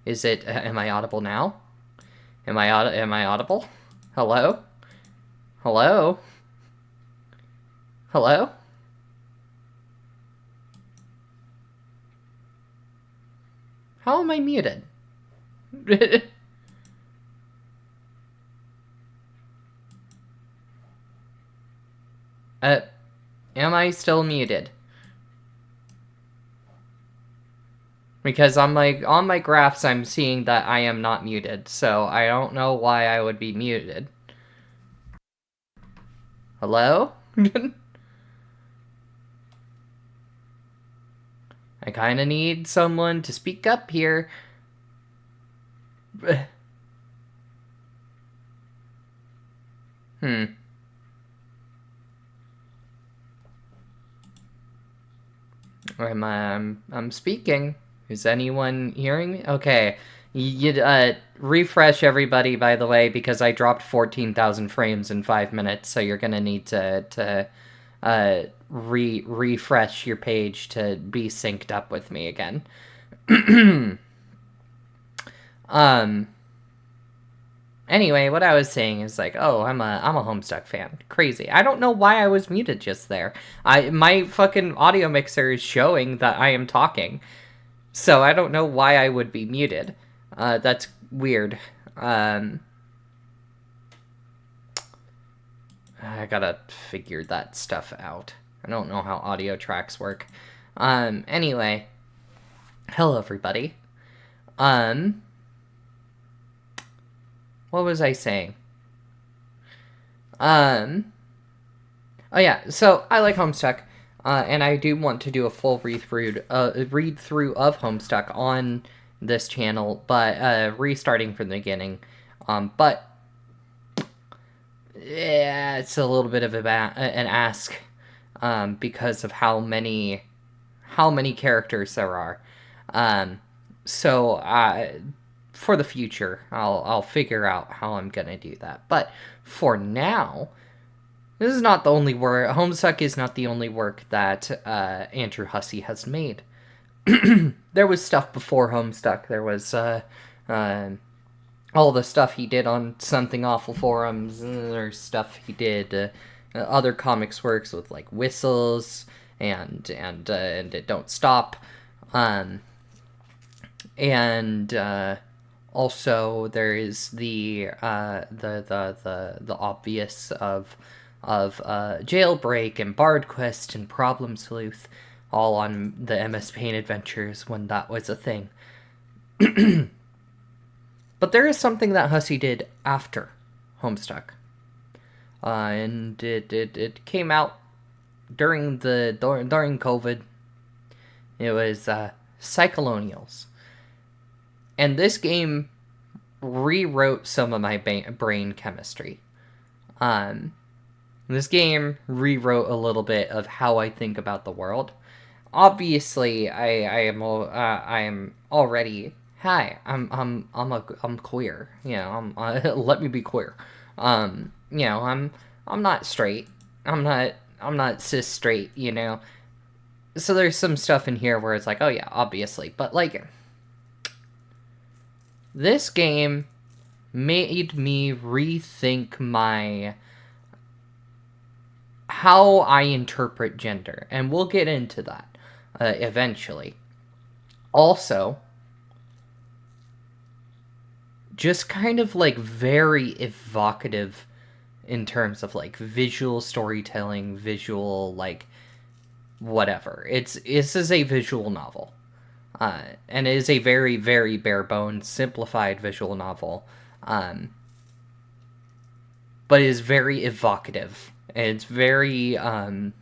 Is it, am I audible now? Am I audible? Hello? Hello? Hello? How am I muted? Am I still muted? Because on my graphs, I'm seeing that I am not muted, so I don't know why I would be muted. Hello? I kind of need someone to speak up here. I'm speaking. Is anyone hearing me? Okay. You'd refresh everybody, by the way, because I dropped 14,000 frames in 5 minutes, so you're gonna need to refresh your page to be synced up with me again. Anyway, what I was saying is like, oh, I'm a Homestuck fan. Crazy. I don't know why I was muted just there. My fucking audio mixer is showing that I am talking. So I don't know why I would be muted. That's weird. I gotta figure that stuff out. I don't know how audio tracks work. Anyway. Hello, everybody. What was I saying? Oh yeah, so I like Homestuck, and I do want to do a full read through of Homestuck on this channel, but restarting from the beginning. But yeah, it's a little bit of an ask, because of how many characters there are. So for the future, I'll figure out how I'm gonna do that. But for now, this is not the only work. Homestuck is not the only work that Andrew Hussey has made. There was stuff before Homestuck. There was all the stuff he did on Something Awful forums. There's stuff he did other comics works with like Whistles and It Don't Stop, and also there is the obvious of Jailbreak and Bard Quest and Problem Sleuth, all on the MS Paint Adventures when that was a thing. But there is something that Hussey did after Homestuck, and it came out during COVID. It was Psycholonials, and this game rewrote some of my brain chemistry. This game rewrote a little bit of how I think about the world. Obviously, I am already. Hi, I'm queer. Let me be queer. I'm not straight. I'm not cis straight. So there's some stuff in here where it's like, oh yeah, obviously, but like, this game made me rethink how I interpret gender, and we'll get into that eventually. Also, just kind of like very evocative in terms of like visual storytelling, visual like whatever. This is a visual novel, and it is a very very bare bones simplified visual novel, but it is very evocative. It's very a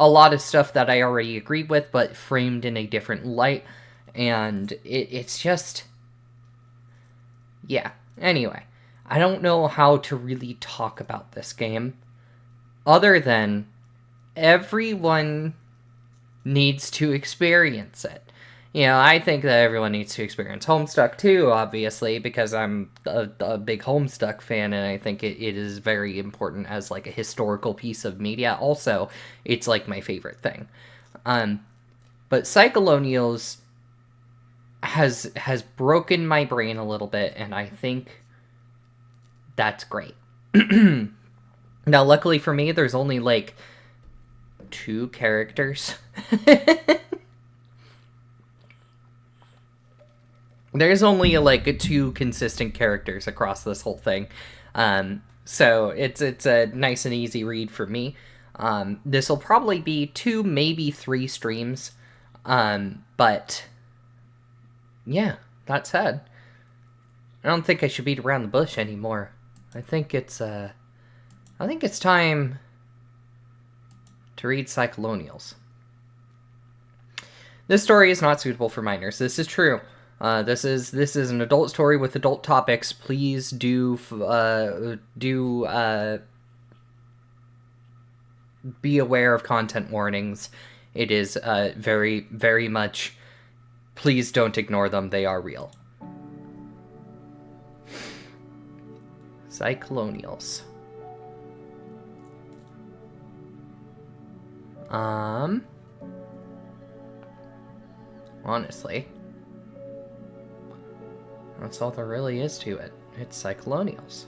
lot of stuff that I already agreed with, but framed in a different light, and it's just, yeah. Anyway, I don't know how to really talk about this game other than everyone needs to experience it. I think that everyone needs to experience Homestuck too, obviously, because I'm a big Homestuck fan, and I think it is very important as like a historical piece of media. Also, it's like my favorite thing. But Psycholonials has broken my brain a little bit, and I think that's great. Now, luckily for me, there's only like 2 characters. There's only like 2 consistent characters across this whole thing, so it's a nice and easy read for me. This will probably be 2, maybe 3 streams, but yeah. That said, I don't think I should beat around the bush anymore. I think it's time to read Psycholonials. This story is not suitable for minors. This is true. This is an adult story with adult topics. Please do be aware of content warnings. It is very, very much. Please don't ignore them. They are real. Psycholonials. Honestly, that's all there really is to it. It's Psycholonials.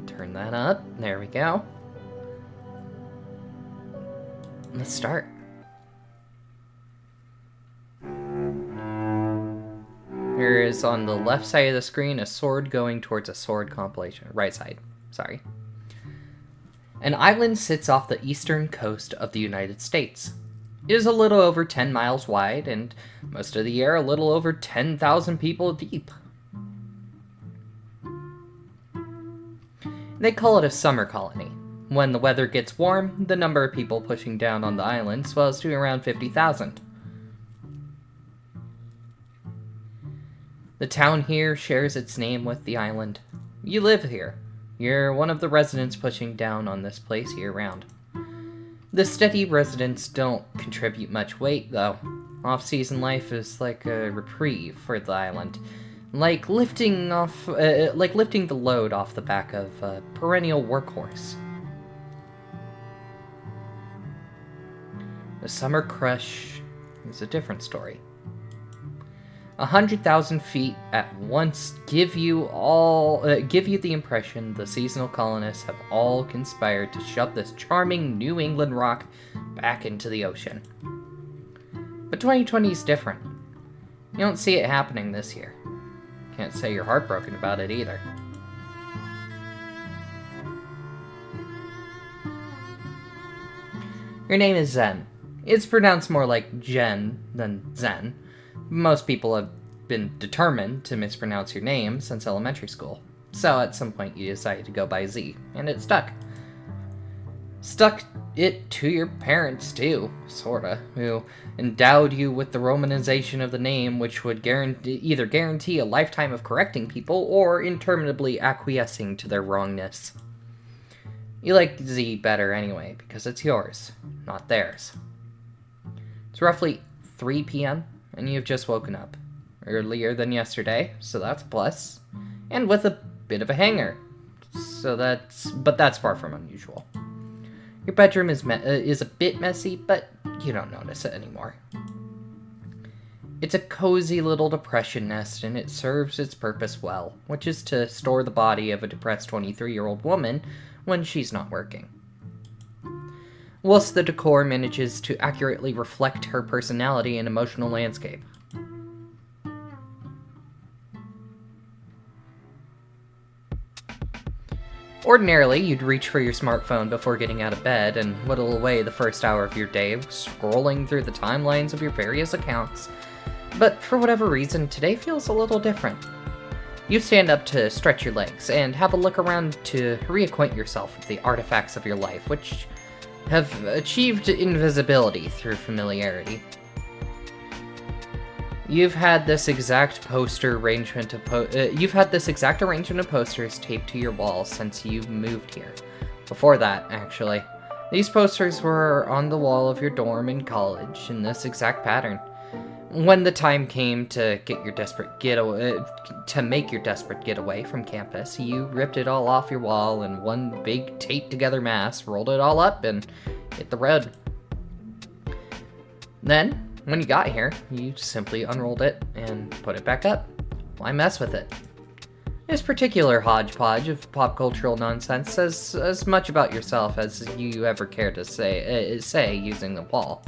Turn that up. There we go. Let's start. There is on the left side of the screen a sword going towards a sword compilation. Right side. Sorry. An island sits off the eastern coast of the United States. It is a little over 10 miles wide, and most of the year a little over 10,000 people deep. They call it a summer colony. When the weather gets warm, the number of people pushing down on the island swells to around 50,000. The town here shares its name with the island. You live here. You're one of the residents pushing down on this place year-round. The steady residents don't contribute much weight, though. Off-season life is like a reprieve for the island, like lifting the load off the back of a perennial workhorse. The summer crush is a different story. 100,000 feet at once give you the impression the seasonal colonists have all conspired to shove this charming New England rock back into the ocean. But 2020 is different. You don't see it happening this year. Can't say you're heartbroken about it either. Your name is Zen. It's pronounced more like Jen than Zen. Most people have been determined to mispronounce your name since elementary school, so at some point you decided to go by Z, and it stuck. Stuck it to your parents too, sorta, who endowed you with the romanization of the name, which would either guarantee a lifetime of correcting people or interminably acquiescing to their wrongness. You like Z better anyway, because it's yours, not theirs. It's roughly 3 p.m., and you've just woken up. Earlier than yesterday, so that's a plus. And with a bit of a hanger. But that's far from unusual. Your bedroom is a bit messy, but you don't notice it anymore. It's a cozy little depression nest, and it serves its purpose well, which is to store the body of a depressed 23-year-old woman when she's not working. Whilst the decor manages to accurately reflect her personality and emotional landscape. Ordinarily, you'd reach for your smartphone before getting out of bed and whittle away the first hour of your day, scrolling through the timelines of your various accounts. But for whatever reason, today feels a little different. You stand up to stretch your legs and have a look around to reacquaint yourself with the artifacts of your life, which have achieved invisibility through familiarity. You've had this exact arrangement of posters taped to your wall since you moved here. Before that, actually. These posters were on the wall of your dorm in college in this exact pattern. When the time came to make your desperate getaway from campus, you ripped it all off your wall in one big taped together mass, rolled it all up, and hit the road. Then, when you got here, you simply unrolled it and put it back up. Why mess with it? This particular hodgepodge of pop cultural nonsense says as much about yourself as you ever care to say using the wall.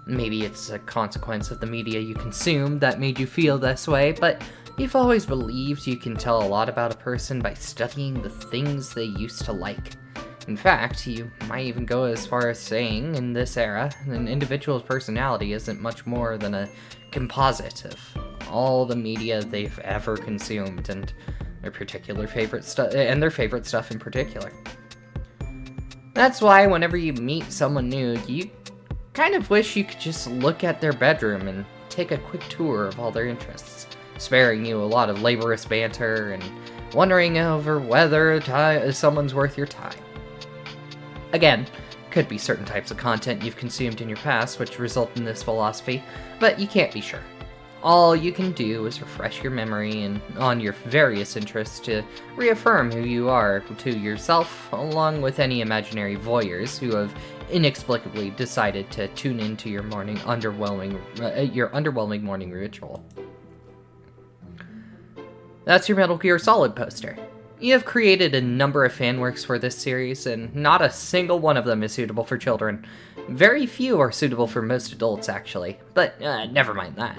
Maybe it's a consequence of the media you consumed that made you feel this way, but you've always believed you can tell a lot about a person by studying the things they used to like. In fact, you might even go as far as saying, in this era, an individual's personality isn't much more than a composite of all the media they've ever consumed and their favorite stuff in particular. That's why whenever you meet someone new, you kind of wish you could just look at their bedroom and take a quick tour of all their interests, sparing you a lot of laborious banter and wondering over whether someone's worth your time. Again, could be certain types of content you've consumed in your past which result in this philosophy, but you can't be sure. All you can do is refresh your memory on your various interests to reaffirm who you are to yourself, along with any imaginary voyeurs who have inexplicably decided to tune into your underwhelming morning ritual. That's your Metal Gear Solid poster. You have created a number of fanworks for this series, and not a single one of them is suitable for children. Very few are suitable for most adults, actually, but never mind that.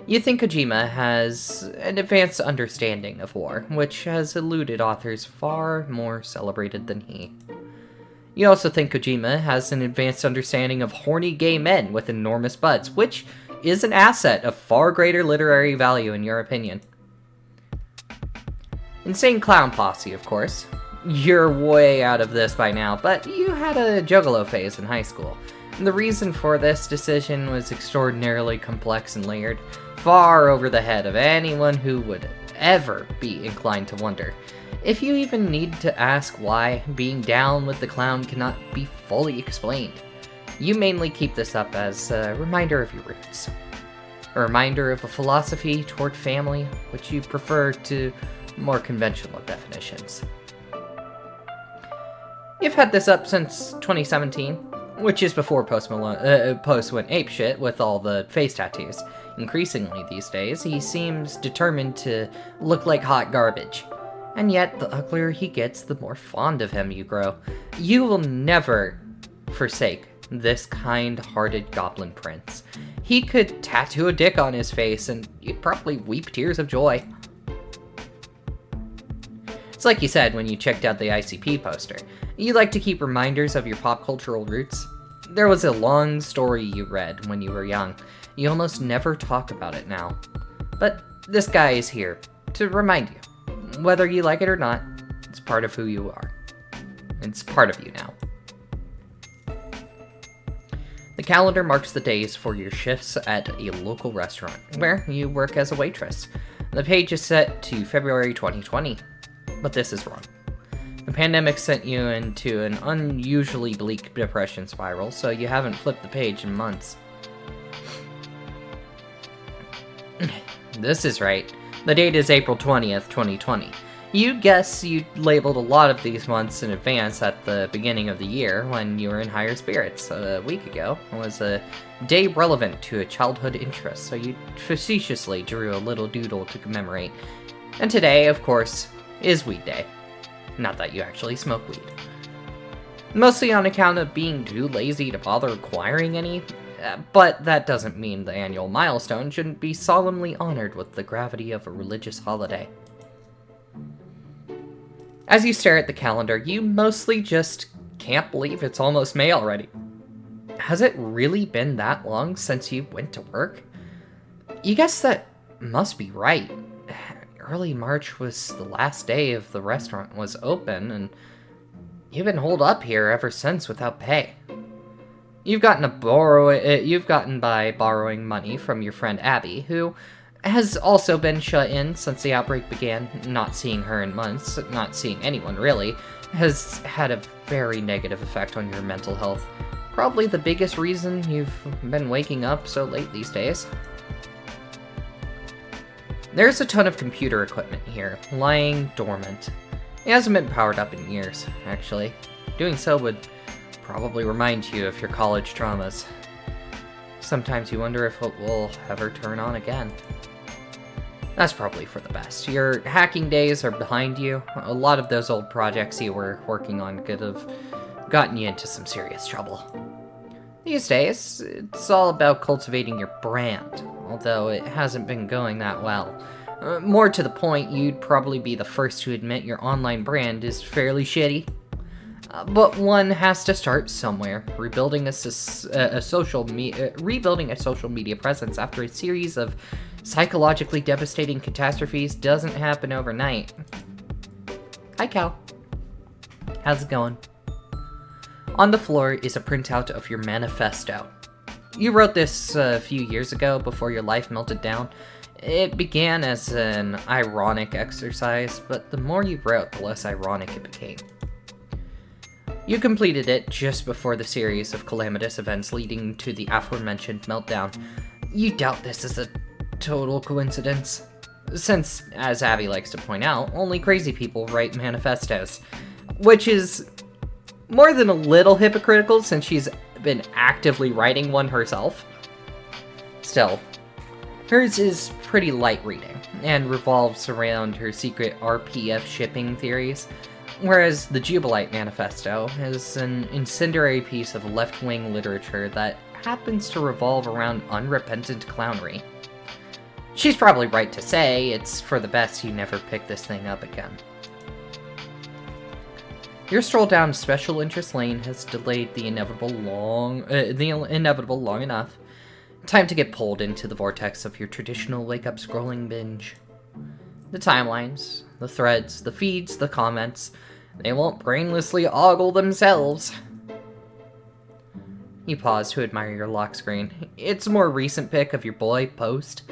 You think Kojima has an advanced understanding of war, which has eluded authors far more celebrated than he. You also think Kojima has an advanced understanding of horny gay men with enormous butts, which is an asset of far greater literary value in your opinion. Insane Clown Posse, of course. You're way out of this by now, but you had a juggalo phase in high school. And the reason for this decision was extraordinarily complex and layered, far over the head of anyone who would ever be inclined to wonder. If you even need to ask why being down with the clown cannot be fully explained. You mainly keep this up as a reminder of your roots. A reminder of a philosophy toward family, which you prefer to more conventional definitions. You've had this up since 2017, which is before Post went apeshit with all the face tattoos. Increasingly these days, he seems determined to look like hot garbage. And yet, the uglier he gets, the more fond of him you grow. You will never forsake this kind-hearted goblin prince. He could tattoo a dick on his face, and you'd probably weep tears of joy. It's like you said when you checked out the ICP poster. You like to keep reminders of your pop cultural roots. There was a long story you read when you were young. You almost never talk about it now. But this guy is here to remind you. Whether you like it or not, it's part of who you are. It's part of you now. calendar marks the days for your shifts at a local restaurant, where you work as a waitress. The page is set to February 2020, but this is wrong. The pandemic sent you into an unusually bleak depression spiral, so you haven't flipped the page in months. This is right. The date is April 20th, 2020. You'd guess you labeled a lot of these months in advance at the beginning of the year when you were in higher spirits. A week ago was a day relevant to a childhood interest, so you facetiously drew a little doodle to commemorate. And today, of course, is Weed Day. Not that you actually smoke weed. Mostly on account of being too lazy to bother acquiring any, but that doesn't mean the annual milestone shouldn't be solemnly honored with the gravity of a religious holiday. As you stare at the calendar, you mostly just can't believe it's almost May already. Has it really been that long since you went to work? You guess that must be right. Early March was the last day of the restaurant was open, and you've been holed up here ever since without pay. You've gotten by borrowing money from your friend Abby, who has also been shut in since the outbreak began. Not seeing her in months, not seeing anyone really, has had a very negative effect on your mental health. Probably the biggest reason you've been waking up so late these days. There's a ton of computer equipment here, lying dormant. It hasn't been powered up in years, actually. Doing so would probably remind you of your college traumas. Sometimes you wonder if it will ever turn on again. That's probably for the best. Your hacking days are behind you. A lot of those old projects you were working on could have gotten you into some serious trouble. These days, it's all about cultivating your brand, although it hasn't been going that well. More to the point, you'd probably be the first to admit your online brand is fairly shitty. But one has to start somewhere. Rebuilding a social media presence after a series of psychologically devastating catastrophes doesn't happen overnight. Hi, Cal. How's it going? On the floor is a printout of your manifesto. You wrote this a few years ago before your life melted down. It began as an ironic exercise, but the more you wrote, the less ironic it became. You completed it just before the series of calamitous events leading to the aforementioned meltdown. You doubt this is a total coincidence, since, as Abby likes to point out, only crazy people write manifestos, which is more than a little hypocritical since she's been actively writing one herself. Still, hers is pretty light reading, and revolves around her secret RPF shipping theories, whereas the Jubilite Manifesto is an incendiary piece of left-wing literature that happens to revolve around unrepentant clownery. She's probably right to say it's for the best you never pick this thing up again. Your stroll down Special Interest Lane has delayed the inevitable long enough. Time to get pulled into the vortex of your traditional wake-up scrolling binge. The timelines, the threads, the feeds, the comments, they won't brainlessly ogle themselves. You pause to admire your lock screen. It's a more recent pic of your boy, Post,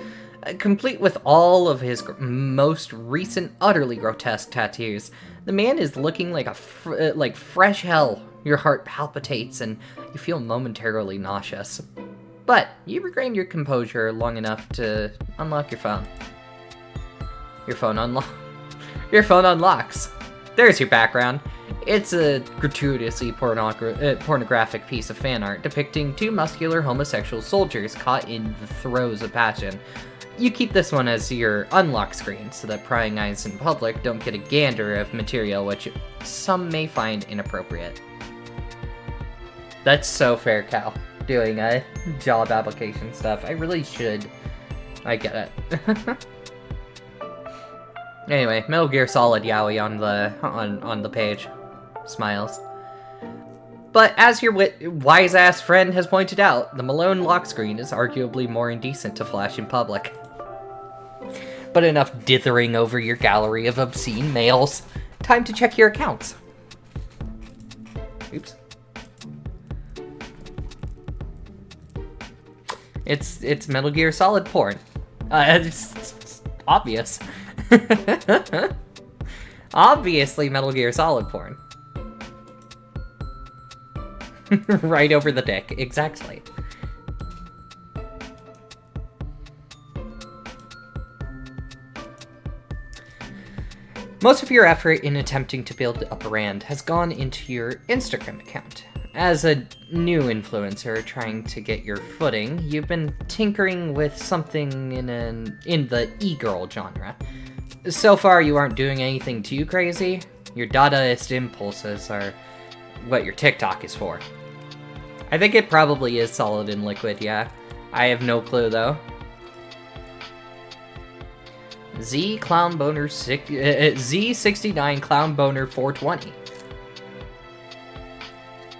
complete with all of his most recent utterly grotesque tattoos. The man is looking like like fresh hell. Your heart palpitates and you feel momentarily nauseous. But you regain your composure long enough to unlock your phone. Your phone unlocks. There's your background. It's a gratuitously pornographic piece of fan art depicting two muscular homosexual soldiers caught in the throes of passion. You keep this one as your unlock screen so that prying eyes in public don't get a gander of material which some may find inappropriate. That's so fair, Cal. Doing job application stuff. I really should. I get it. Anyway, Metal Gear Solid Yaoi on the page. Smiles. But as your wise-ass friend has pointed out, the Malone lock screen is arguably more indecent to flash in public. But enough dithering over your gallery of obscene mails. Time to check your accounts. Oops. It's Metal Gear Solid porn. It's obvious. Obviously Metal Gear Solid porn. Right over the dick, exactly. Most of your effort in attempting to build a brand has gone into your Instagram account. As a new influencer trying to get your footing, you've been tinkering with something in the e-girl genre. So far, you aren't doing anything too crazy. Your Dadaist impulses are what your TikTok is for. I think it probably is solid and liquid, yeah. I have no clue, though. Z69 Clown Boner 420.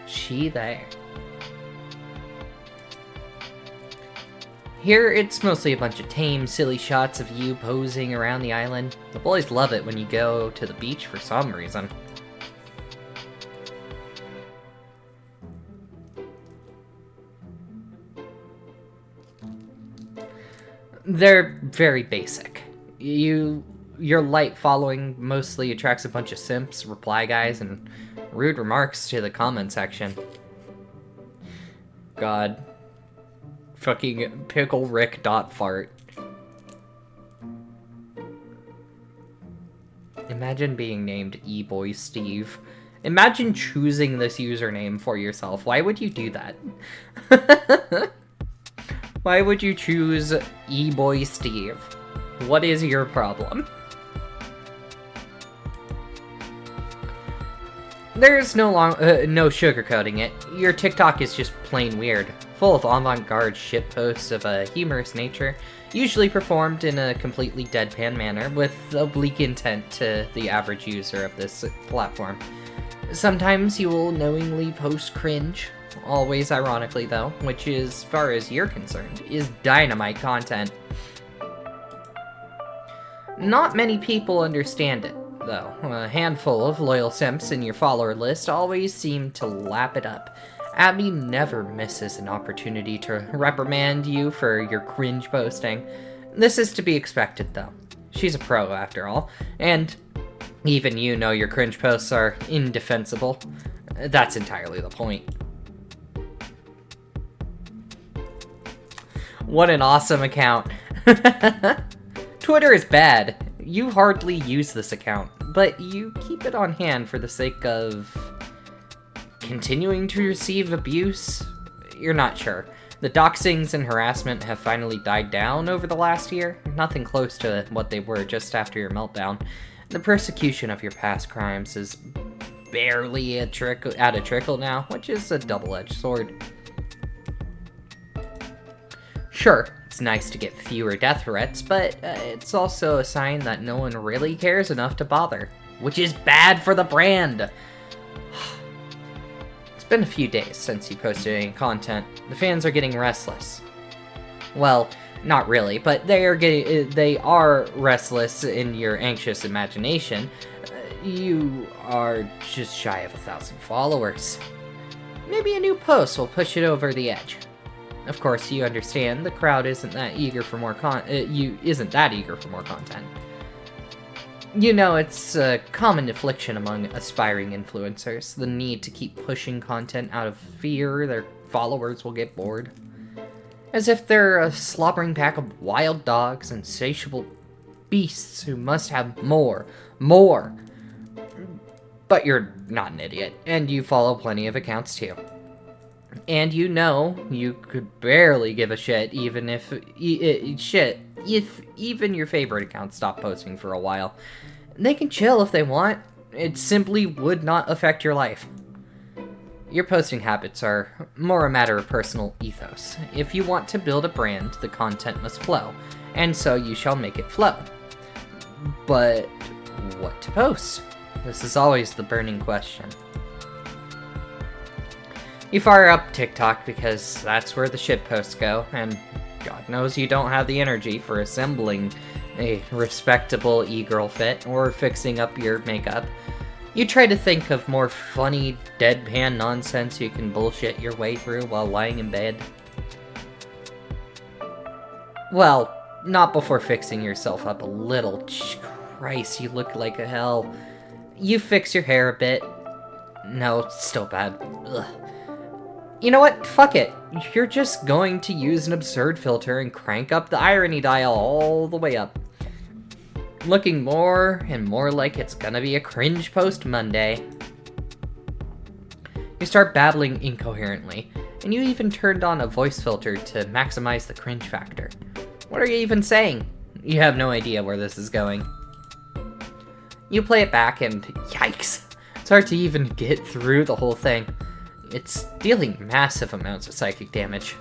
She there. Here, it's mostly a bunch of tame, silly shots of you posing around the island. The boys love it when you go to the beach for some reason. They're very basic. Your light following mostly attracts a bunch of simps, reply guys, and rude remarks to the comment section. God. Fucking Pickle Rick .fart. Imagine being named E-Boy Steve. Imagine choosing this username for yourself. Why would you do that? Why would you choose E-Boy Steve? What is your problem? There's no sugarcoating it. Your TikTok is just plain weird, full of avant-garde shitposts of a humorous nature, usually performed in a completely deadpan manner with oblique intent to the average user of this platform. Sometimes you will knowingly post cringe, always ironically though, which, as far as you're concerned, is dynamite content. Not many people understand it, though. A handful of loyal simps in your follower list always seem to lap it up. Abby never misses an opportunity to reprimand you for your cringe posting. This is to be expected, though. She's a pro, after all, and even you know your cringe posts are indefensible. That's entirely the point. What an awesome account. Twitter is bad. You hardly use this account, but you keep it on hand for the sake of continuing to receive abuse? You're not sure. The doxings and harassment have finally died down over the last year, nothing close to what they were just after your meltdown. The persecution of your past crimes is barely at a trickle now, which is a double-edged sword. Sure, it's nice to get fewer death threats, but it's also a sign that no one really cares enough to bother, which is bad for the brand. It's been a few days since you posted any content. The fans are getting restless. Well, not really, but they are restless in your anxious imagination. You are just shy of 1,000 followers. Maybe a new post will push it over the edge. Of course, you understand the crowd isn't that eager for more content. You know, it's a common affliction among aspiring influencers, the need to keep pushing content out of fear their followers will get bored. As if they're a slobbering pack of wild dogs, insatiable beasts who must have more. But you're not an idiot, and you follow plenty of accounts too. And you know you could barely give a shit even if even your favorite account stopped posting for a while. They can chill if they want. It simply would not affect your life. Your posting habits are more a matter of personal ethos. If you want to build a brand, the content must flow, and so you shall make it flow. But what to post? This is always the burning question. You fire up TikTok because that's where the shitposts go, and God knows you don't have the energy for assembling a respectable e-girl fit or fixing up your makeup. You try to think of more funny, deadpan nonsense you can bullshit your way through while lying in bed. Well, not before fixing yourself up a little. Christ, you look like a hell. You fix your hair a bit. No, it's still bad. Ugh. You know what? Fuck it. You're just going to use an absurd filter and crank up the irony dial all the way up. Looking more and more like it's gonna be a cringe post Monday. You start babbling incoherently, and you even turned on a voice filter to maximize the cringe factor. What are you even saying? You have no idea where this is going. You play it back and yikes! It's hard to even get through the whole thing. It's dealing massive amounts of psychic damage.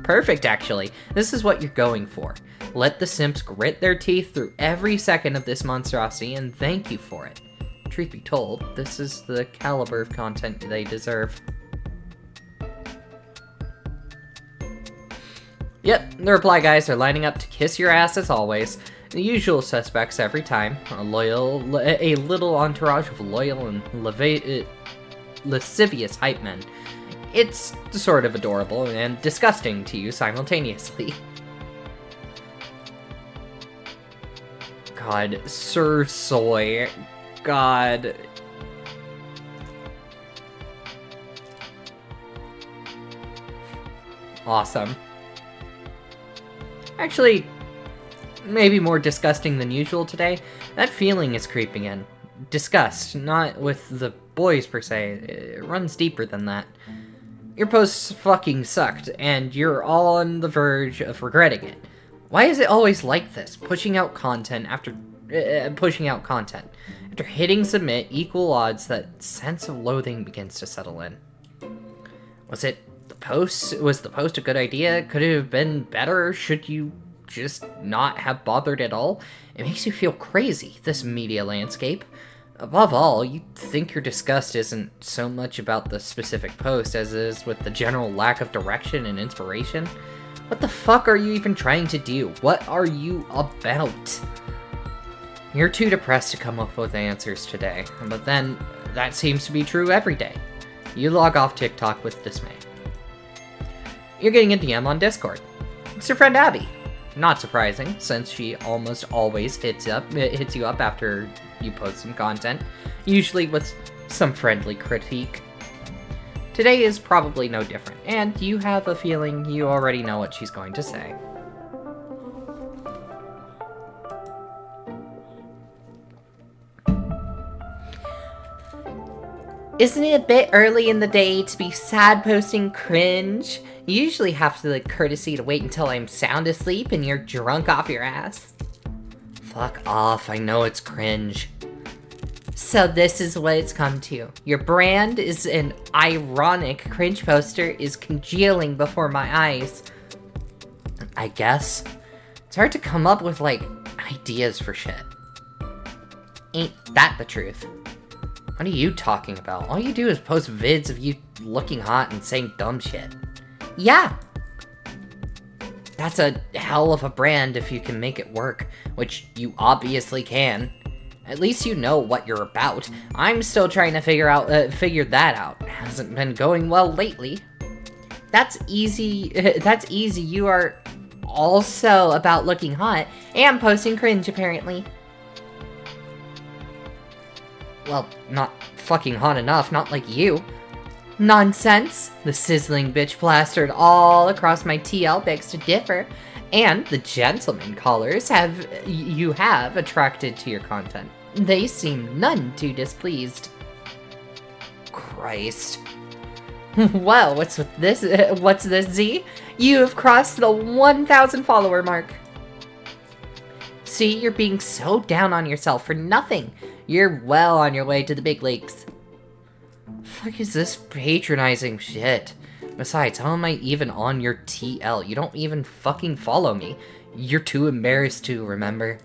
Perfect, actually. This is what you're going for. Let the simps grit their teeth through every second of this monstrosity and thank you for it. Truth be told, this is the caliber of content they deserve. Yep, the reply guys are lining up to kiss your ass as always. The usual suspects every time. A little entourage of loyal and lascivious hype men. It's sort of adorable and disgusting to you simultaneously. God, Sir Soy. God. Awesome. Actually, maybe more disgusting than usual today. That feeling is creeping in. Disgust, not with the boys per se. It runs deeper than that. Your posts fucking sucked, and you're all on the verge of regretting it. Why is it always like this? Pushing out content. After hitting submit, equal odds that sense of loathing begins to settle in. Was the post a good idea? Could it have been better? Should you just not have bothered at all? It makes you feel crazy, this media landscape. Above all, you think your disgust isn't so much about the specific post as it is with the general lack of direction and inspiration. What the fuck are you even trying to do? What are you about? You're too depressed to come up with answers today, but then that seems to be true every day. You log off TikTok with dismay. You're getting a DM on Discord. It's your friend Abby. Not surprising, since she almost always hits you up after you post some content, usually with some friendly critique. Today is probably no different, and you have a feeling you already know what she's going to say. Isn't it a bit early in the day to be sad posting cringe? You usually have the courtesy to wait until I'm sound asleep and you're drunk off your ass. Fuck off, I know it's cringe. So this is what it's come to. Your brand is an ironic cringe poster is congealing before my eyes. I guess. It's hard to come up with, ideas for shit. Ain't that the truth? What are you talking about? All you do is post vids of you looking hot and saying dumb shit. Yeah! That's a hell of a brand if you can make it work, which you obviously can. At least you know what you're about. I'm still trying to figure that out. It hasn't been going well lately. That's easy. That's easy. You are also about looking hot and posting cringe, apparently. Well, not fucking hot enough, not like you. Nonsense! The sizzling bitch plastered all across my TL begs to differ, and the gentleman callers you have attracted to your content. They seem none too displeased. Christ. Well, what's this, Z? You have crossed the 1,000 follower mark. See, you're being so down on yourself for nothing. You're well on your way to the big leagues. Fuck is this patronizing shit? Besides, how am I even on your TL? You don't even fucking follow me. You're too embarrassed to, remember?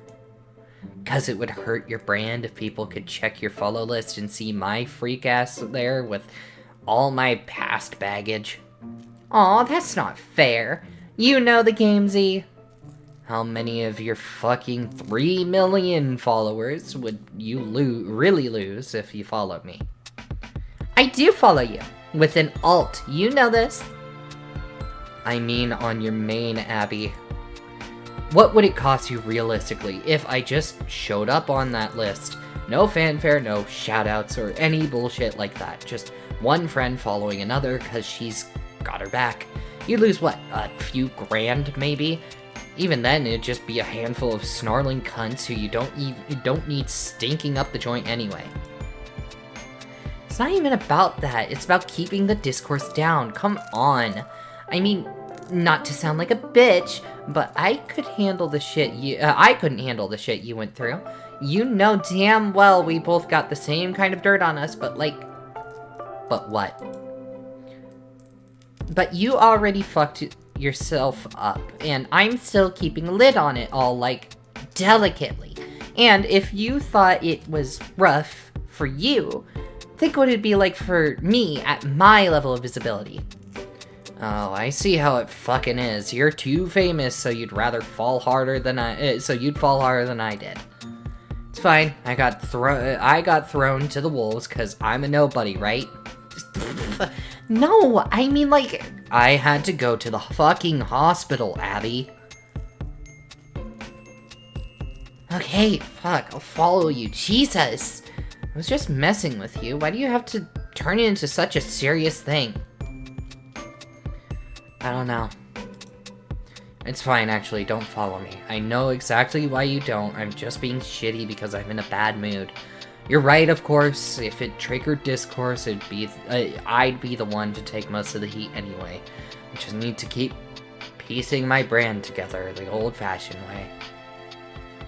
Cause it would hurt your brand if people could check your follow list and see my freak ass there with all my past baggage. Aw, that's not fair. You know the game, Z. How many of your fucking 3 million followers would you really lose if you followed me? I do follow you. With an alt, you know this. I mean on your main, Abby. What would it cost you realistically if I just showed up on that list? No fanfare, no shoutouts, or any bullshit like that. Just one friend following another because she's got her back. You lose, what, a few grand, maybe? Even then, it'd just be a handful of snarling cunts who you don't need stinking up the joint anyway. It's not even about that. It's about keeping the discourse down. Come on. I mean, not to sound like a bitch, but I couldn't handle the shit you went through. You know damn well we both got the same kind of dirt on us, but what? But you already fucked yourself up, and I'm still keeping a lid on it all, delicately. And if you thought it was rough for you, think what it'd be like for me at my level of visibility. Oh, I see how it fucking is. You're too famous, so you'd fall harder than I did. It's fine. I got thrown to the wolves because I'm a nobody, right? No, I mean, I had to go to the fucking hospital, Abby. Okay, fuck, I'll follow you. Jesus! I was just messing with you. Why do you have to turn it into such a serious thing? I don't know. It's fine, actually, don't follow me. I know exactly why you don't. I'm just being shitty because I'm in a bad mood. You're right, of course. If it triggered discourse, I'd be the one to take most of the heat anyway. I just need to keep piecing my brand together the old-fashioned way.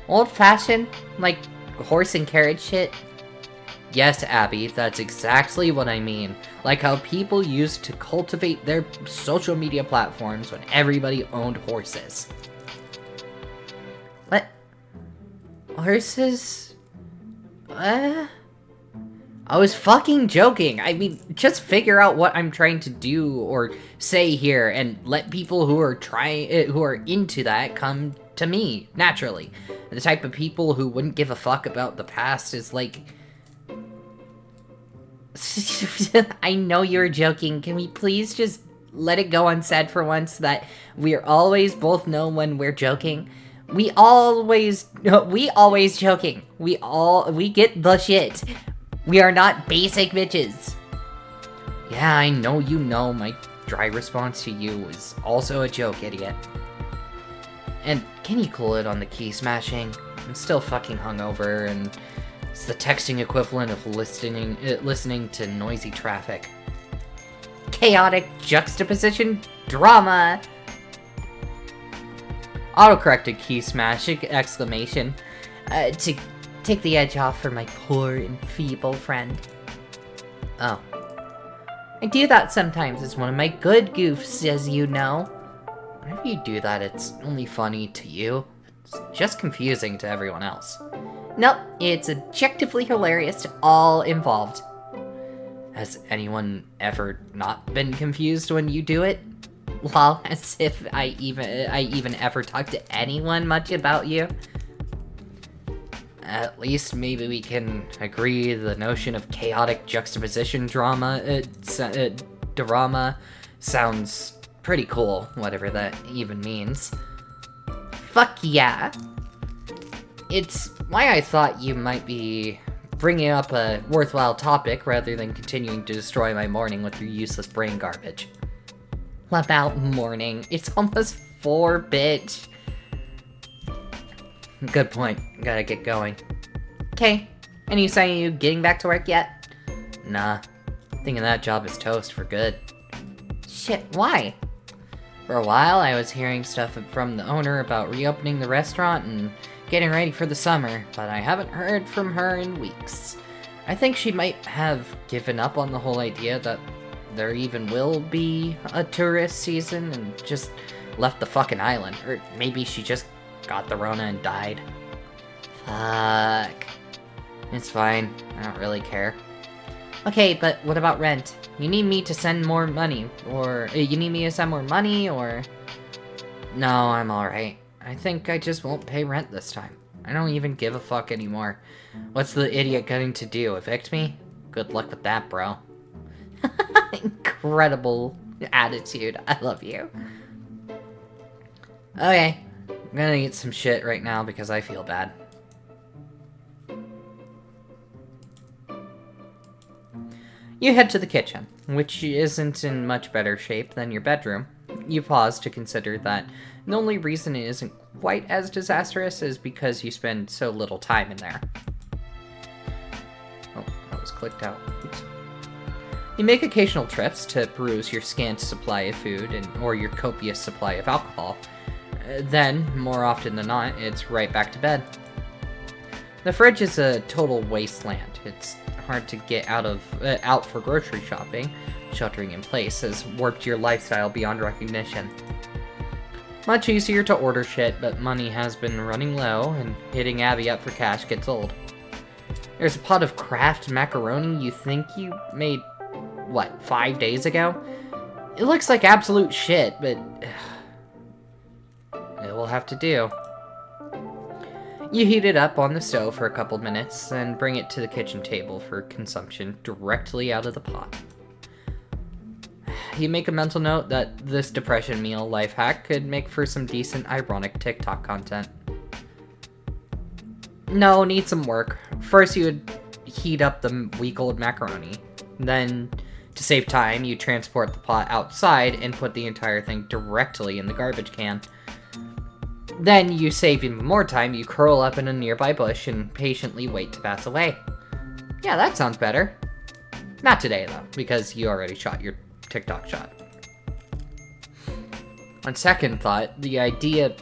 Old-fashioned? Like horse and carriage shit? Yes, Abby, that's exactly what I mean. Like how people used to cultivate their social media platforms when everybody owned horses. What? Horses? I was fucking joking. I mean, just figure out what I'm trying to do or say here and let people who are into that come to me, naturally. The type of people who wouldn't give a fuck about the past is like... I know you're joking. Can we please just let it go unsaid for once that we're always both know when we're joking? We always joking. We get the shit. We are not basic bitches. Yeah, I know you know my dry response to you was also a joke, idiot. And can you cool it on the key smashing? I'm still fucking hungover, and it's the texting equivalent of listening to noisy traffic. Chaotic juxtaposition drama! Autocorrected key smash, exclamation. To take the edge off for my poor and feeble friend. Oh. I do that sometimes. It's one of my good goofs, as you know. Whenever you do that, it's only funny to you. It's just confusing to everyone else. Nope, it's objectively hilarious to all involved. Has anyone ever not been confused when you do it? Well, as if I even ever talk to anyone much about you. At least maybe we can agree the notion of chaotic juxtaposition drama sounds pretty cool, whatever that even means. Fuck yeah! It's why I thought you might be bringing up a worthwhile topic rather than continuing to destroy my morning with your useless brain garbage. About morning? It's almost 4, bitch. Good point. Gotta get going. Okay. Any sign of you getting back to work yet? Nah. Thinking that job is toast for good. Shit, why? For a while, I was hearing stuff from the owner about reopening the restaurant and getting ready for the summer, but I haven't heard from her in weeks. I think she might have given up on the whole idea that there even will be a tourist season and just left the fucking island. Or maybe she just got the Rona and died. Fuck. It's fine. I don't really care. Okay, but what about rent? You need me to send more money, or... you need me to send more money, or... No, I'm alright. I think I just won't pay rent this time. I don't even give a fuck anymore. What's the idiot going to do, evict me? Good luck with that, bro. Incredible attitude. I love you. Okay. I'm gonna eat some shit right now because I feel bad. You head to the kitchen, which isn't in much better shape than your bedroom. You pause to consider that the only reason it isn't quite as disastrous is because you spend so little time in there. Oh, that was clicked out. Oops. You make occasional trips to peruse your scant supply of food or your copious supply of alcohol. Then, more often than not, it's right back to bed. The fridge is a total wasteland. It's hard to get out for grocery shopping. Sheltering in place has warped your lifestyle beyond recognition. Much easier to order shit, but money has been running low, and hitting Abby up for cash gets old. There's a pot of Kraft macaroni you think you made, 5 days ago? It looks like absolute shit, but it will have to do. You heat it up on the stove for a couple minutes, and bring it to the kitchen table for consumption directly out of the pot. You make a mental note that this depression meal life hack could make for some decent ironic TikTok content. No, need some work. First you would heat up the week-old macaroni. Then, to save time, you transport the pot outside and put the entire thing directly in the garbage can. Then you save even more time, you curl up in a nearby bush and patiently wait to pass away. Yeah, that sounds better. Not today, though, because you already shot your TikTok shot. On second thought, the idea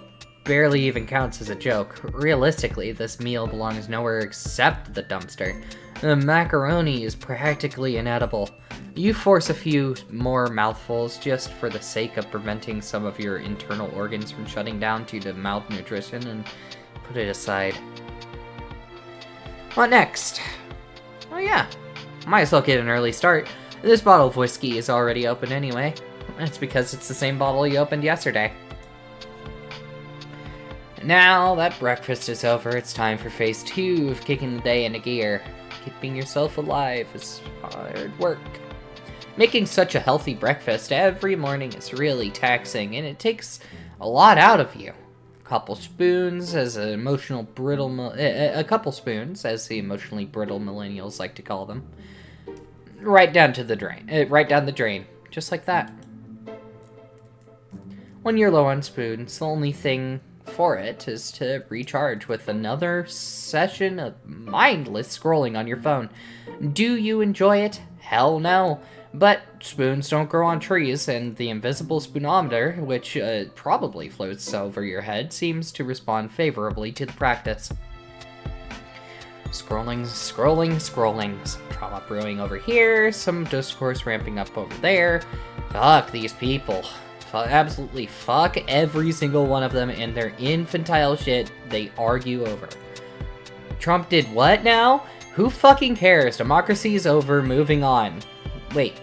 barely even counts as a joke. Realistically, this meal belongs nowhere except the dumpster. The macaroni is practically inedible. You force a few more mouthfuls just for the sake of preventing some of your internal organs from shutting down due to malnutrition and put it aside. What next? Oh yeah, might as well get an early start. This bottle of whiskey is already open anyway. That's because it's the same bottle you opened yesterday. Now that breakfast is over, it's time for phase 2 of kicking the day into gear. Keeping yourself alive is hard work. Making such a healthy breakfast every morning is really taxing, and it takes a lot out of you. A couple spoons, as the emotionally brittle millennials like to call them. Right down the drain, just like that. When you're low on spoons, the only thing for it is to recharge with another session of mindless scrolling on your phone. Do you enjoy it? Hell no. But spoons don't grow on trees, and the invisible spoonometer, which probably floats over your head, seems to respond favorably to the practice. Scrolling. Some trauma brewing over here, some discourse ramping up over there. Fuck these people. Absolutely fuck every single one of them and their infantile shit they argue over. Trump did what now? Who fucking cares? Democracy's over, moving on. Wait,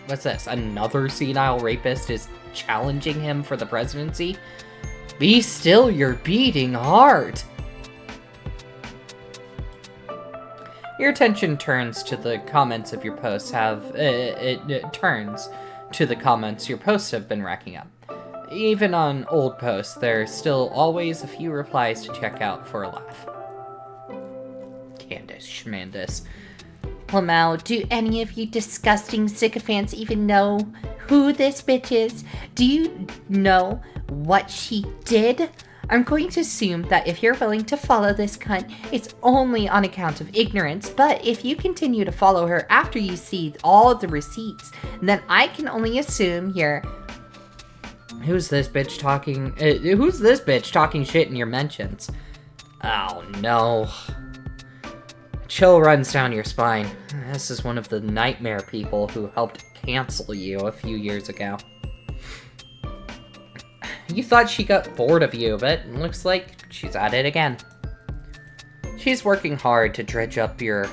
what's this? Another senile rapist is challenging him for the presidency? Be still your beating heart! Your attention turns to the comments of your posts to the comments your posts have been racking up. Even on old posts, there's still always a few replies to check out for a laugh. Candace Schmandis. Lamau, do any of you disgusting sycophants even know who this bitch is? Do you know what she did? I'm going to assume that if you're willing to follow this cunt, it's only on account of ignorance, but if you continue to follow her after you see all of the receipts, then I can only assume you're... Who's this bitch talking shit in your mentions? Oh no. Chill runs down your spine. This is one of the nightmare people who helped cancel you a few years ago. You thought she got bored of you, but it looks like she's at it again. She's working hard to dredge up your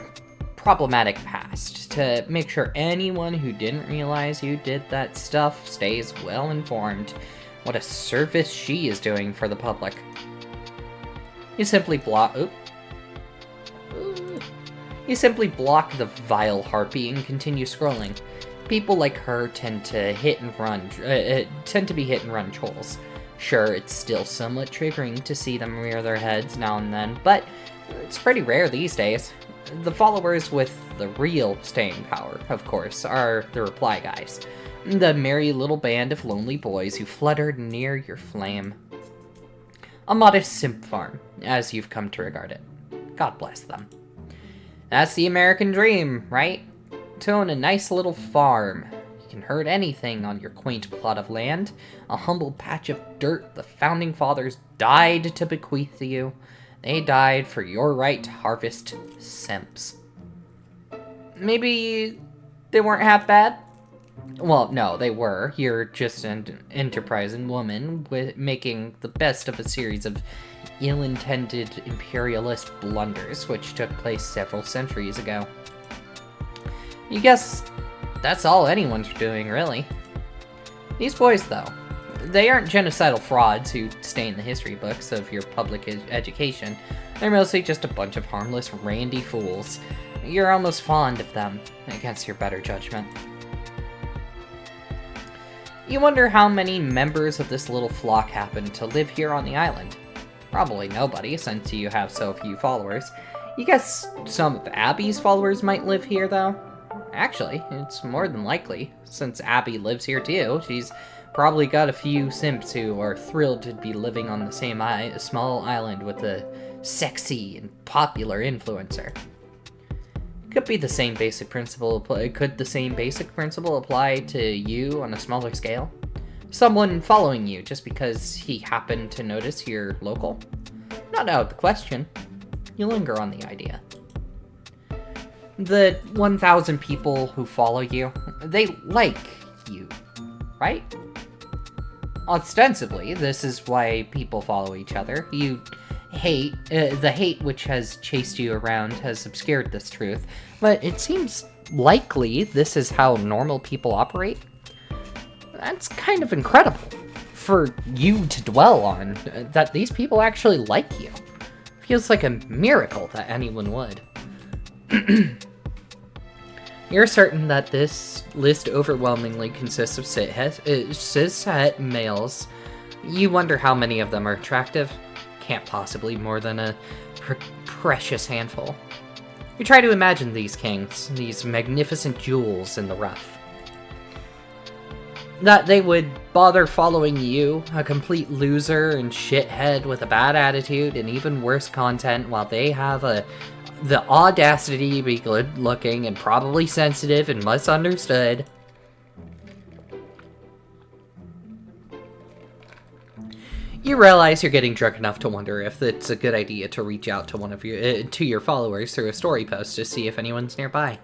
problematic past, to make sure anyone who didn't realize you did that stuff stays well informed. What a service she is doing for the public. You simply block the vile harpy and continue scrolling. People like her tend to be hit and run trolls. Sure, it's still somewhat triggering to see them rear their heads now and then, but it's pretty rare these days. The followers with the real staying power, of course, are the reply guys. The merry little band of lonely boys who fluttered near your flame. A modest simp farm, as you've come to regard it. God bless them. That's the American dream, right? To own a nice little farm. You can herd anything on your quaint plot of land. A humble patch of dirt the founding fathers died to bequeath to you. They died for your right to harvest simps. Maybe they weren't half bad? Well, no, they were. You're just an enterprising woman making the best of a series of ill-intended imperialist blunders which took place several centuries ago. You guess that's all anyone's doing, really. These boys, though, they aren't genocidal frauds who stain the history books of your public education. They're mostly just a bunch of harmless, randy fools. You're almost fond of them, against your better judgment. You wonder how many members of this little flock happen to live here on the island. Probably nobody, since you have so few followers. You guess some of Abby's followers might live here, though? Actually, it's more than likely, since Abby lives here too. She's probably got a few simps who are thrilled to be living on the same small island with a sexy and popular influencer. Could the same basic principle apply to you on a smaller scale? Someone following you just because he happened to notice you're local? Not out of the question. You linger on the idea. The 1,000 people who follow you, they like you, right? Ostensibly, this is why people follow each other. The hate which has chased you around has obscured this truth, but it seems likely this is how normal people operate. That's kind of incredible for you to dwell on, that these people actually like you. Feels like a miracle that anyone would. You're certain that this list overwhelmingly consists of cishet males. You wonder how many of them are attractive. Can't possibly more than a precious handful. You try to imagine these kings, these magnificent jewels in the rough. That they would bother following you, a complete loser and shithead with a bad attitude and even worse content, while they have the audacity to be good looking and probably sensitive and misunderstood. You realize you're getting drunk enough to wonder if it's a good idea to reach out to to your followers through a story post to see if anyone's nearby.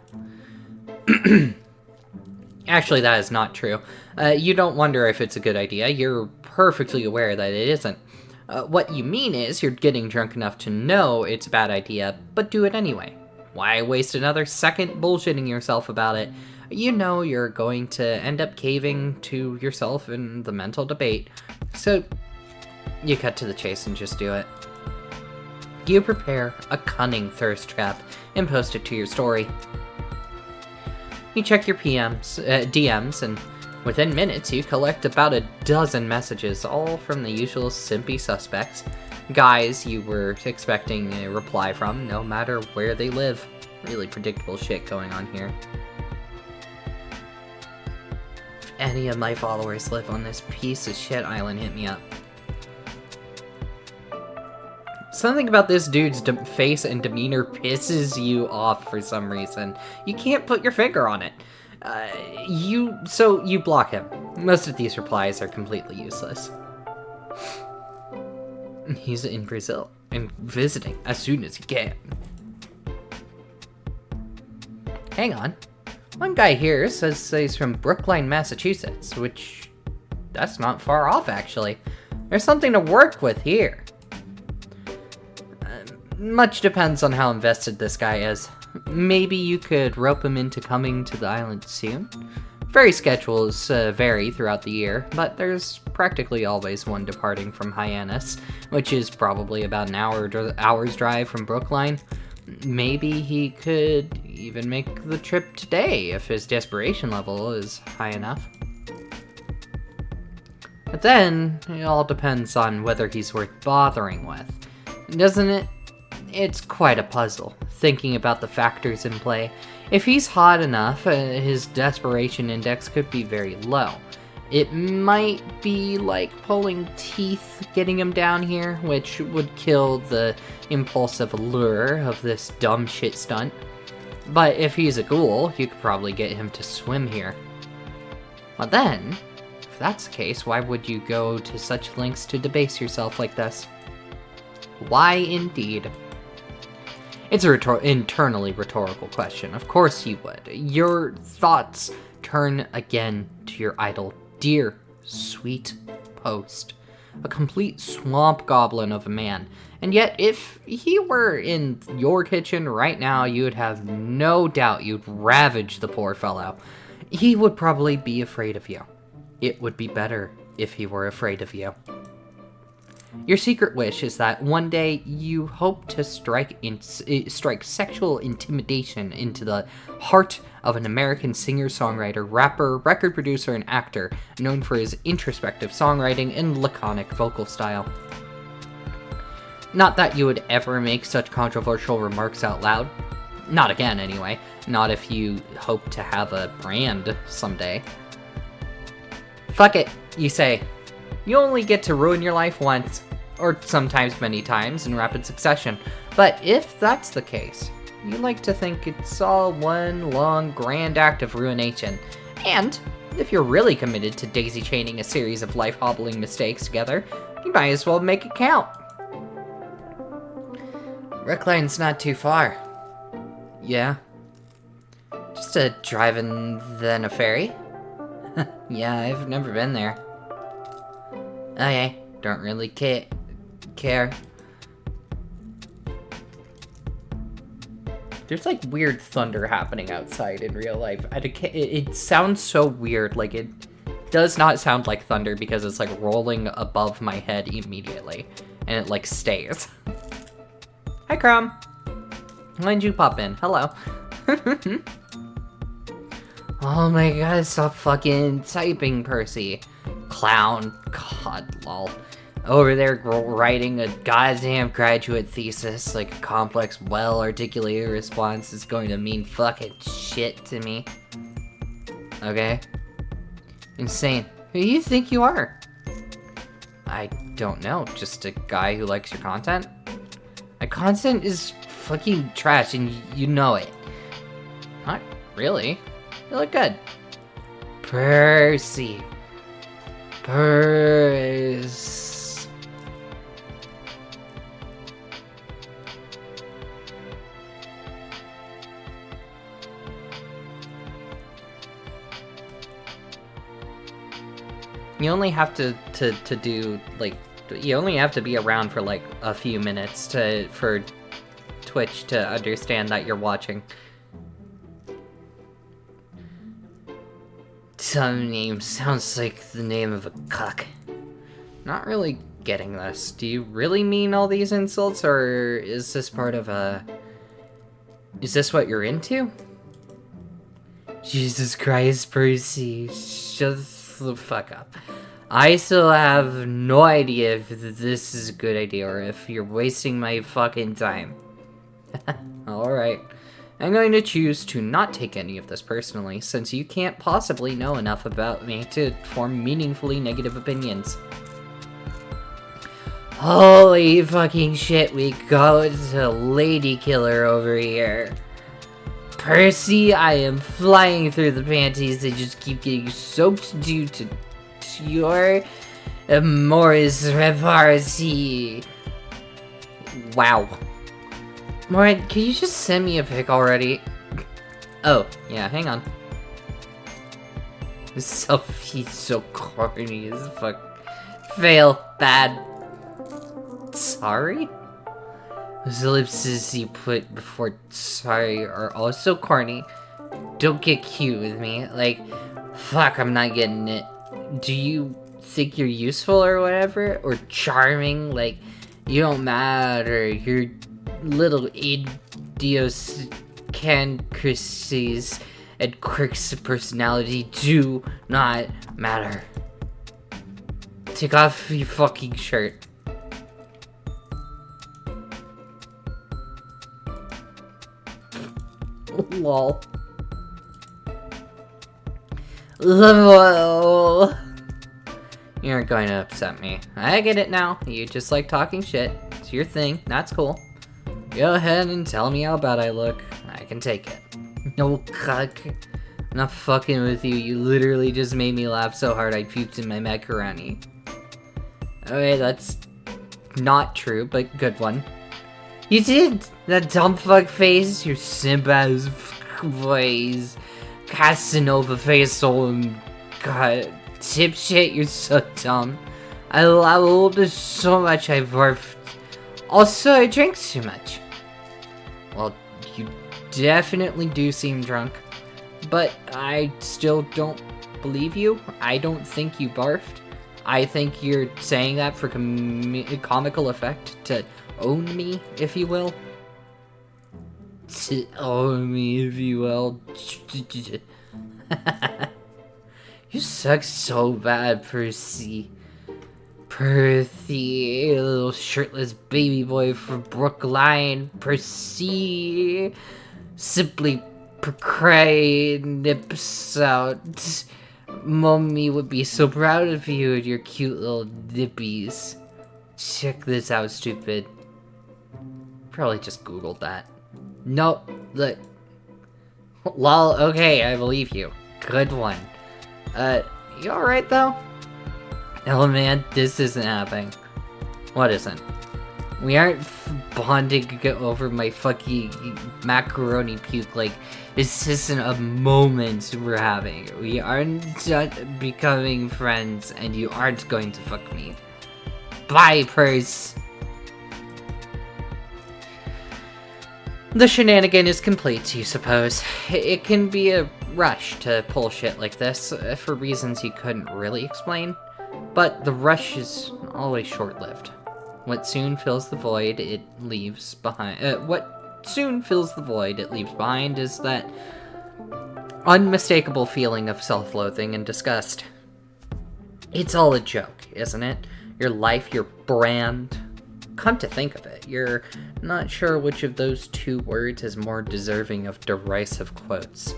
Actually, that is not true. You don't wonder if it's a good idea. You're perfectly aware that it isn't. What you mean is you're getting drunk enough to know it's a bad idea, but do it anyway. Why waste another second bullshitting yourself about it? You know you're going to end up caving to yourself in the mental debate. So you cut to the chase and just do it. You prepare a cunning thirst trap and post it to your story. You check your DMs, and within minutes you collect about a dozen messages, all from the usual simpy suspects. Guys you were expecting a reply from, no matter where they live. Really predictable shit going on here. If any of my followers live on this piece of shit island, hit me up. Something about this dude's face and demeanor pisses you off for some reason. You can't put your finger on it. So you block him. Most of these replies are completely useless. He's in Brazil and visiting as soon as he can. Hang on. One guy here says he's from Brookline, Massachusetts, which that's not far off actually. There's something to work with here. Much depends on how invested this guy is. Maybe you could rope him into coming to the island soon. Ferry schedules vary throughout the year, but there's practically always one departing from Hyannis, which is probably about an hour's drive from Brookline. Maybe he could even make the trip today if his desperation level is high enough. But then, it all depends on whether he's worth bothering with, doesn't it? It's quite a puzzle, thinking about the factors in play. If he's hot enough, his desperation index could be very low. It might be like pulling teeth getting him down here, which would kill the impulsive allure of this dumb shit stunt. But if he's a ghoul, you could probably get him to swim here. But then, if that's the case, why would you go to such lengths to debase yourself like this? Why indeed? It's a internally rhetorical question. Of course you would. Your thoughts turn again to your idol, dear, sweet Post. A complete swamp goblin of a man. And yet, if he were in your kitchen right now, you would have no doubt you'd ravage the poor fellow. He would probably be afraid of you. It would be better if he were afraid of you. Your secret wish is that one day you hope to strike sexual intimidation into the heart of an American singer-songwriter, rapper, record producer, and actor known for his introspective songwriting and laconic vocal style. Not that you would ever make such controversial remarks out loud. Not again, anyway. Not if you hope to have a brand someday. Fuck it, you say. You only get to ruin your life once, or sometimes many times in rapid succession. But if that's the case, you like to think it's all one long grand act of ruination. And if you're really committed to daisy chaining a series of life-hobbling mistakes together, you might as well make it count. Rickline's not too far. Yeah. Just a drive and then a ferry? Yeah, I've never been there. Okay, don't really care. There's like weird thunder happening outside in real life. It sounds so weird, like it does not sound like thunder because it's like rolling above my head immediately. And it like stays. Hi, Crom. Why'd you pop in? Hello. Oh my god, stop fucking typing, Percy. Clown. God, lol. Over there writing a goddamn graduate thesis, like a complex, well-articulated response is going to mean fucking shit to me. Okay? Insane. Who do you think you are? I don't know, just a guy who likes your content? My content is fucking trash, and you know it. Not really. You look good. Percy. You only have to do, like, you only have to be around for, like, a few minutes for Twitch to understand that you're watching. Some name sounds like the name of a cuck. Not really getting this. Do you really mean all these insults, or is this part of a... Is this what you're into? Jesus Christ, Percy. Shut the fuck up. I still have no idea if this is a good idea or if you're wasting my fucking time. Alright. I'm going to choose to not take any of this personally, since you can't possibly know enough about me to form meaningfully negative opinions. Holy fucking shit, we got a lady killer over here. Percy, I am flying through the panties. They just keep getting soaked due to your Morris repartee. Wow. Morin, can you just send me a pic already? Oh, yeah, hang on. This selfie's so corny as fuck. Fail. Bad. Sorry? Those ellipses you put before sorry are also corny. Don't get cute with me. Like, fuck, I'm not getting it. Do you think you're useful or whatever? Or charming? Like, you don't matter. You're little idiosyncrasies and quirks of personality do not matter. Take off your fucking shirt. Lol. Lol. You're going to upset me. I get it now. You just like talking shit. It's your thing. That's cool. Go ahead and tell me how bad I look. I can take it. No, cuck. I'm not fucking with you. You literally just made me laugh so hard I puked in my macaroni. Okay, that's not true, but good one. You did! That dumb fuck face, your simp-ass face, Casanova face, oh god, dipshit, you're so dumb. I loved so much I barfed. Also, I drank too much. Well, you definitely do seem drunk, but I still don't believe you. I don't think you barfed. I think you're saying that for comical effect, to own me, if you will. To own me, if you will. You suck so bad, Percy. Percy, little shirtless baby boy from Brookline. Percy. Simply cry nips out. Mommy would be so proud of you and your cute little nippies. Check this out, stupid. Probably just Googled that. Nope, look. Lol, okay, I believe you. Good one. You alright though? Oh man, this isn't happening. What isn't? We aren't bonding over my fucking macaroni puke like this isn't a moment we're having. We aren't becoming friends and you aren't going to fuck me. Bye, Purse! The shenanigan is complete, you suppose. It can be a rush to pull shit like this, for reasons you couldn't really explain. But the rush is always short-lived. What soon fills the void it leaves behind is that unmistakable feeling of self-loathing and disgust. It's all a joke, isn't it? Your life, your brand. Come to think of it, you're not sure which of those two words is more deserving of derisive quotes.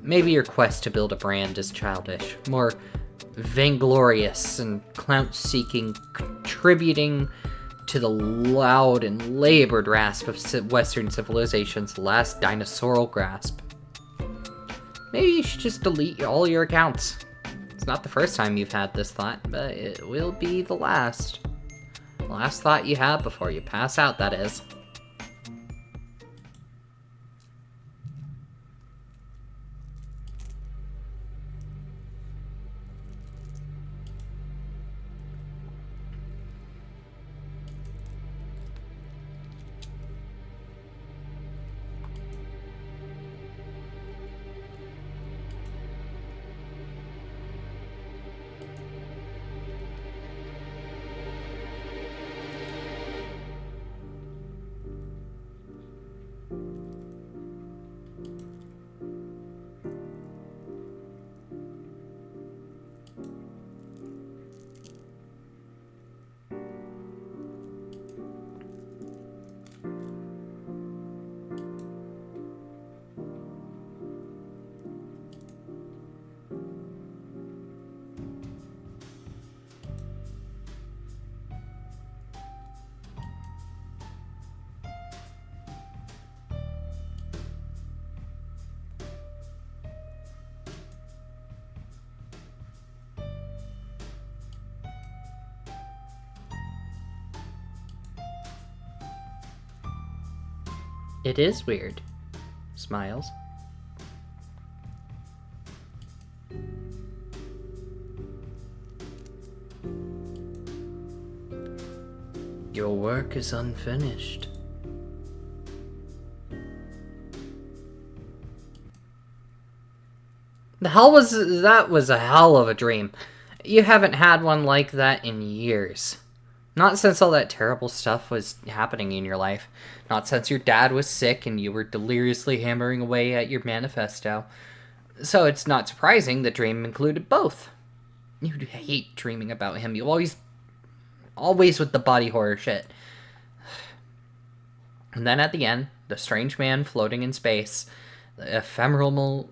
Maybe your quest to build a brand is childish, more vainglorious and clout-seeking, contributing to the loud and labored rasp of Western civilization's last dinosaurial grasp. Maybe you should just delete all your accounts. It's not the first time you've had this thought, but it will be the last. Last thought you have before you pass out, that is. It is weird. Smiles. Your work is unfinished. The hell was that? Was a hell of a dream. You haven't had one like that in years. Not since all that terrible stuff was happening in your life. Not since your dad was sick and you were deliriously hammering away at your manifesto. So it's not surprising the dream included both. You hate dreaming about him. You always with the body horror shit. And then at the end, the strange man floating in space, the ephemeral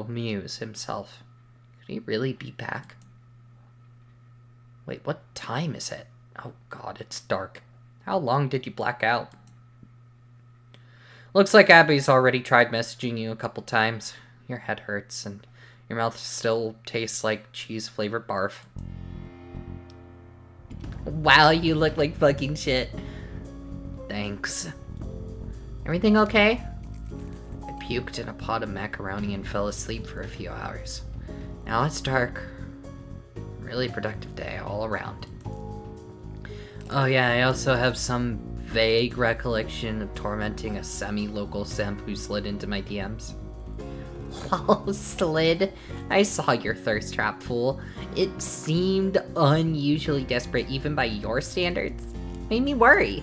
muse himself. Could he really be back? Wait, what time is it? Oh god, it's dark. How long did you black out? Looks like Abby's already tried messaging you a couple times. Your head hurts, and your mouth still tastes like cheese-flavored barf. Wow, you look like fucking shit. Thanks. Everything okay? I puked in a pot of macaroni and fell asleep for a few hours. Now it's dark. Really productive day all around. Oh yeah, I also have some vague recollection of tormenting a semi-local simp who slid into my DMs. Oh, slid? I saw your thirst trap, fool. It seemed unusually desperate even by your standards. Made me worry.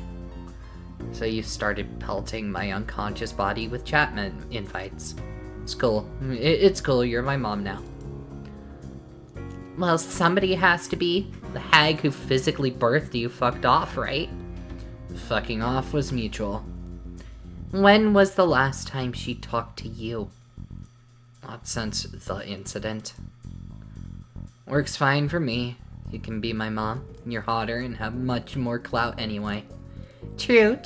So you started pelting my unconscious body with chatman invites. It's cool. It's cool, you're my mom now. Well, somebody has to be. The hag who physically birthed you fucked off, right? Fucking off was mutual. When was the last time she talked to you? Not since the incident. Works fine for me. You can be my mom. You're hotter and have much more clout anyway. True.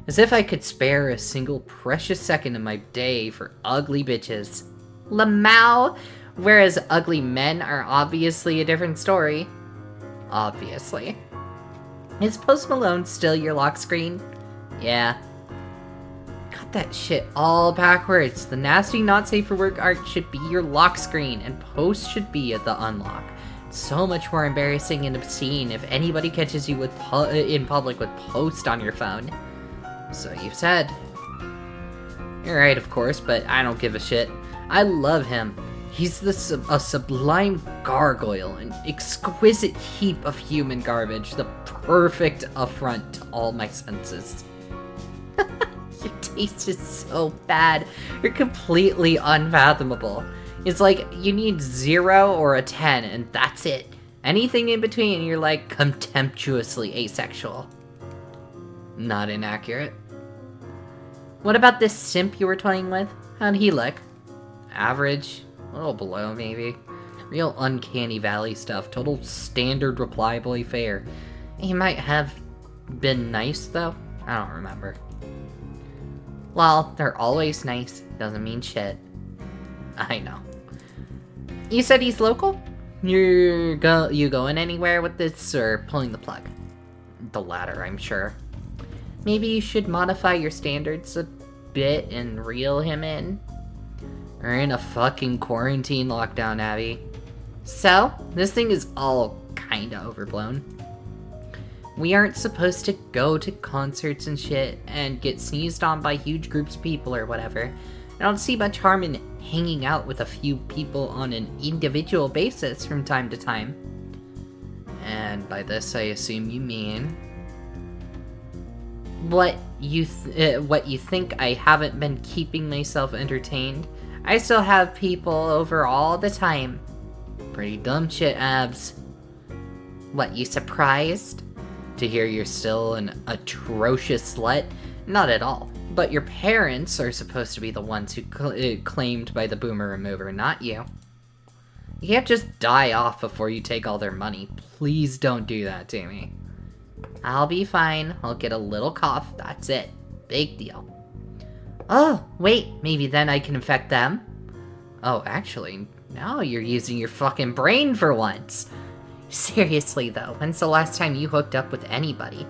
As if I could spare a single precious second of my day for ugly bitches. Lamau, whereas ugly men are obviously a different story. Obviously. Is Post Malone still your lock screen? Yeah. Got that shit all backwards. The nasty not safe for work art should be your lock screen, and Post should be at the unlock. It's so much more embarrassing and obscene if anybody catches you with in public with Post on your phone. So you've said. You're right, of course, but I don't give a shit. I love him. He's a sublime gargoyle, an exquisite heap of human garbage, the perfect affront to all my senses. Your taste is so bad. You're completely unfathomable. It's like you need 0 or a 10, and that's it. Anything in between, you're like contemptuously asexual. Not inaccurate. What about this simp you were toying with? How'd he look? Average. A little below, maybe. Real uncanny valley stuff. Total standard reply boy fare. He might have been nice, though. I don't remember. Well, they're always nice. Doesn't mean shit. I know. You said he's local? You going anywhere with this, or pulling the plug? The latter, I'm sure. Maybe you should modify your standards a bit and reel him in. We're in a fucking quarantine lockdown, Abby. So, this thing is all kinda overblown. We aren't supposed to go to concerts and shit and get sneezed on by huge groups of people or whatever. I don't see much harm in hanging out with a few people on an individual basis from time to time. And by this I assume you mean... What you think I haven't been keeping myself entertained? I still have people over all the time. Pretty dumb shit, Abs. What, you surprised? To hear you're still an atrocious slut? Not at all. But your parents are supposed to be the ones who claimed by the boomer remover, not you. You can't just die off before you take all their money. Please don't do that to me. I'll be fine. I'll get a little cough. That's it. Big deal. Oh, wait. Maybe then I can infect them? Oh, actually, now you're using your fucking brain for once. Seriously, though, when's the last time you hooked up with anybody?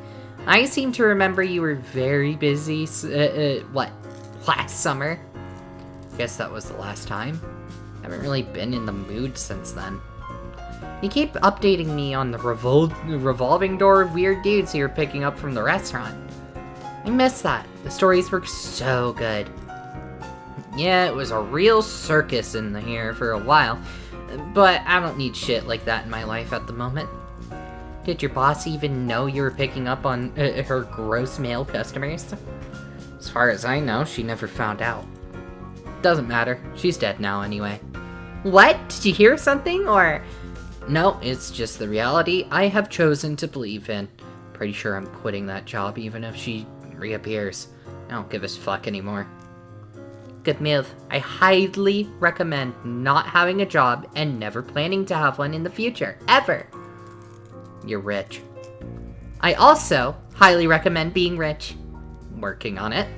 I seem to remember you were very busy, last summer? Guess that was the last time. Haven't really been in the mood since then. You keep updating me on the revolving door of weird dudes you're picking up from the restaurant. I miss that. The stories were so good. Yeah, it was a real circus in here for a while, but I don't need shit like that in my life at the moment. Did your boss even know you were picking up on her gross male customers? As far as I know, she never found out. Doesn't matter. She's dead now anyway. What? Did you hear something, or? No, it's just the reality I have chosen to believe in. Pretty sure I'm quitting that job even if she reappears. I don't give a fuck anymore. Good move. I highly recommend not having a job and never planning to have one in the future, ever. You're rich. I also highly recommend being rich. Working on it.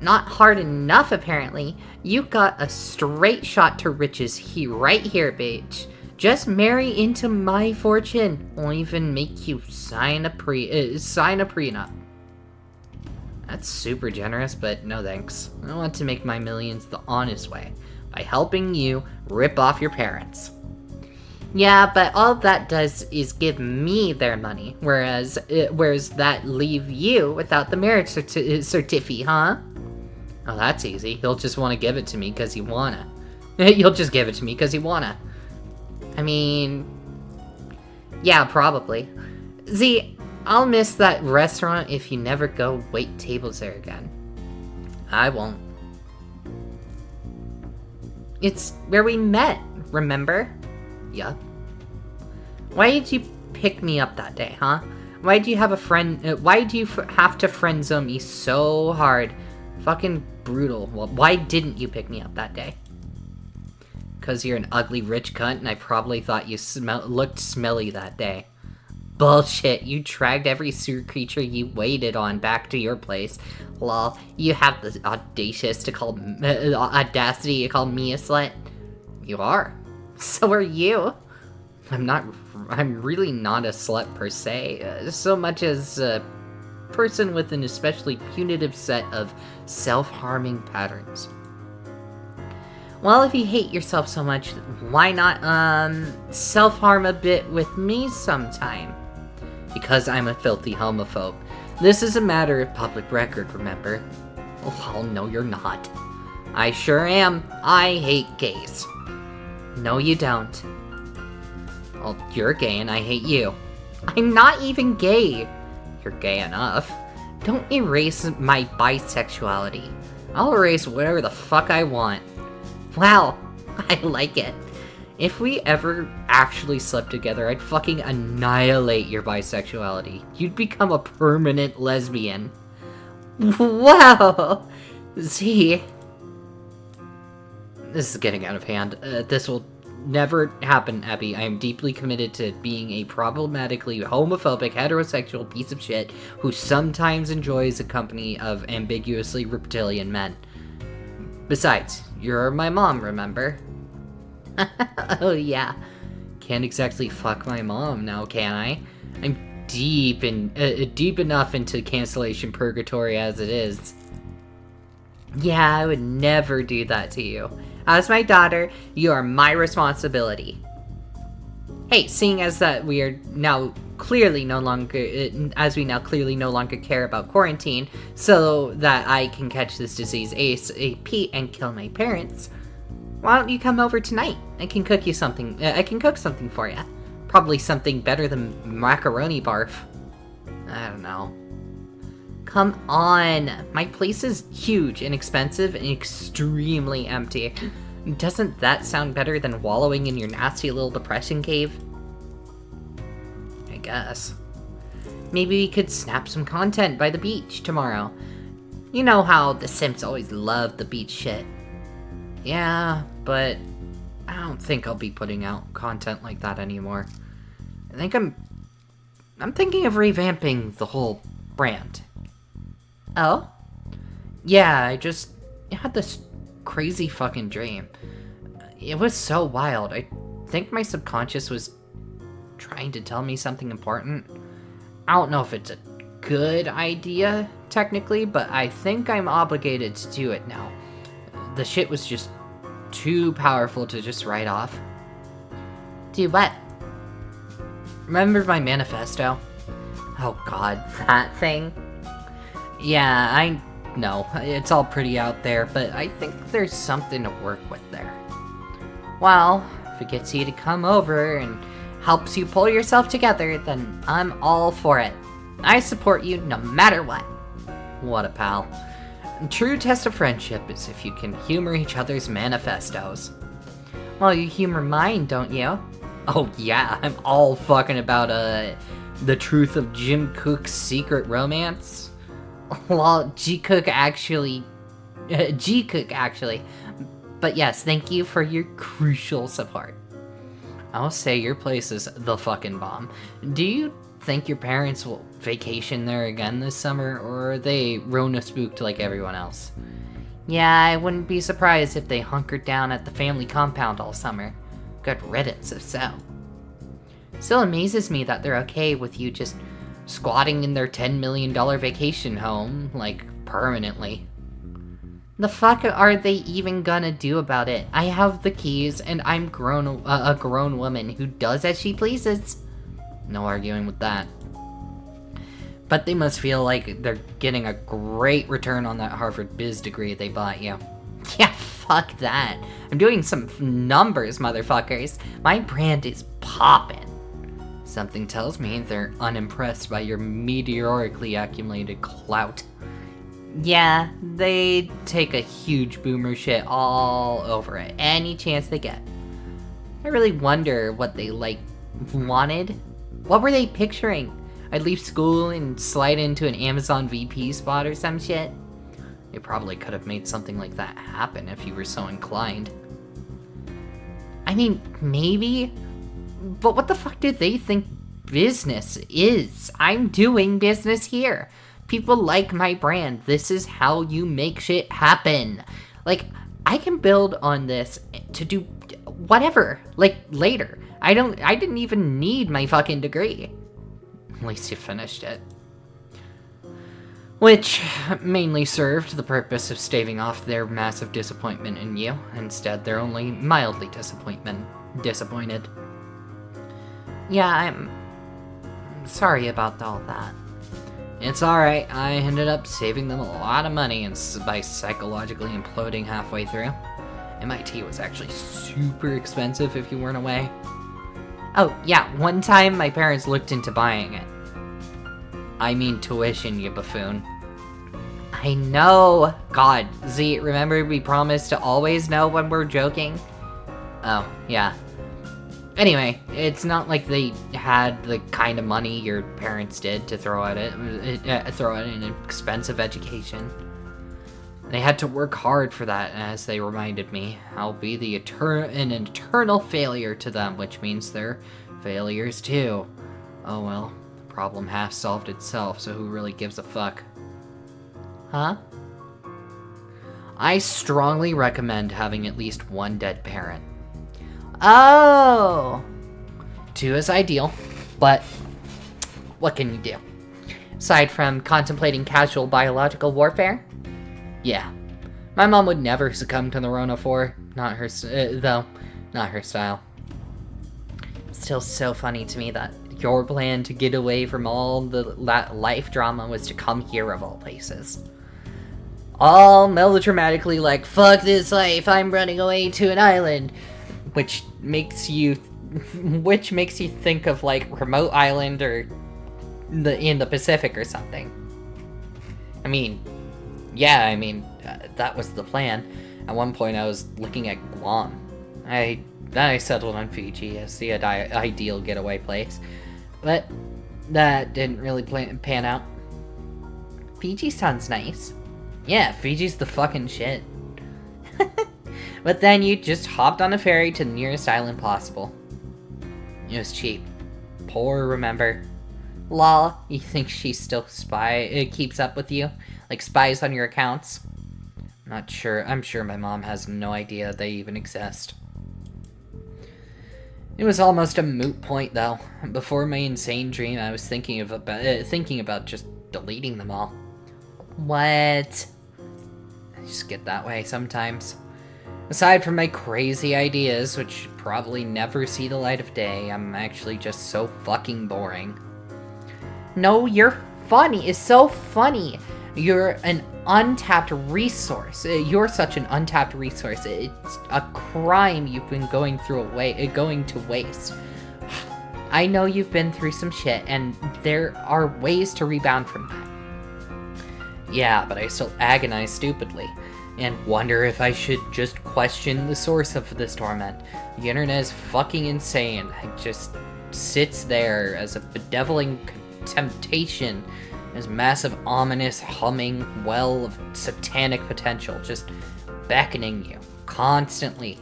Not hard enough, apparently. You got a straight shot to riches right here, bitch. Just marry into my fortune. I'll even make you sign a prenup. That's super generous, but no thanks. I want to make my millions the honest way, by helping you rip off your parents. Yeah, but all that does is give me their money, whereas that leave you without the marriage certificate, huh? Oh, that's easy. He'll just want to give it to me because you wanna. You'll just give it to me because you wanna. I mean, yeah, probably. Z, I'll miss that restaurant if you never go wait tables there again. I won't. It's where we met, remember? Yup. Why did you pick me up that day, huh? Why do you have a friend? Why do you have to friend zone me so hard? Fucking brutal. Well, why didn't you pick me up that day? Because you're an ugly rich cunt and I probably thought you looked smelly that day. Bullshit, you dragged every sewer creature you waited on back to your place. Lol, you have the audacity to call me a slut? You are. So are you. I'm really not a slut per se, so much as a person with an especially punitive set of self-harming patterns. Well, if you hate yourself so much, why not, self-harm a bit with me sometime? Because I'm a filthy homophobe. This is a matter of public record, remember? Oh, no, you're not. I sure am. I hate gays. No, you don't. Well, you're gay and I hate you. I'm not even gay. You're gay enough. Don't erase my bisexuality. I'll erase whatever the fuck I want. Wow, I like it. If we ever actually slept together, I'd fucking annihilate your bisexuality. You'd become a permanent lesbian. Wow! Z. This is getting out of hand. This will never happen, Abby. I am deeply committed to being a problematically homophobic, heterosexual piece of shit who sometimes enjoys the company of ambiguously reptilian men. Besides, you're my mom, remember? Oh yeah. Can't exactly fuck my mom now, can I? I'm deep enough into cancellation purgatory as it is. Yeah, I would never do that to you. As my daughter, you are my responsibility. Hey, seeing as that we are now clearly no longer care about quarantine, so that I can catch this disease ASAP and kill my parents, why don't you come over tonight? I can cook you something. I can cook something for you. Probably something better than macaroni barf. I don't know. Come on. My place is huge and expensive and extremely empty. Doesn't that sound better than wallowing in your nasty little depression cave? I guess. Maybe we could snap some content by the beach tomorrow. You know how the Simps always love the beach shit. Yeah, but I don't think I'll be putting out content like that anymore. I think I'm thinking of revamping the whole brand. Oh? Yeah, I just had this crazy fucking dream. It was so wild. I think my subconscious was trying to tell me something important. I don't know if it's a good idea, technically, but I think I'm obligated to do it now. The shit was just too powerful to just write off. Do what? Remember my manifesto? Oh god, that thing? Yeah, I know. It's all pretty out there, but I think there's something to work with there. Well, if it gets you to come over and helps you pull yourself together, then I'm all for it. I support you no matter what. What a pal. True test of friendship is if you can humor each other's manifestos. Well, you humor mine, don't you? Oh yeah, I'm all fucking about, the truth of Jim Cook's secret romance. Well, G-Cook actually... But yes, thank you for your crucial support. I'll say your place is the fucking bomb. Do you think your parents will vacation there again this summer, or are they Rona spooked like everyone else? Yeah, I wouldn't be surprised if they hunkered down at the family compound all summer. Good riddance if so. Still amazes me that they're okay with you just squatting in their $10 million vacation home, like, permanently. The fuck are they even gonna do about it? I have the keys, and I'm a grown woman who does as she pleases. No arguing with that. But they must feel like they're getting a great return on that Harvard biz degree they bought you. Yeah, fuck that. I'm doing some numbers, motherfuckers. My brand is poppin'. Something tells me they're unimpressed by your meteorically accumulated clout. Yeah, they take a huge boomer shit all over it, any chance they get. I really wonder what they, wanted. What were they picturing? I'd leave school and slide into an Amazon VP spot or some shit? They probably could have made something like that happen if you were so inclined. I mean, maybe, but what the fuck do they think business is? I'm doing business here. People like my brand. This is how you make shit happen. Like, I can build on this to do whatever, later. I didn't even need my fucking degree. At least you finished it. Which mainly served the purpose of staving off their massive disappointment in you. Instead, they're only mildly disappointed. Yeah, I'm sorry about all that. It's alright, I ended up saving them a lot of money by psychologically imploding halfway through. MIT was actually super expensive if you weren't away. Oh, yeah, one time my parents looked into buying it. I mean tuition, you buffoon. I know! God, Z, remember we promised to always know when we're joking? Oh, yeah. Anyway, it's not like they had the kind of money your parents did to throw at an expensive education. They had to work hard for that, as they reminded me. I'll be an eternal failure to them, which means they're failures too. Oh well, the problem half solved itself, so who really gives a fuck? Huh? I strongly recommend having at least one dead parent. Oh! 2 is ideal, but what can you do? Aside from contemplating casual biological warfare? Yeah. My mom would never succumb to the Rona 4. Not her style. Still so funny to me that your plan to get away from all the life drama was to come here of all places. All melodramatically like, fuck this life, I'm running away to an island. Which makes you think of like remote island or in the Pacific or something. I mean, that was the plan. At one point I was looking at Guam. Then I settled on Fiji as the ideal getaway place. But that didn't really pan out. Fiji sounds nice. Yeah, Fiji's the fucking shit. But then you just hopped on a ferry to the nearest island possible. It was cheap. Poor, remember? Lol, you think she still keeps up with you? Like spies on your accounts? Not sure. I'm sure my mom has no idea they even exist. It was almost a moot point, though. Before my insane dream, I was thinking about just deleting them all. What? I just get that way sometimes. Aside from my crazy ideas, which probably never see the light of day, I'm actually just so fucking boring. No, you're funny. It's so funny. You're an untapped resource. You're such an untapped resource. It's a crime you've been going to waste. I know you've been through some shit, and there are ways to rebound from that. Yeah, but I still agonize stupidly. and wonder if I should just question the source of this torment. The internet is fucking insane. It just sits there as a bedeviling temptation, as massive, ominous, humming well of satanic potential, just beckoning you constantly.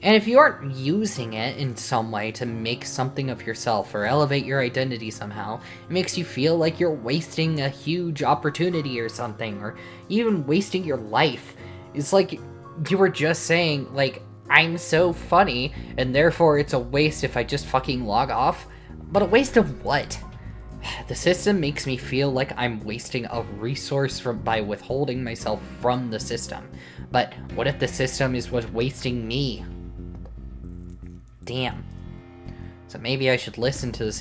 And if you aren't using it in some way to make something of yourself or elevate your identity somehow, it makes you feel like you're wasting a huge opportunity or something, or even wasting your life. It's like you were just saying, like, I'm so funny, and therefore it's a waste if I just fucking log off. But a waste of what? The system makes me feel like I'm wasting a resource by withholding myself from the system. But what if the system is what's wasting me? Damn. So maybe I should listen to the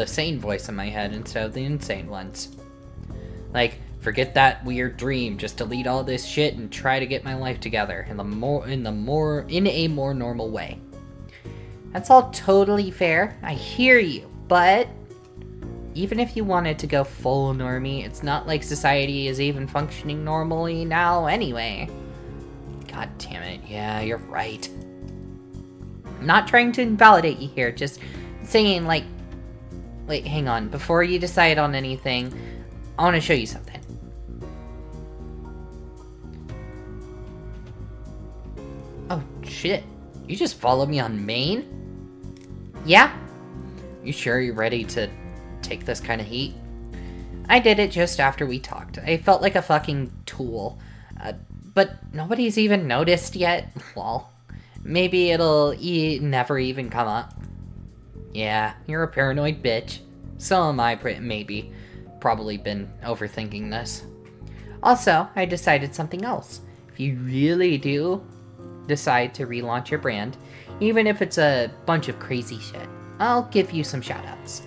sane voice in my head instead of the insane ones. Like, forget that weird dream, just delete all this shit and try to get my life together in a more normal way. That's all totally fair. I hear you, but even if you wanted to go full normie, it's not like society is even functioning normally now anyway. God damn it, yeah, you're right. I'm not trying to invalidate you here, just saying, like, wait, hang on. Before you decide on anything, I want to show you something. Oh, shit. You just followed me on Maine? Yeah? You sure you're ready to take this kind of heat? I did it just after we talked. I felt like a fucking tool. But nobody's even noticed yet. Well, maybe it'll never even come up. Yeah, you're a paranoid bitch. So am I, maybe. Probably been overthinking this. Also, I decided something else. If you really do decide to relaunch your brand, even if it's a bunch of crazy shit, I'll give you some shoutouts.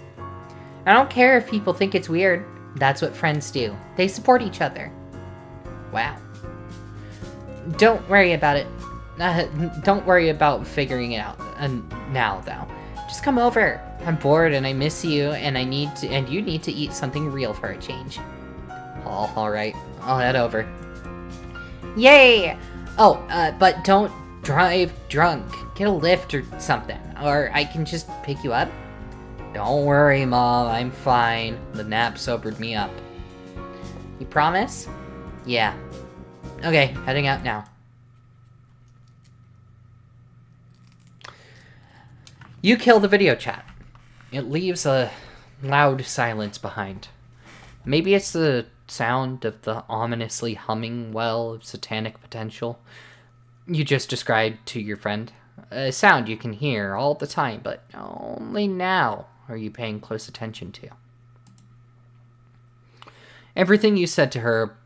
I don't care if people think it's weird. That's what friends do. They support each other. Wow. Don't worry about it. Don't worry about figuring it out now, though. Just come over. I'm bored and I miss you, and you need to eat something real for a change. Oh, all right. I'll head over. Yay! Oh, but don't drive drunk. Get a lift or something, or I can just pick you up. Don't worry, Mom. I'm fine. The nap sobered me up. You promise? Yeah. Okay, heading out now. You kill the video chat. It leaves a loud silence behind. Maybe it's the sound of the ominously humming well of satanic potential you just described to your friend. A sound you can hear all the time, but only now are you paying close attention to. Everything you said to her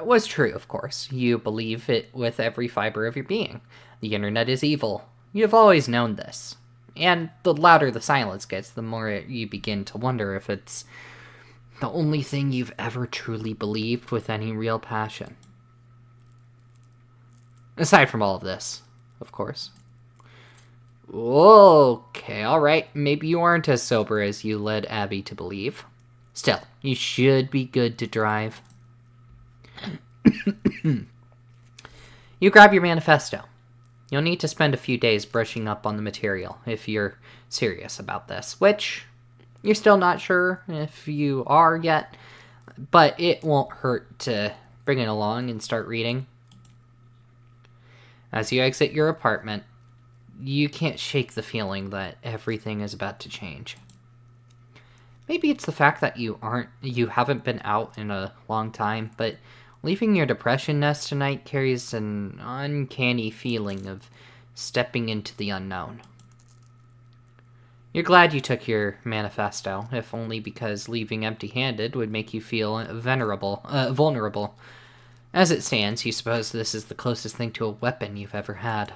was true, of course. You believe it with every fiber of your being. The internet is evil. You have always known this. And the louder the silence gets, the more you begin to wonder if it's the only thing you've ever truly believed with any real passion. Aside from all of this, of course. Okay, alright, maybe you aren't as sober as you led Abby to believe. Still, you should be good to drive. You grab your manifesto. You'll need to spend a few days brushing up on the material if you're serious about this, which you're still not sure if you are yet, but it won't hurt to bring it along and start reading. As you exit your apartment, you can't shake the feeling that everything is about to change. Maybe it's the fact that you haven't been out in a long time, but leaving your depression nest tonight carries an uncanny feeling of stepping into the unknown. You're glad you took your manifesto, if only because leaving empty-handed would make you feel vulnerable. As it stands, you suppose this is the closest thing to a weapon you've ever had.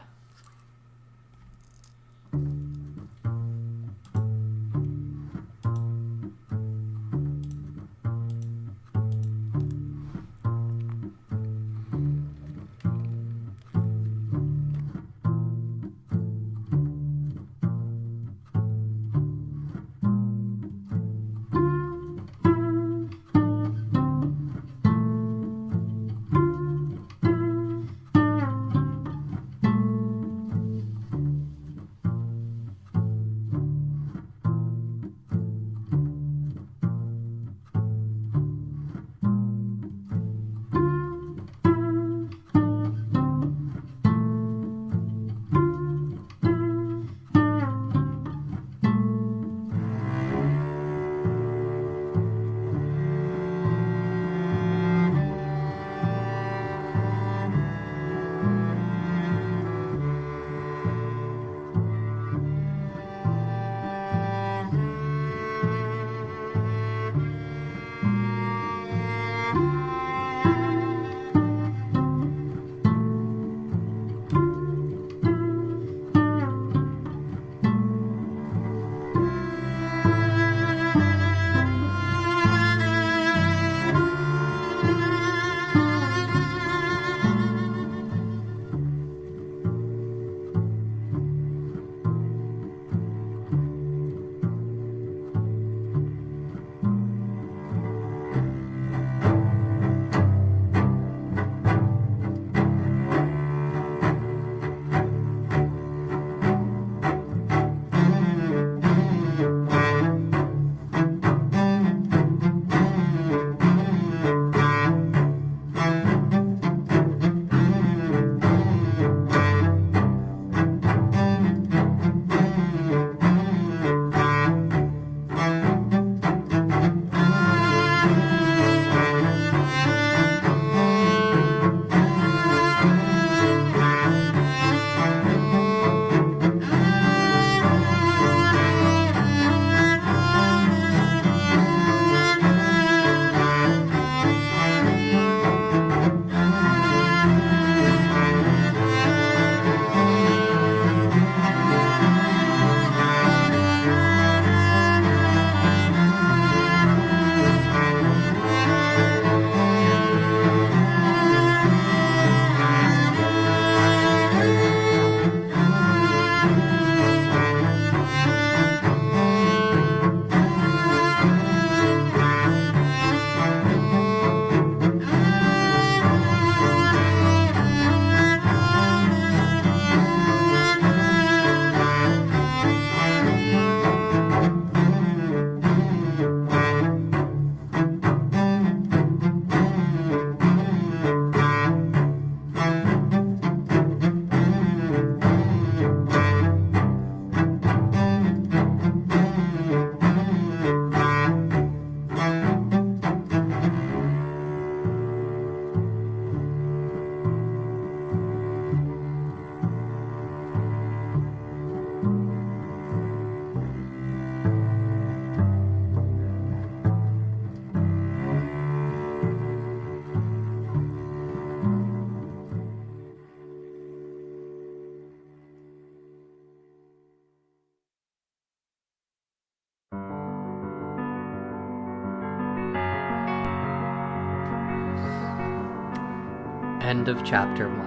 End of chapter 1.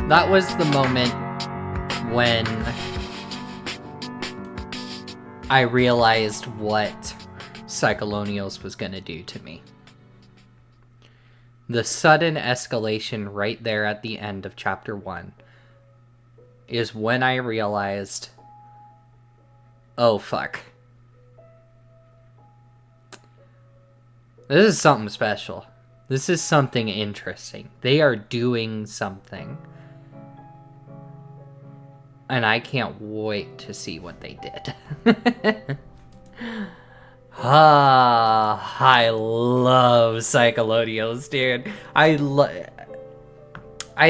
That was the moment when I realized what Psycholonials was going to do to me. The sudden escalation right there at the end of chapter 1 is when I realized, oh fuck. This is something special. This is something interesting. They are doing something. And I can't wait to see what they did. I love Psycholonials, dude. I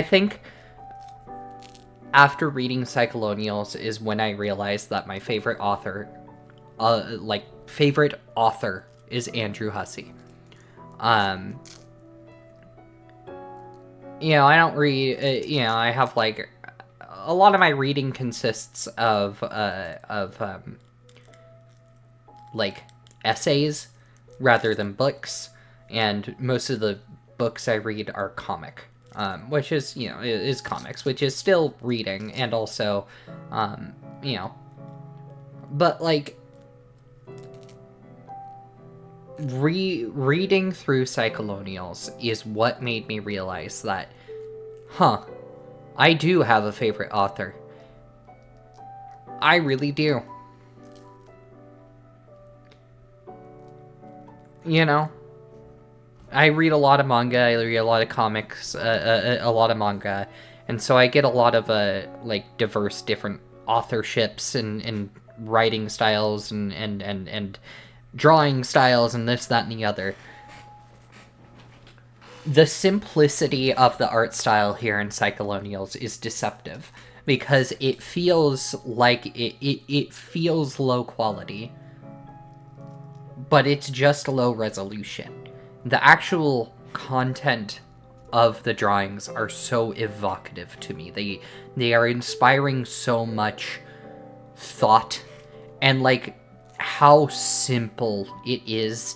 think after reading Psycholonials is when I realized that my favorite author, is Andrew Hussey. I don't read, I have, like, a lot of my reading consists of essays rather than books, and most of the books I read are comic, which is, is comics, which is still reading, and also, but, like, reading through Psycholonials is what made me realize that, I do have a favorite author. I really do. I read a lot of manga, I read a lot of comics, a lot of manga, and so I get a lot of, diverse different authorships and writing styles and drawing styles and this, that, and the other. The simplicity of the art style here in Psycholonials is deceptive, because it feels like it feels low quality, but it's just low resolution. The actual content of the drawings are so evocative to me. They are inspiring so much thought, and, like, how simple it is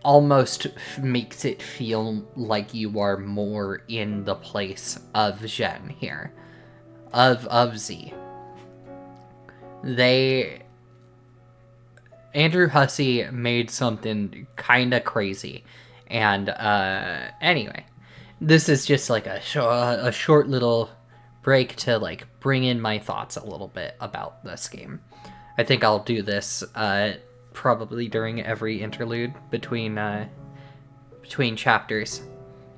almost makes it feel like you are more in the place of Zhen here. Of Z. Andrew Hussey made something kinda crazy. And, anyway. This is just, like, a short little break to, like, bring in my thoughts a little bit about this game. I think I'll do this, probably during every interlude between chapters.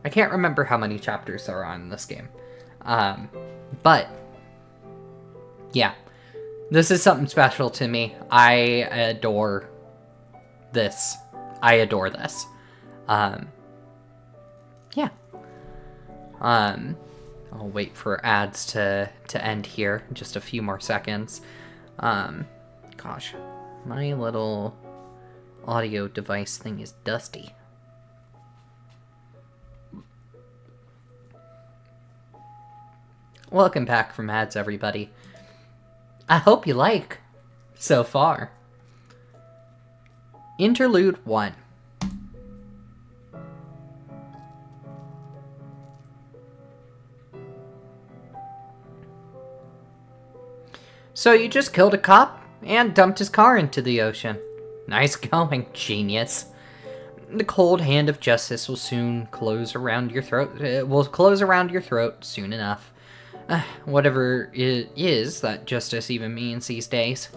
I can't remember how many chapters there are in this game. But, yeah. This is something special to me. I adore this. Yeah. I'll wait for ads to end here. Just a few more seconds. Gosh. My little audio device thing is dusty. Welcome back from ads, everybody. I hope you like so far. Interlude 1. So you just killed a cop and dumped his car into the ocean. Nice going, genius. The cold hand of justice will soon close around your throat. It will close around your throat soon enough. Whatever it is that justice even means these days.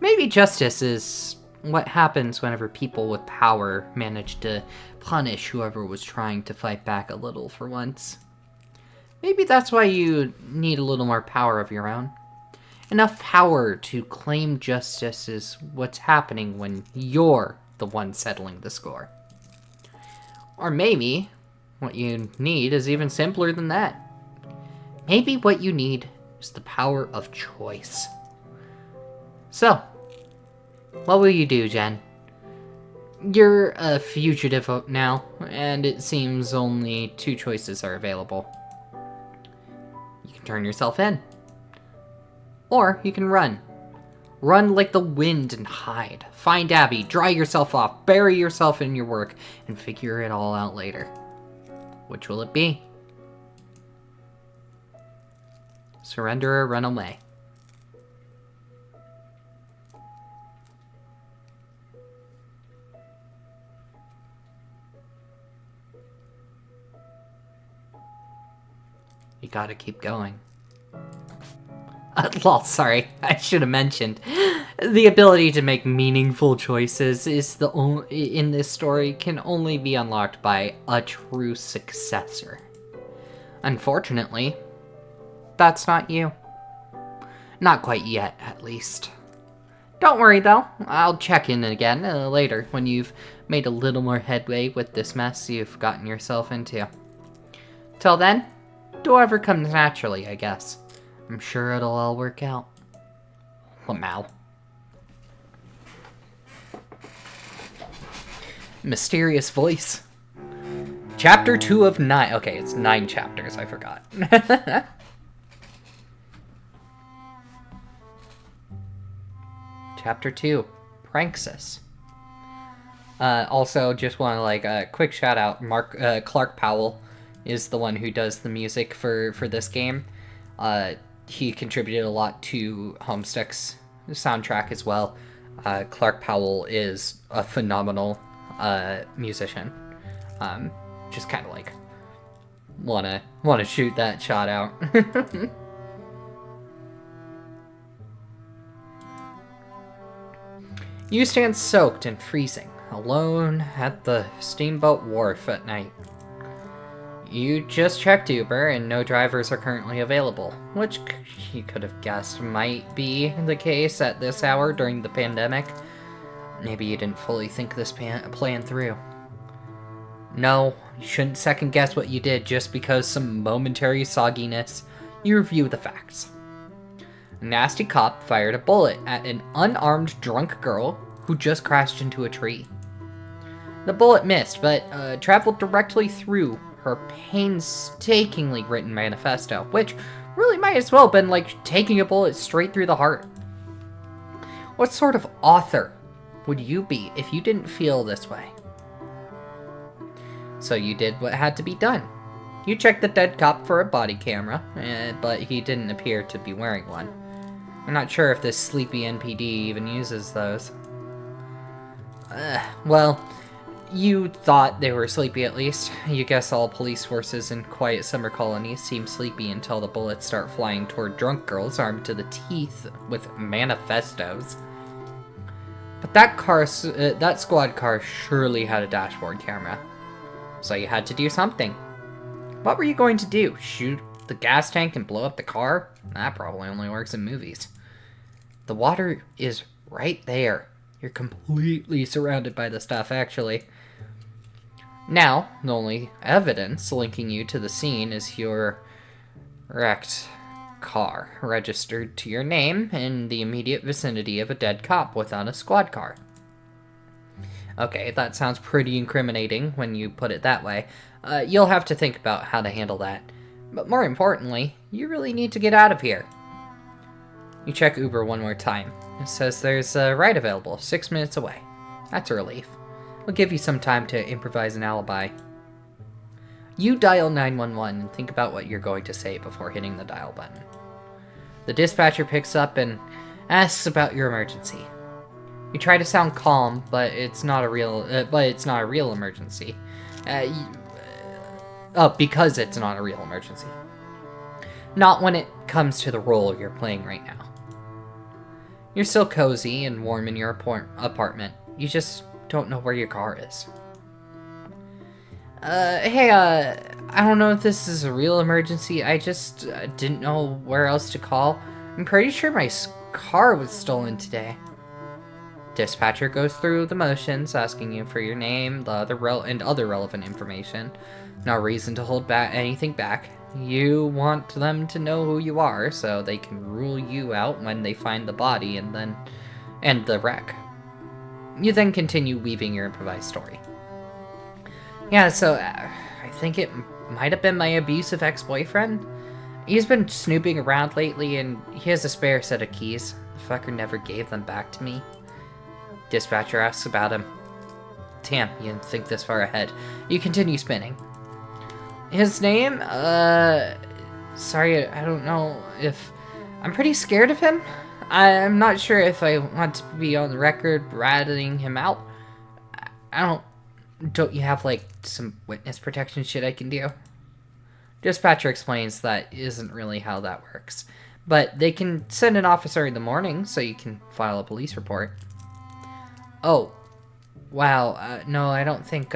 Maybe justice is what happens whenever people with power manage to punish whoever was trying to fight back a little for once. Maybe that's why you need a little more power of your own. Enough power to claim justice is what's happening when you're the one settling the score. Or maybe what you need is even simpler than that. Maybe what you need is the power of choice. So, what will you do, Jen? You're a fugitive now, and it seems only 2 choices are available. You can turn yourself in. Or you can run. Run like the wind and hide. Find Abby, dry yourself off, bury yourself in your work, and figure it all out later. Which will it be? Surrender or run away? You gotta keep going. Lol, sorry, I should have mentioned. The ability to make meaningful choices is in this story can only be unlocked by a true successor. Unfortunately, that's not you. Not quite yet, at least. Don't worry, though. I'll check in again later when you've made a little more headway with this mess you've gotten yourself into. Till then, do whatever comes naturally, I guess. I'm sure it'll all work out. Lamau. Mysterious voice. Chapter 2 of 9. Okay, it's 9 chapters, I forgot. Chapter 2, Pranksis. Also, just want to, like, a quick shout out. Clark Powell is the one who does the music for this game. He contributed a lot to Homestuck's soundtrack as well. Clark Powell is a phenomenal musician. Just kind of like wanna shoot that shot out. You stand soaked and freezing, alone at the steamboat wharf at night. You just checked Uber, and no drivers are currently available, which you could have guessed might be the case at this hour during the pandemic. Maybe you didn't fully think this plan through. No, you shouldn't second guess what you did just because some momentary sogginess. You review the facts. A nasty cop fired a bullet at an unarmed drunk girl who just crashed into a tree. The bullet missed, but traveled directly through her painstakingly written manifesto, which really might as well have been like taking a bullet straight through the heart. What sort of author would you be if you didn't feel this way? So you did what had to be done. You checked the dead cop for a body camera, but he didn't appear to be wearing one. I'm not sure if this sleepy NPD even uses those. Well, you thought they were sleepy at least. You guess all police forces in quiet summer colonies seem sleepy until the bullets start flying toward drunk girls armed to the teeth with manifestos. But that squad car surely had a dashboard camera. So you had to do something. What were you going to do? Shoot the gas tank and blow up the car? That probably only works in movies. The water is right there. You're completely surrounded by the stuff, actually. Now, the only evidence linking you to the scene is your wrecked car, registered to your name in the immediate vicinity of a dead cop without a squad car. Okay, that sounds pretty incriminating when you put it that way. You'll have to think about how to handle that. But more importantly, you really need to get out of here. You check Uber one more time. It says there's a ride available, 6 minutes away. That's a relief. We'll give you some time to improvise an alibi. You dial 911 and think about what you're going to say before hitting the dial button. The dispatcher picks up and asks about your emergency. You try to sound calm, but it's not a real emergency. Because it's not a real emergency. Not when it comes to the role you're playing right now. You're still cozy and warm in your apartment. You just don't know where your car is. Hey, I don't know if this is a real emergency. I just didn't know where else to call. I'm pretty sure my car was stolen today. Dispatcher goes through the motions, asking you for your name, the other relevant information. No reason to hold anything back. You want them to know who you are, so they can rule you out when they find the body and the wreck. You then continue weaving your improvised story. Yeah, so I think it might have been my abusive ex-boyfriend. He's been snooping around lately, and he has a spare set of keys. The fucker never gave them back to me. Dispatcher asks about him. Damn, you didn't think this far ahead. You continue spinning. His name? Sorry, I don't know if... I'm pretty scared of him. I'm not sure if I want to be on the record ratting him out. Don't you have, like, some witness protection shit I can do? Dispatcher explains that isn't really how that works. But they can send an officer in the morning so you can file a police report. Oh. Wow, no, I don't think,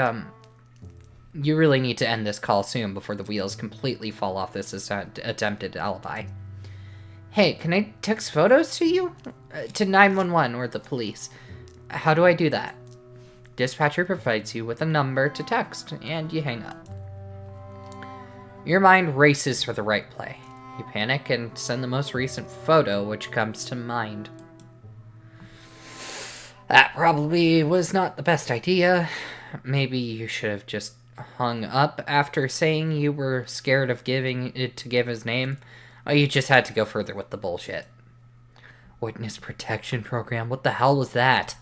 you really need to end this call soon before the wheels completely fall off this attempted alibi. Hey, can I text photos to you? To 911 or the police. How do I do that? Dispatcher provides you with a number to text, and you hang up. Your mind races for the right play. You panic and send the most recent photo which comes to mind. That probably was not the best idea. Maybe you should have just hung up after saying you were scared of giving it to give his name. Or you just had to go further with the bullshit. Witness protection program? What the hell was that?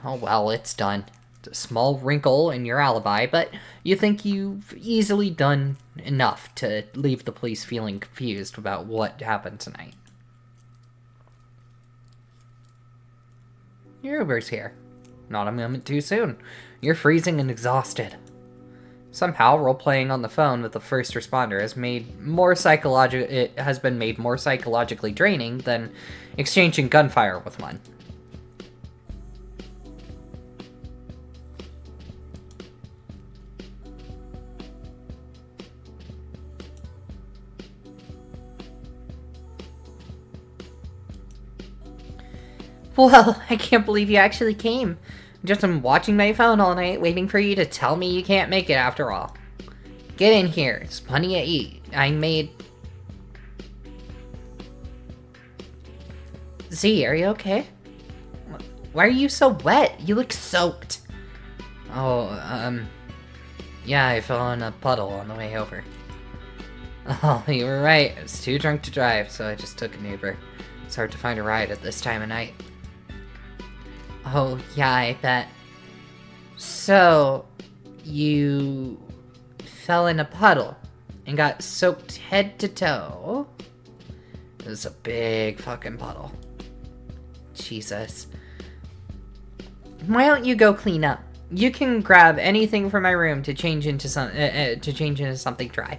Oh well, it's done. It's a small wrinkle in your alibi, but you think you've easily done enough to leave the police feeling confused about what happened tonight. Your Uber's here. Not a moment too soon. You're freezing and exhausted. Somehow, role-playing on the phone with the first responder has been made more psychologically draining than exchanging gunfire with one. Well, I can't believe you actually came. Just been watching my phone all night, waiting for you to tell me you can't make it after all. Get in here. There's plenty to eat. I made... Z, are you okay? Why are you so wet? You look soaked. Oh, yeah, I fell in a puddle on the way over. Oh, you were right. I was too drunk to drive, so I just took an Uber. It's hard to find a ride at this time of night. Oh, yeah, I bet. So, you fell in a puddle and got soaked head to toe? It was a big fucking puddle. Jesus. Why don't you go clean up? You can grab anything from my room to change into something dry.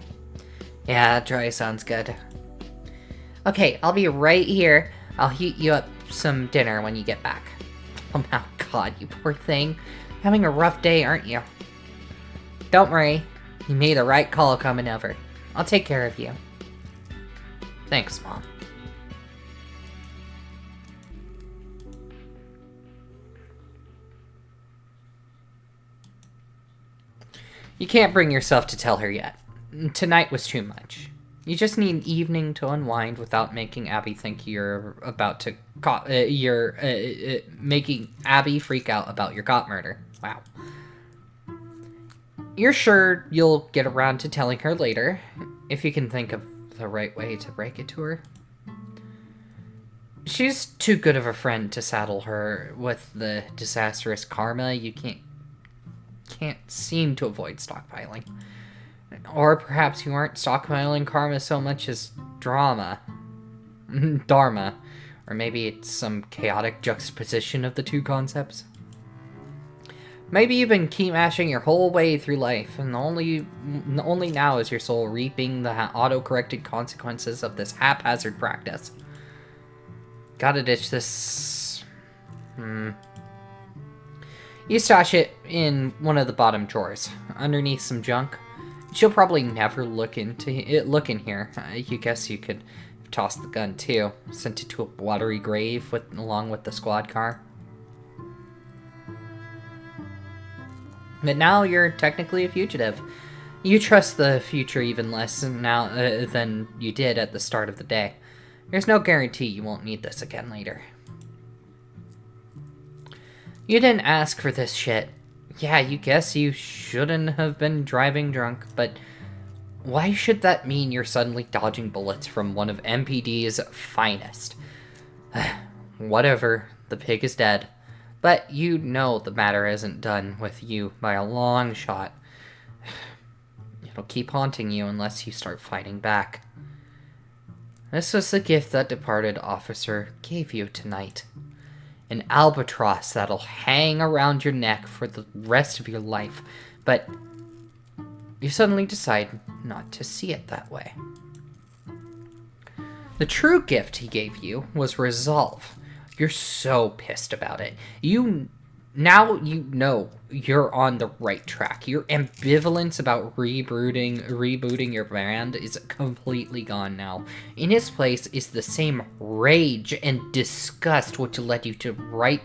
Yeah, dry sounds good. Okay, I'll be right here. I'll heat you up some dinner when you get back. Oh my god, you poor thing. Having a rough day, aren't you? Don't worry. You made the right call coming over. I'll take care of you. Thanks, Mom. You can't bring yourself to tell her yet. Tonight was too much. You just need an evening to unwind without making Abby think you're about to making Abby freak out about your cop murder. Wow. You're sure you'll get around to telling her later, if you can think of the right way to break it to her. She's too good of a friend to saddle her with the disastrous karma you can't seem to avoid stockpiling. Or perhaps you aren't stockpiling karma so much as dharma. Or maybe it's some chaotic juxtaposition of the two concepts. Maybe you've been key mashing your whole way through life, and only now is your soul reaping the auto-corrected consequences of this haphazard practice. Gotta ditch this... You stash it in one of the bottom drawers, underneath some junk. She'll probably never look in here. You guess you could toss the gun too, sent it to a watery grave along with the squad car. But now you're technically a fugitive. You trust the future even less now than you did at the start of the day. There's no guarantee you won't need this again later. You didn't ask for this shit. Yeah, you guess you shouldn't have been driving drunk, but why should that mean you're suddenly dodging bullets from one of MPD's finest? Whatever, the pig is dead. But you know the matter isn't done with you by a long shot. It'll keep haunting you unless you start fighting back. This was the gift that departed officer gave you tonight. An albatross that'll hang around your neck for the rest of your life, but you suddenly decide not to see it that way. The true gift he gave you was resolve. You're so pissed about it. Now you know you're on the right track. Your ambivalence about rebooting your brand is completely gone now. In its place is the same rage and disgust which led you to write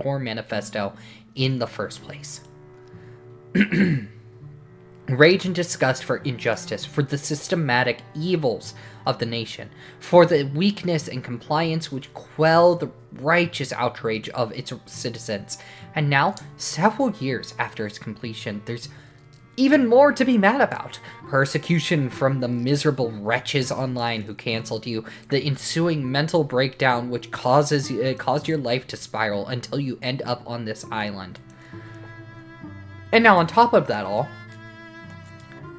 your manifesto in the first place. Rage and disgust for injustice, for the systematic evils of the nation, for the weakness and compliance which quell the righteous outrage of its citizens. And now, several years after its completion, there's even more to be mad about. Persecution from the miserable wretches online who canceled you, the ensuing mental breakdown which caused your life to spiral until you end up on this island. And now on top of that all,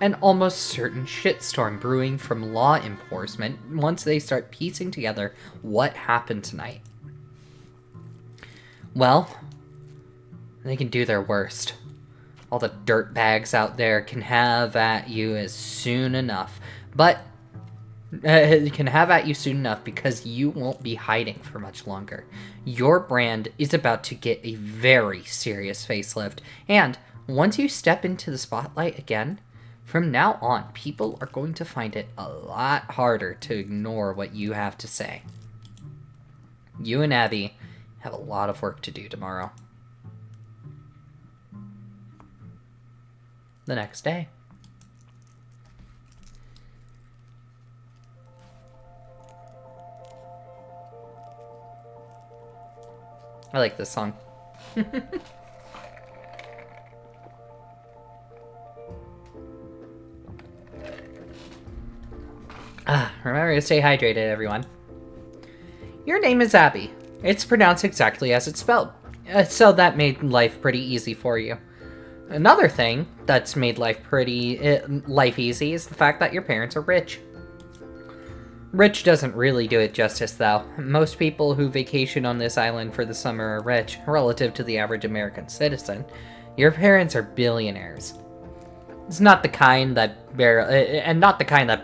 an almost certain shitstorm brewing from law enforcement once they start piecing together what happened tonight. Well, they can do their worst. All the dirtbags out there can have at you as soon enough, but can have at you soon enough because you won't be hiding for much longer. Your brand is about to get a very serious facelift, and once you step into the spotlight again, from now on, people are going to find it a lot harder to ignore what you have to say. You and Abby have a lot of work to do tomorrow. The next day. I like this song. Remember to stay hydrated, everyone. Your name is Abby. It's pronounced exactly as it's spelled, so that made life pretty easy for you. Another thing that's made life easy is the fact that your parents are rich. Rich doesn't really do it justice, though. Most people who vacation on this island for the summer are rich, relative to the average American citizen. Your parents are billionaires. It's not the kind that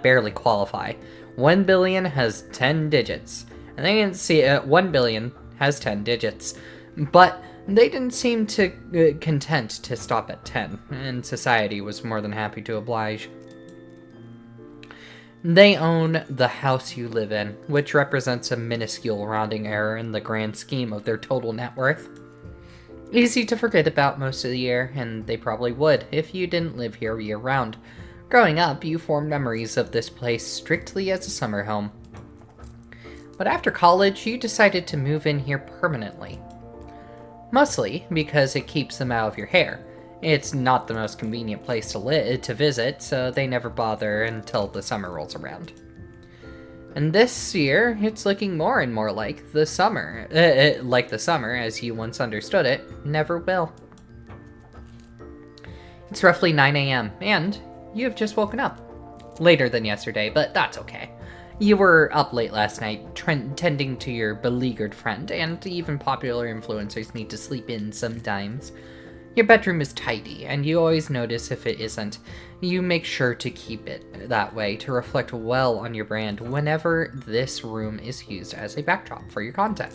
barely qualify. 1 billion has 10 digits. And they didn't see 1 billion has 10 digits. But they didn't seem to content to stop at 10, and society was more than happy to oblige. They own the house you live in, which represents a minuscule rounding error in the grand scheme of their total net worth. Easy to forget about most of the year, and they probably would if you didn't live here year-round. Growing up, you formed memories of this place strictly as a summer home. But after college, you decided to move in here permanently. Mostly because it keeps them out of your hair. It's not the most convenient place to visit, so they never bother until the summer rolls around. And this year, it's looking more and more like the summer. Like the summer, as you once understood it, never will. It's roughly 9 a.m., and you have just woken up. Later than yesterday, but that's okay. You were up late last night, tending to your beleaguered friend, and even popular influencers need to sleep in sometimes. Your bedroom is tidy, and you always notice if it isn't. You make sure to keep it that way to reflect well on your brand whenever this room is used as a backdrop for your content.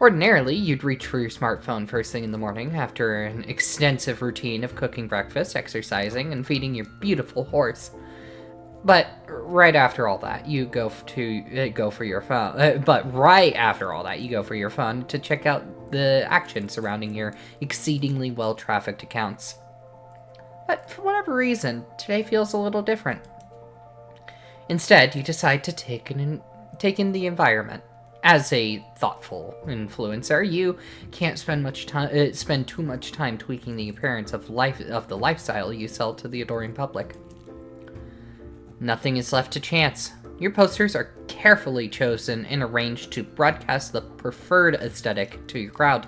Ordinarily, you'd reach for your smartphone first thing in the morning after an extensive routine of cooking breakfast, exercising, and feeding your beautiful horse. But right after all that, you go for your phone. But right after all that, you go for your phone to check out the action surrounding your exceedingly well-trafficked accounts. But for whatever reason, today feels a little different. Instead, you decide to take in the environment. As a thoughtful influencer, you can't spend too much time tweaking the appearance of the lifestyle you sell to the adoring public. Nothing is left to chance. Your posters are carefully chosen and arranged to broadcast the preferred aesthetic to your crowd,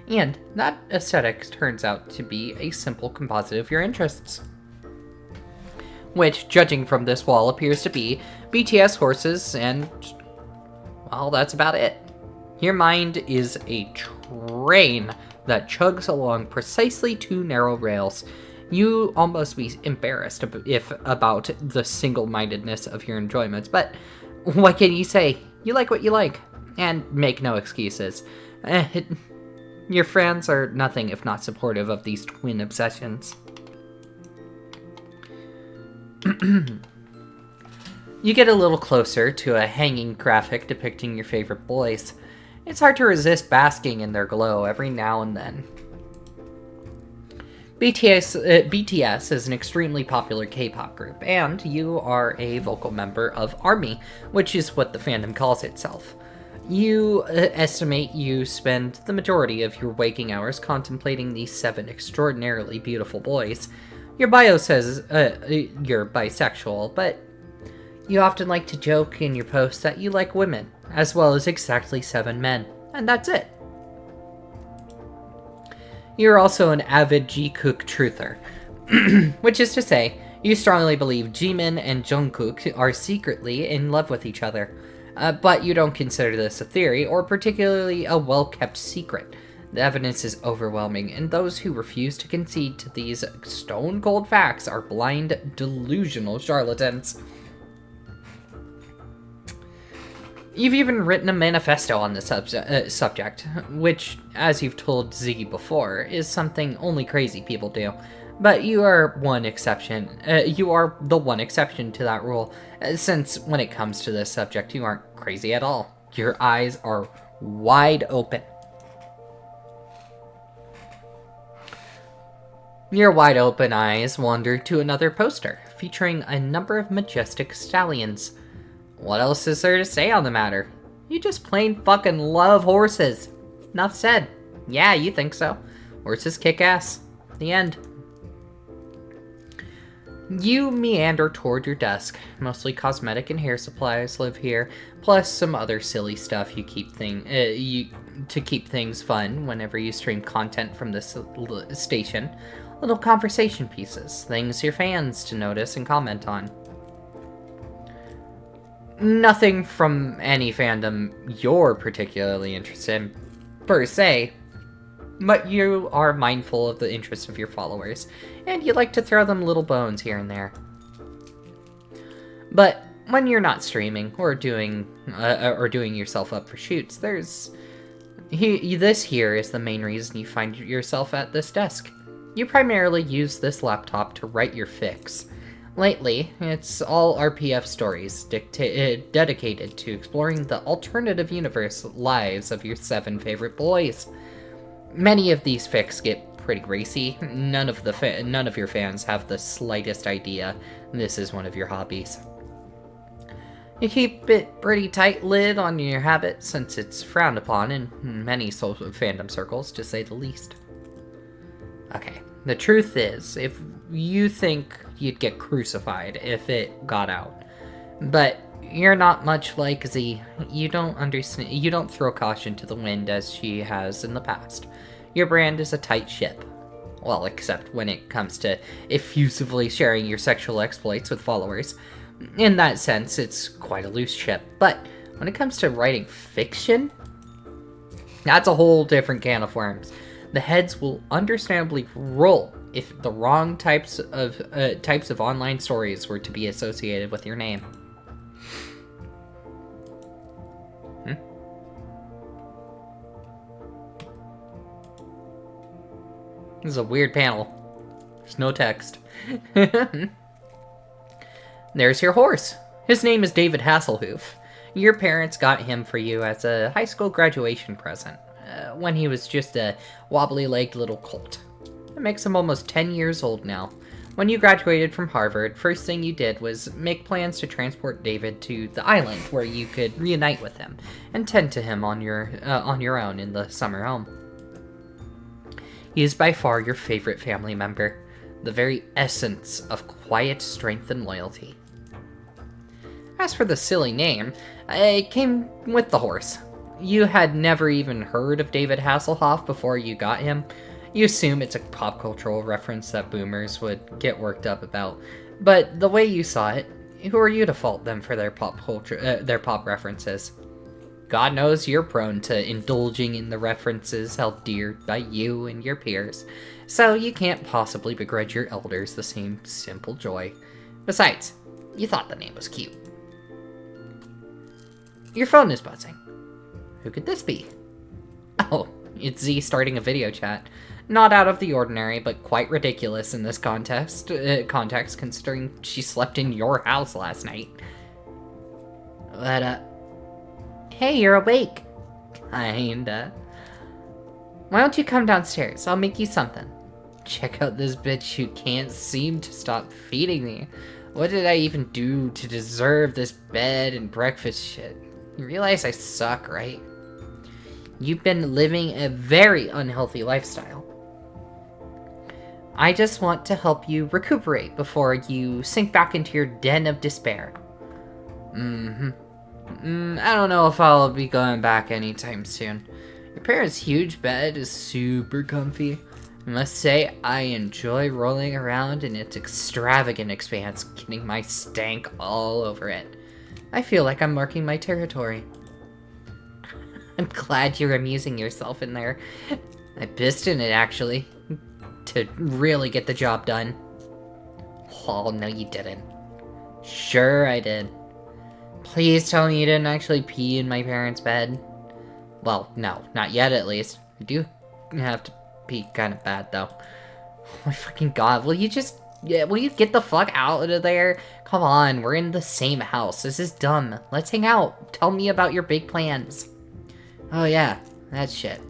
and that aesthetic turns out to be a simple composite of your interests. Which, judging from this wall, appears to be BTS horses, and, well, that's about it. Your mind is a train that chugs along precisely 2 narrow rails. You almost be embarrassed about the single-mindedness of your enjoyments, but what can you say? You like what you like, and make no excuses. Your friends are nothing if not supportive of these twin obsessions. You get a little closer to a hanging graphic depicting your favorite boys. It's hard to resist basking in their glow every now and then. BTS is an extremely popular K-pop group, and you are a vocal member of ARMY, which is what the fandom calls itself. You estimate you spend the majority of your waking hours contemplating these 7 extraordinarily beautiful boys. Your bio says you're bisexual, but you often like to joke in your posts that you like women, as well as exactly 7 men, and that's it. You're also an avid G-Kook truther, which is to say, you strongly believe Jimin and Jungkook are secretly in love with each other, but you don't consider this a theory or particularly a well-kept secret. The evidence is overwhelming, and those who refuse to concede to these stone-cold facts are blind, delusional charlatans. You've even written a manifesto on the subject, which, as you've told Ziggy before, is something only crazy people do. But you are one exception. You are the one exception to that rule, since when it comes to this subject, you aren't crazy at all. Your eyes are wide open. Your wide open eyes wander to another poster, featuring a number of majestic stallions. What else is there to say on the matter? You just plain fucking love horses. Enough said. Yeah, you think so. Horses kick ass. The end. You meander toward your desk. Mostly cosmetic and hair supplies live here, plus some other silly stuff you keep to keep things fun whenever you stream content from this station. Little conversation pieces, things your fans to notice and comment on. Nothing from any fandom you're particularly interested in, per se, but you are mindful of the interests of your followers, and you like to throw them little bones here and there. But when you're not streaming or doing yourself up for shoots, this here is the main reason you find yourself at this desk. You primarily use this laptop to write your fics. Lately, it's all RPF stories dedicated to exploring the alternative universe lives of your 7 favorite boys. Many of these fics get pretty racy. None of your fans have the slightest idea this is one of your hobbies. You keep it pretty tight-lid on your habit, since it's frowned upon in many social fandom circles, to say the least. Okay, the truth is, if you think you'd get crucified if it got out. But you're not much like Z. You don't throw caution to the wind as she has in the past. Your brand is a tight ship. Well, except when it comes to effusively sharing your sexual exploits with followers. In that sense, it's quite a loose ship. But when it comes to writing fiction, that's a whole different can of worms. The heads will understandably roll if the wrong types of online stories were to be associated with your name. This is a weird panel. There's no text. There's your horse. His name is David Hasselhoof. Your parents got him for you as a high school graduation present, when he was just a wobbly-legged little colt. It makes him almost 10 years old now. When you graduated from Harvard, first thing you did was make plans to transport David to the island where you could reunite with him and tend to him on your own in the summer home. He is by far your favorite family member, the very essence of quiet strength and loyalty. As for the silly name, It came with the horse. You had never even heard of David Hasselhoff before you got him. You assume it's a pop cultural reference that boomers would get worked up about. But the way you saw it, who are you to fault them for their pop references? God knows you're prone to indulging in the references held dear by you and your peers, so you can't possibly begrudge your elders the same simple joy. Besides, you thought the name was cute. Your phone is buzzing. Who could this be? Oh, it's Z starting a video chat. Not out of the ordinary, but quite ridiculous in this context considering she slept in your house last night. But, Hey, you're awake. Kinda. Why don't you come downstairs? I'll make you something. Check out this bitch who can't seem to stop feeding me. What did I even do to deserve this bed and breakfast shit? You realize I suck, right? You've been living a very unhealthy lifestyle. I just want to help you recuperate before you sink back into your den of despair. I don't know if I'll be going back anytime soon. Your parents' huge bed is super comfy. I must say, I enjoy rolling around in its extravagant expanse, getting my stank all over it. I feel like I'm marking my territory. I'm glad you're amusing yourself in there. I pissed in it, actually, to really get the job done. Oh, no you didn't. Sure I did. Please tell me you didn't actually pee in my parents' bed. Well, no, not yet at least. I do have to pee kind of bad though. Oh my fucking god, will you get the fuck out of there? Come on, we're in the same house. This is dumb. Let's hang out. Tell me about your big plans. Oh yeah, that shit.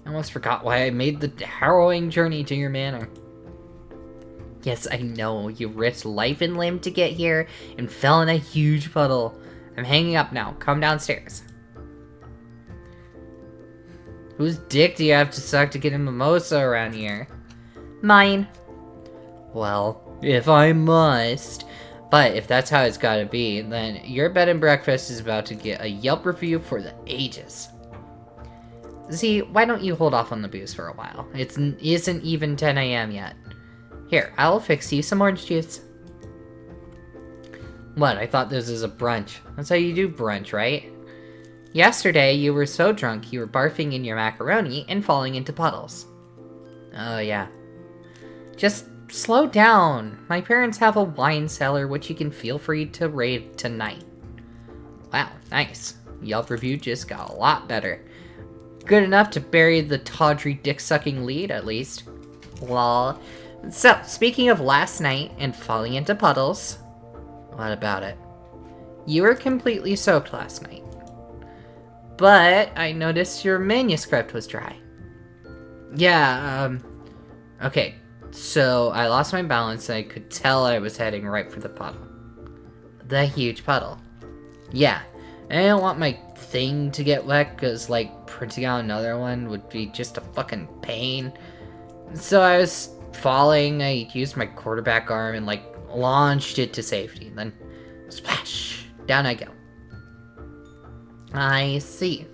I almost forgot why I made the harrowing journey to your manor. Yes, I know, you risked life and limb to get here and fell in a huge puddle. I'm hanging up now. Come downstairs. Whose dick do you have to suck to get a mimosa around here? Mine. Well, if I must. But if that's how it's gotta be, then your bed and breakfast is about to get a Yelp review for the ages. Z, why don't you hold off on the booze for a while? It isn't even 10 a.m. yet. Here, I'll fix you some orange juice. What, I thought this was a brunch. That's how you do brunch, right? Yesterday, you were so drunk you were barfing in your macaroni and falling into puddles. Oh, yeah. Just slow down. My parents have a wine cellar which you can feel free to raid tonight. Wow, nice. Yelp review just got a lot better. Good enough to bury the tawdry dick-sucking lead, at least. Lol. So, speaking of last night and falling into puddles, what about it? You were completely soaked last night. But I noticed your manuscript was dry. Yeah, okay. So, I lost my balance and I could tell I was heading right for the puddle. The huge puddle. Yeah, I don't want my thing to get wet because, like, printing out another one would be just a fucking pain. So I was falling, I used my quarterback arm and, like, launched it to safety. Then, splash! Down I go. I see.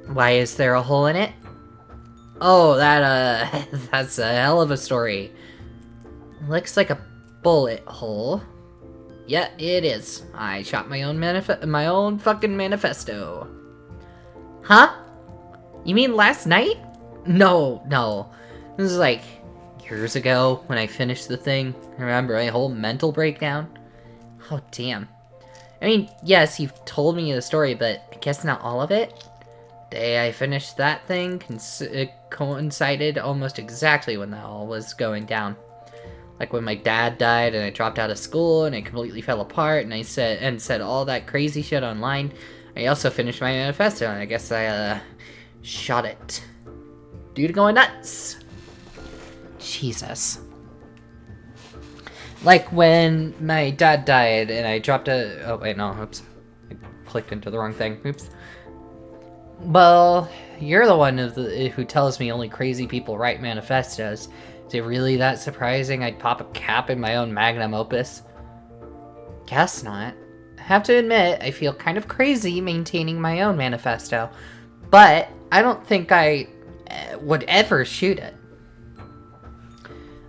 Why is there a hole in it? Oh, that's a hell of a story. Looks like a bullet hole. Yeah, it is. I shot my own fucking manifesto. Huh? You mean last night? No. This is like years ago when I finished the thing. Remember my whole mental breakdown? Oh, damn. I mean, yes, you've told me the story, but I guess not all of it. Day I finished that thing it coincided almost exactly when that all was going down. Like when my dad died and I dropped out of school and I completely fell apart and I said all that crazy shit online. I also finished my manifesto and I guess I shot it. Dude going nuts. Jesus. Like when my dad died and I dropped oh wait, no, oops. I clicked into the wrong thing, oops. Well, you're the one who tells me only crazy people write manifestos. Is it really that surprising I'd pop a cap in my own magnum opus? Guess not. have to admit, I feel kind of crazy maintaining my own manifesto, but I don't think I would ever shoot it.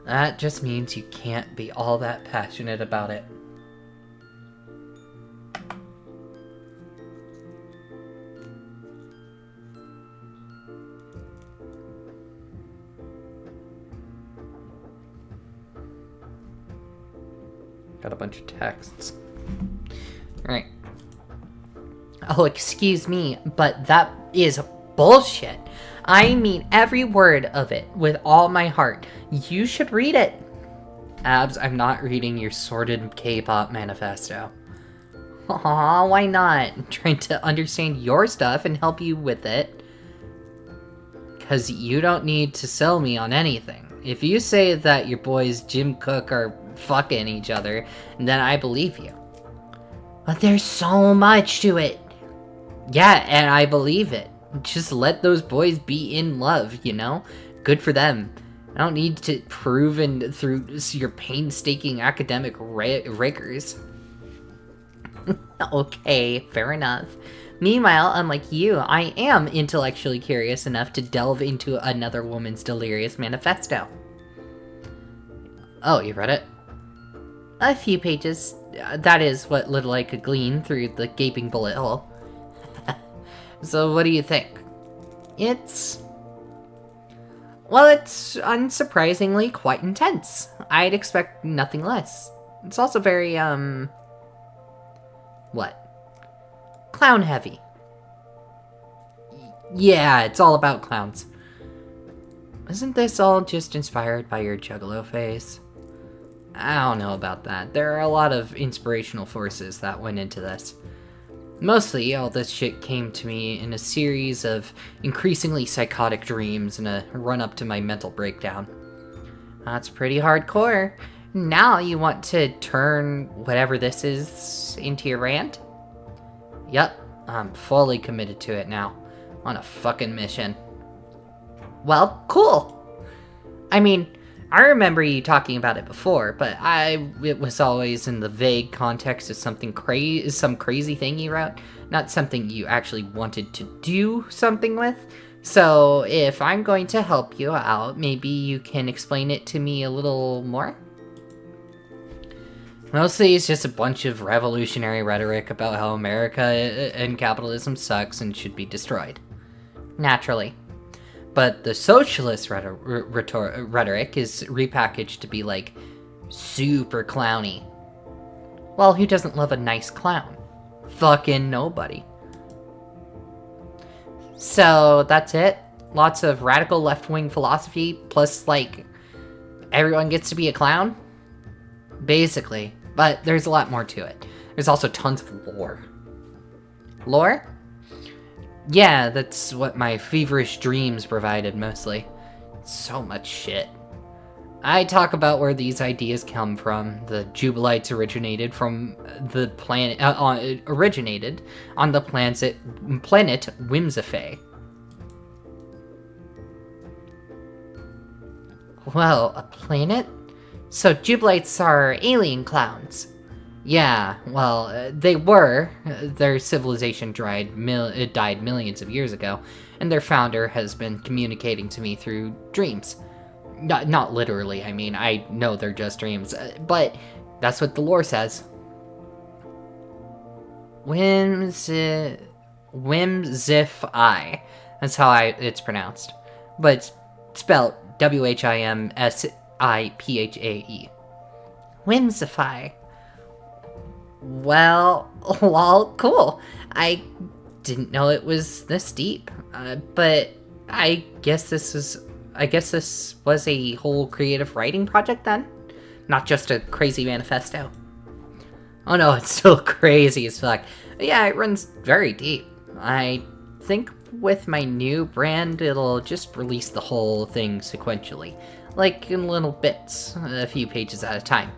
That just means you can't be all that passionate about it. Got a bunch of texts. Alright. Oh, excuse me, but that is bullshit. I mean every word of it with all my heart. You should read it. Abs, I'm not reading your sordid K-pop manifesto. Aw, why not? I'm trying to understand your stuff and help you with it. Because you don't need to sell me on anything. If you say that your boys Jim Cook are fucking each other, then I believe you. But there's so much to it. Yeah, and I believe it. Just let those boys be in love, you know? Good for them. I don't need to prove through your painstaking academic rigors. Okay, fair enough. Meanwhile, unlike you, I am intellectually curious enough to delve into another woman's delirious manifesto. Oh, you read it? A few pages. That is what little I could glean through the gaping bullet hole. So what do you think? It's unsurprisingly quite intense. I'd expect nothing less. It's also very, what? Clown heavy. Yeah, it's all about clowns. Isn't this all just inspired by your Juggalo phase? I don't know about that. There are a lot of inspirational forces that went into this. Mostly, all this shit came to me in a series of increasingly psychotic dreams and a run-up to my mental breakdown. That's pretty hardcore. Now you want to turn whatever this is into your rant? Yep, I'm fully committed to it now. On a fucking mission. Well, cool! I mean, I remember you talking about it before, but it was always in the vague context of some crazy thing you wrote, not something you actually wanted to do something with. So if I'm going to help you out, maybe you can explain it to me a little more? Mostly it's just a bunch of revolutionary rhetoric about how America and capitalism sucks and should be destroyed. Naturally. But the socialist rhetoric is repackaged to be, like, super clowny. Well, who doesn't love a nice clown? Fucking nobody. So, that's it? Lots of radical left-wing philosophy, plus, like, everyone gets to be a clown? Basically. But there's a lot more to it. There's also tons of lore. Lore? Yeah, that's what my feverish dreams provided, mostly. So much shit. I talk about where these ideas come from. The Jubilites originated from the planet, originated on the planet Whimsifay. Well, a planet? So Jubilites are alien clowns. Yeah, well, they were. Their civilization died millions of years ago, and their founder has been communicating to me through dreams. Not literally, I mean, I know they're just dreams, but that's what the lore says. Whimsify. That's how it's pronounced. But it's spelled Whimsipae. Whimsify. Well, cool. I didn't know it was this deep. But I guess this was a whole creative writing project then? Not just a crazy manifesto. Oh no, it's still crazy as fuck. Yeah, it runs very deep. I think with my new brand, it'll just release the whole thing sequentially. Like in little bits, a few pages at a time.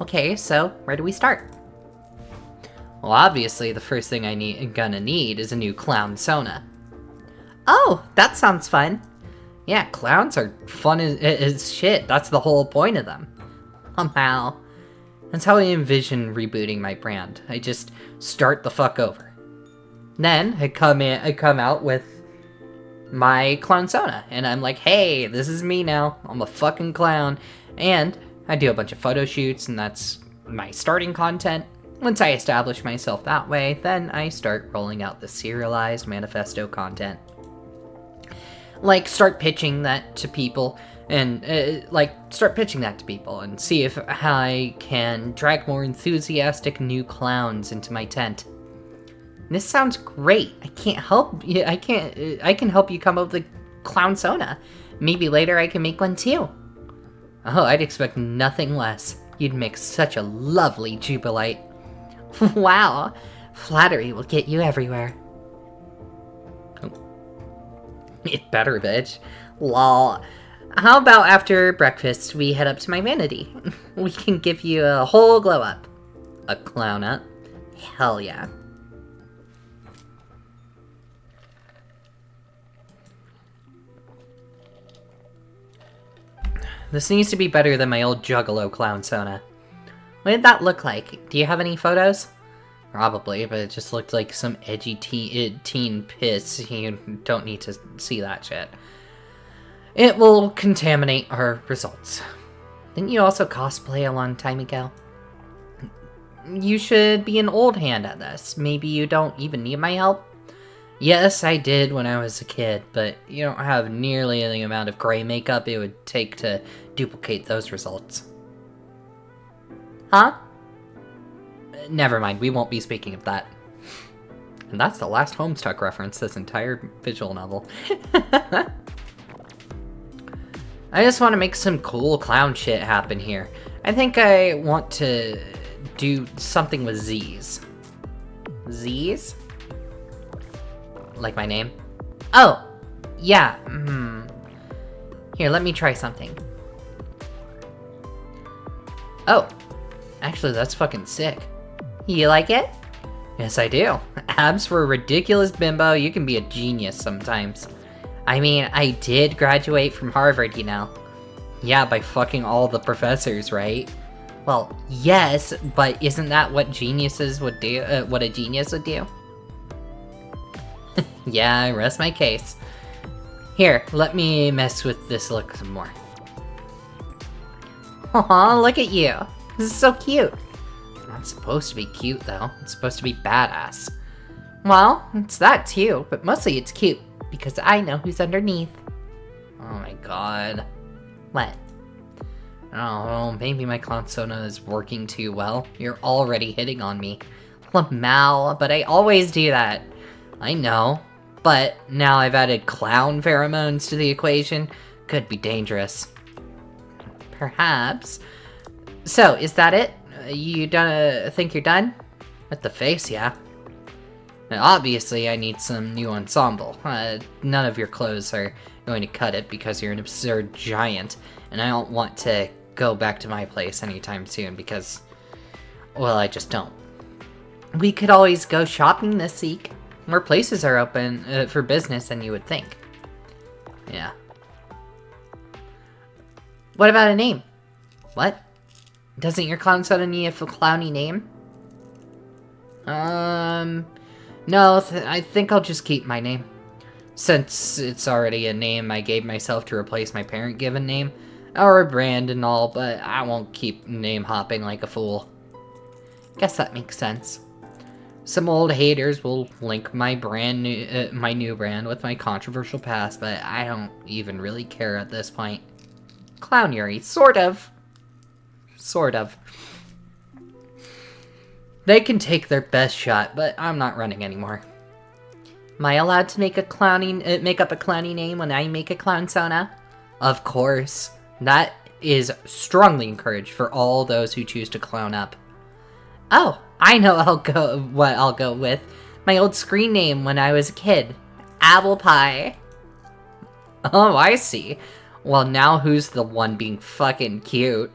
Okay, so where do we start? Well, obviously the first thing gonna need is a new clown Sona. Oh, that sounds fun. Yeah, clowns are fun as shit. That's the whole point of them. Somehow. That's how I envision rebooting my brand. I just start the fuck over. Then I come out with my clownsona, and I'm like, hey, this is me now. I'm a fucking clown. And I do a bunch of photo shoots, and that's my starting content. Once I establish myself that way, then I start rolling out the serialized manifesto content. Like, start pitching that to people, and see if I can drag more enthusiastic new clowns into my tent. This sounds great. I can help you come up with a clownsona. Maybe later I can make one too. Oh, I'd expect nothing less. You'd make such a lovely Jubilite. Wow, flattery will get you everywhere. Oh. It better, bitch. Lol. How about after breakfast we head up to my vanity? We can give you a whole glow up. A clown up? Hell yeah. This needs to be better than my old Juggalo clownsona. What did that look like? Do you have any photos? Probably, but it just looked like some edgy teen piss. You don't need to see that shit. It will contaminate our results. Didn't you also cosplay a long time ago? You should be an old hand at this. Maybe you don't even need my help? Yes, I did when I was a kid, but you don't have nearly the amount of gray makeup it would take to duplicate those results. Huh? Never mind, we won't be speaking of that. And that's the last Homestuck reference this entire visual novel. I just want to make some cool clown shit happen here. I think I want to do something with Z's. Z's? Like my name? Oh! Yeah, Here, let me try something. Oh! Actually, that's fucking sick. You like it? Yes, I do. Abs for a ridiculous bimbo, you can be a genius sometimes. I mean, I did graduate from Harvard, you know. Yeah, by fucking all the professors, right? Well, yes, but isn't that what geniuses would do? What a genius would do? Yeah, I rest my case. Here, let me mess with this look some more. Aw, look at you. This is so cute. It's not supposed to be cute, though. It's supposed to be badass. Well, it's that too, but mostly it's cute, because I know who's underneath. Oh my god. What? Oh, maybe my clownsona is working too well. You're already hitting on me. Lamau, but I always do that. I know, but now I've added clown pheromones to the equation. Could be dangerous. Perhaps. So, is that it? You done? Think you're done? With the face, yeah. Now, obviously, I need some new ensemble. None of your clothes are going to cut it because you're an absurd giant, and I don't want to go back to my place anytime soon because, well, I just don't. We could always go shopping this week. More places are open for business than you would think. Yeah. What about a name? What? Doesn't your clownsona need a clowny name? No, I think I'll just keep my name. Since it's already a name I gave myself to replace my parent-given name, or a brand and all, but I won't keep name hopping like a fool. Guess that makes sense. Some old haters will link my my new brand with my controversial past, but I don't even really care at this point. Clownery, sort of. Sort of. They can take their best shot, but I'm not running anymore. Am I allowed to make up a clowny name when I make a clownsona? Of course. That is strongly encouraged for all those who choose to clown up. Oh, I know what I'll go with. My old screen name when I was a kid. Apple Pie. Oh, I see. Well, now who's the one being fucking cute?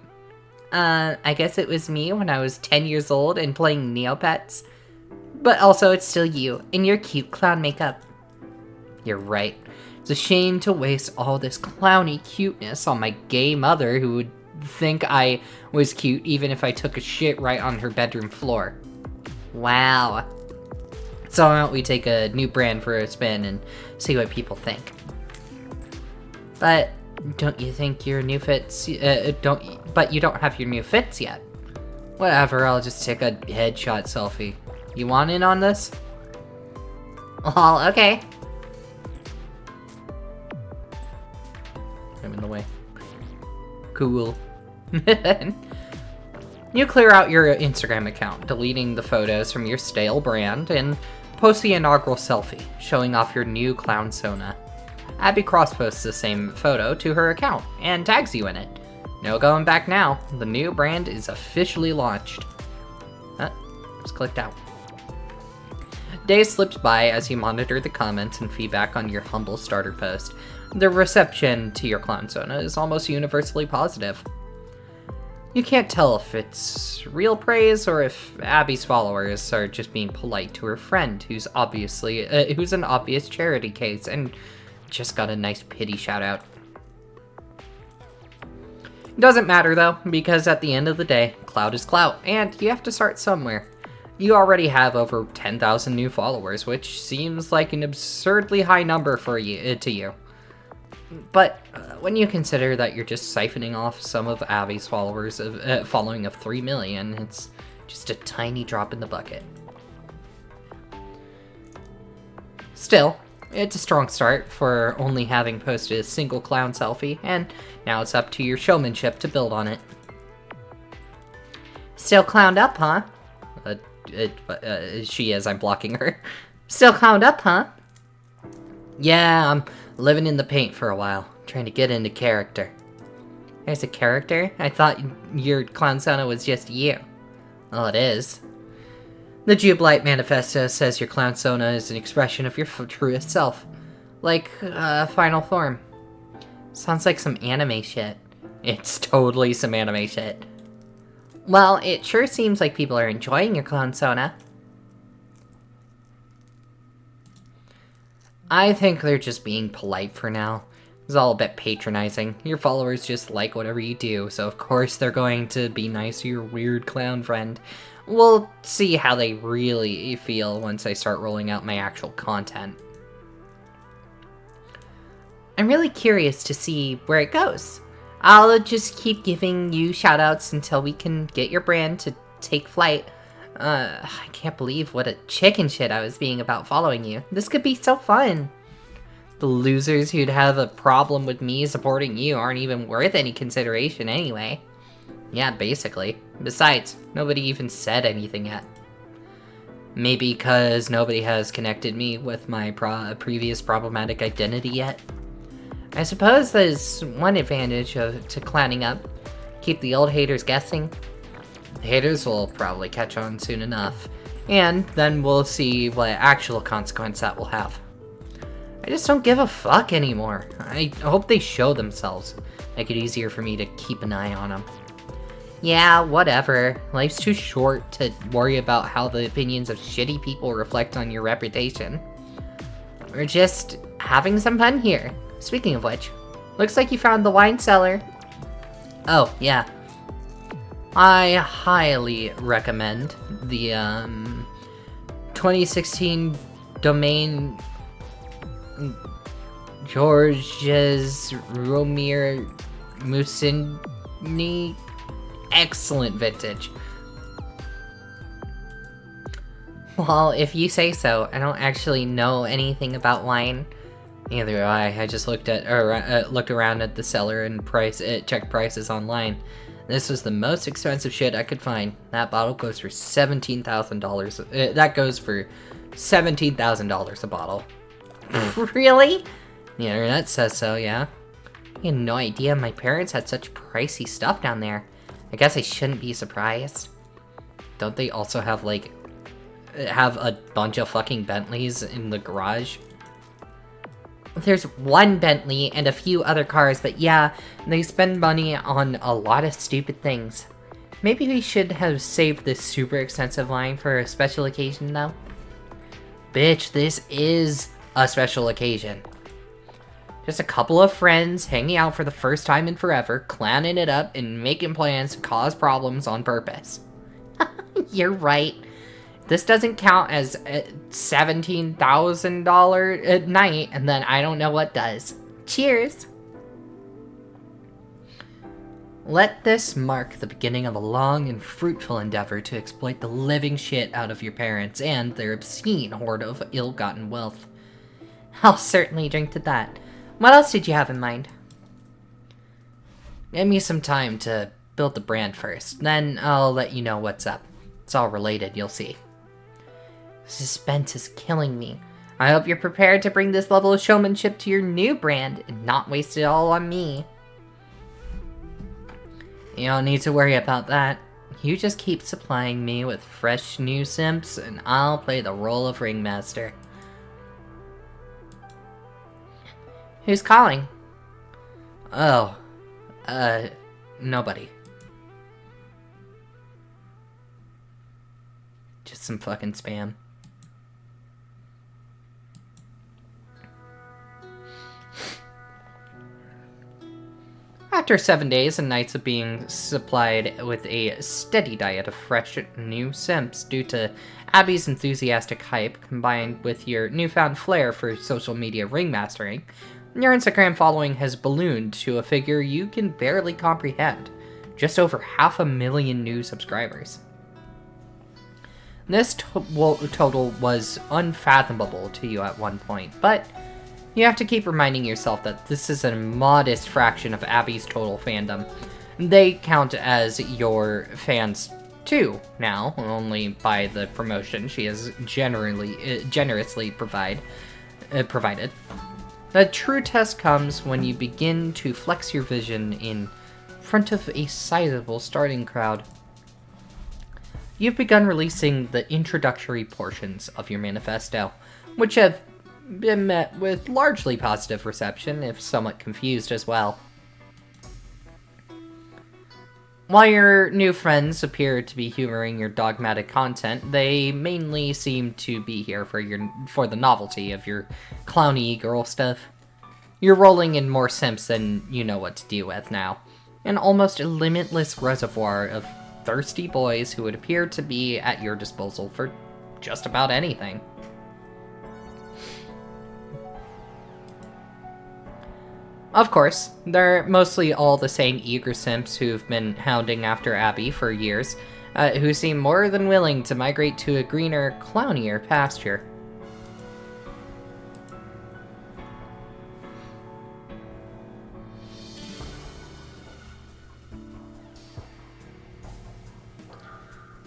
I guess it was me when I was 10 years old and playing Neopets. But also, it's still you, in your cute clown makeup. You're right. It's a shame to waste all this clowny cuteness on my gay mother who would think I was cute even if I took a shit right on her bedroom floor. Wow. So why don't we take a new brand for a spin and see what people think? But don't you think your new fits? But you don't have your new fits yet. Whatever. I'll just take a headshot selfie. You want in on this? Well, okay. I'm in the way. Cool. You clear out your Instagram account, deleting the photos from your stale brand, and post the inaugural selfie, showing off your new clown Sona. Abby cross-posts the same photo to her account, and tags you in it. No going back now. The new brand is officially launched. Just clicked out. Days slipped by as you monitor the comments and feedback on your humble starter post. The reception to your clown Sona is almost universally positive. You can't tell if it's real praise or if Abby's followers are just being polite to her friend, who's an obvious charity case and just got a nice pity shout out. It doesn't matter though, because at the end of the day, clout is clout, and you have to start somewhere. You already have over 10,000 new followers, which seems like an absurdly high number to you. But when you consider that you're just siphoning off some of Abby's followers following of 3 million, it's just a tiny drop in the bucket. Still, it's a strong start for only having posted a single clown selfie, and now it's up to your showmanship to build on it. Still clowned up, huh? She is, I'm blocking her. Still clowned up, huh? Yeah, I'm living in the paint for a while, trying to get into character. There's a character? I thought your clown Sona was just you. Well, it is. The Jubilite Manifesto says your clown Sona is an expression of your truest self. Like, final form. Sounds like some anime shit. It's totally some anime shit. Well, it sure seems like people are enjoying your clown Sona. I think they're just being polite for now. It's all a bit patronizing. Your followers just like whatever you do, so of course they're going to be nice to your weird clown friend. We'll see how they really feel once I start rolling out my actual content. I'm really curious to see where it goes. I'll just keep giving you shoutouts until we can get your brand to take flight. I can't believe what a chicken shit I was being about following you. This could be so fun. The losers who'd have a problem with me supporting you aren't even worth any consideration anyway. Yeah, basically. Besides, nobody even said anything yet. Maybe because nobody has connected me with my previous problematic identity yet. I suppose there's one advantage to clowning up. Keep the old haters guessing. The haters will probably catch on soon enough, and then we'll see what actual consequence that will have. I just don't give a fuck anymore. I hope they show themselves. Make it easier for me to keep an eye on them. Yeah, whatever. Life's too short to worry about how the opinions of shitty people reflect on your reputation. We're just having some fun here. Speaking of which, looks like you found the wine cellar. Oh, yeah. I highly recommend the 2016 domain Georges Romir Musini. Excellent vintage. Well, if you say so. I don't actually know anything about wine. Neither do I. I just looked around at the cellar and checked prices online. This was the most expensive shit I could find. That bottle goes for $17,000. That goes for $17,000 a bottle. Really? The internet says so, yeah. I had no idea my parents had such pricey stuff down there. I guess I shouldn't be surprised. Don't they also have a bunch of fucking Bentleys in the garage? There's one Bentley and a few other cars, but yeah, they spend money on a lot of stupid things. Maybe we should have saved this super expensive wine for a special occasion, though. Bitch, this is a special occasion. Just a couple of friends hanging out for the first time in forever, clowning it up and making plans to cause problems on purpose. You're right. This doesn't count as $17,000 at night, and then I don't know what does. Cheers. Let this mark the beginning of a long and fruitful endeavor to exploit the living shit out of your parents and their obscene hoard of ill-gotten wealth. I'll certainly drink to that. What else did you have in mind? Give me some time to build the brand first, then I'll let you know what's up. It's all related, you'll see. Suspense is killing me. I hope you're prepared to bring this level of showmanship to your new brand and not waste it all on me. You don't need to worry about that. You just keep supplying me with fresh new simps, and I'll play the role of ringmaster. Who's calling? Oh, nobody. Just some fucking spam. After 7 days and nights of being supplied with a steady diet of fresh new simps due to Abby's enthusiastic hype combined with your newfound flair for social media ringmastering, your Instagram following has ballooned to a figure you can barely comprehend. Just over 500,000 new subscribers. This total was unfathomable to you at one point, but you have to keep reminding yourself that this is a modest fraction of Abby's total fandom. They count as your fans too now, only by the promotion she has generously provided. The true test comes when you begin to flex your vision in front of a sizable starting crowd. You've begun releasing the introductory portions of your manifesto, which have been met with largely positive reception, if somewhat confused as well. While your new friends appear to be humoring your dogmatic content, they mainly seem to be here for the novelty of your clowny girl stuff. You're rolling in more simps than you know what to do with now. An almost limitless reservoir of thirsty boys who would appear to be at your disposal for just about anything. Of course, they're mostly all the same eager simps who've been hounding after Abby for years, who seem more than willing to migrate to a greener, clownier pasture.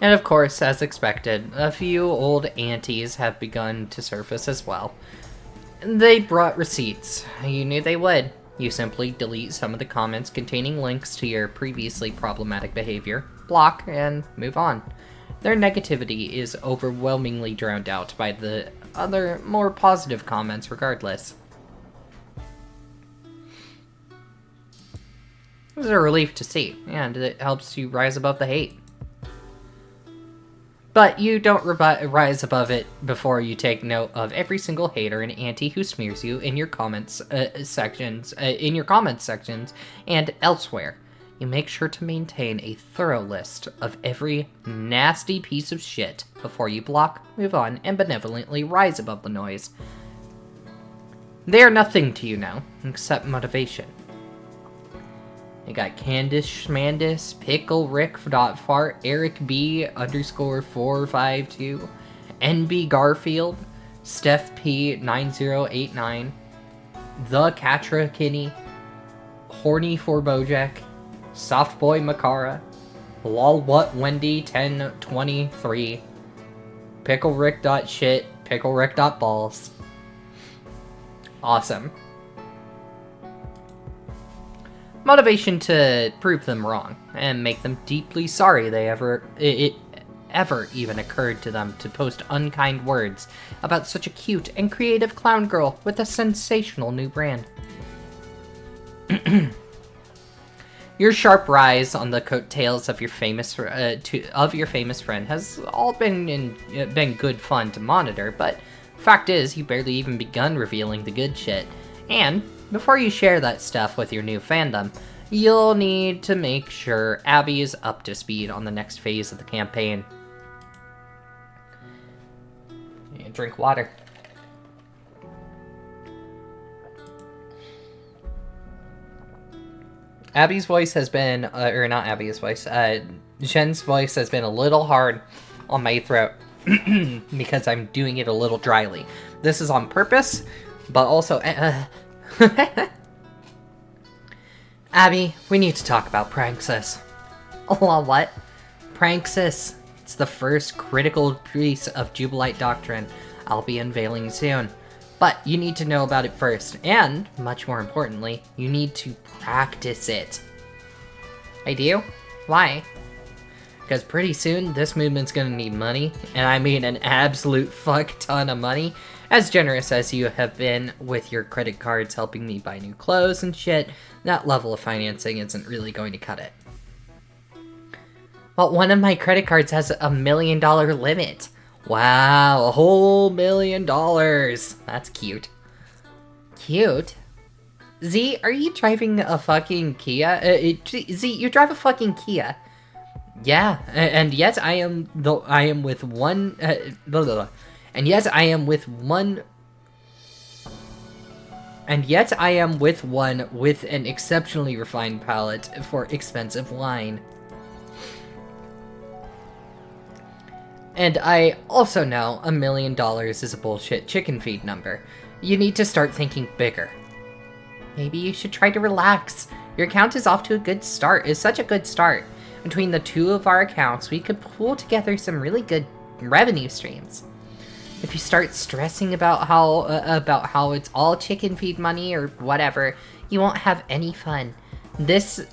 And of course, as expected, a few old aunties have begun to surface as well. They brought receipts. You knew they would. You simply delete some of the comments containing links to your previously problematic behavior, block, and move on. Their negativity is overwhelmingly drowned out by the other, more positive comments regardless. This is a relief to see, and it helps you rise above the hate. But you don't rise above it before you take note of every single hater and auntie who smears you in your comments sections, and elsewhere. You make sure to maintain a thorough list of every nasty piece of shit before you block, move on, and benevolently rise above the noise. They are nothing to you now, except motivation. You got Candice Schmandis, Pickle Rick Fart, Eric B _452, NB Garfield, Steph P 9089, The Catra Kinney, Horny for Bojack, Softboy Makara, Lol What Wendy 1023, Pickle Rick .shit, Pickle Rick .balls. Awesome. Motivation to prove them wrong, and make them deeply sorry it ever even occurred to them to post unkind words about such a cute and creative clown girl with a sensational new brand. Your sharp rise on the coattails of your famous friend has all been good fun to monitor, but fact is, you barely even begun revealing the good shit, and before you share that stuff with your new fandom, you'll need to make sure Abby is up to speed on the next phase of the campaign. And drink water. Abby's voice has been, or not Abby's voice, Jen's voice has been a little hard on my throat because I'm doing it a little dryly. This is on purpose, but also, Abby, we need to talk about Praxis. Oh, what? Praxis. It's the first critical piece of Jubilite doctrine I'll be unveiling soon. But you need to know about it first, and, much more importantly, you need to practice it. I do? Why? Because pretty soon, this movement's gonna need money, and I mean an absolute fuck ton of money. As generous as you have been with your credit cards helping me buy new clothes and shit, that level of financing isn't really going to cut it. Well, one of my credit cards has a $1 million limit. Wow, a whole $1 million. That's cute. Cute? Z, are you driving a fucking Kia? Z, you drive a fucking Kia. Yeah, and yet I am with one. And yet I am with one. And yet I am with one with an exceptionally refined palate for expensive wine. And I also know $1 million is a bullshit chicken feed number. You need to start thinking bigger. Maybe you should try to relax. Your account is off to a good start. It's such a good start. Between the two of our accounts, we could pull together some really good revenue streams. If you start stressing about how it's all chicken feed money or whatever, you won't have any fun. This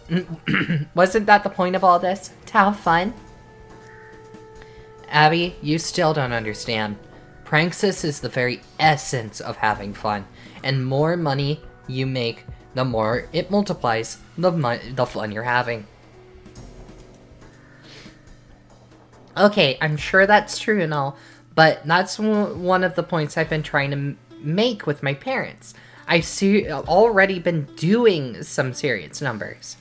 wasn't that the point of all this? To have fun? Abby, you still don't understand. Praxis is the very essence of having fun, and more money you make, the more it multiplies the fun you're having. Okay, I'm sure that's true and all, but that's one of the points I've been trying to make with my parents. I've already been doing some serious numbers.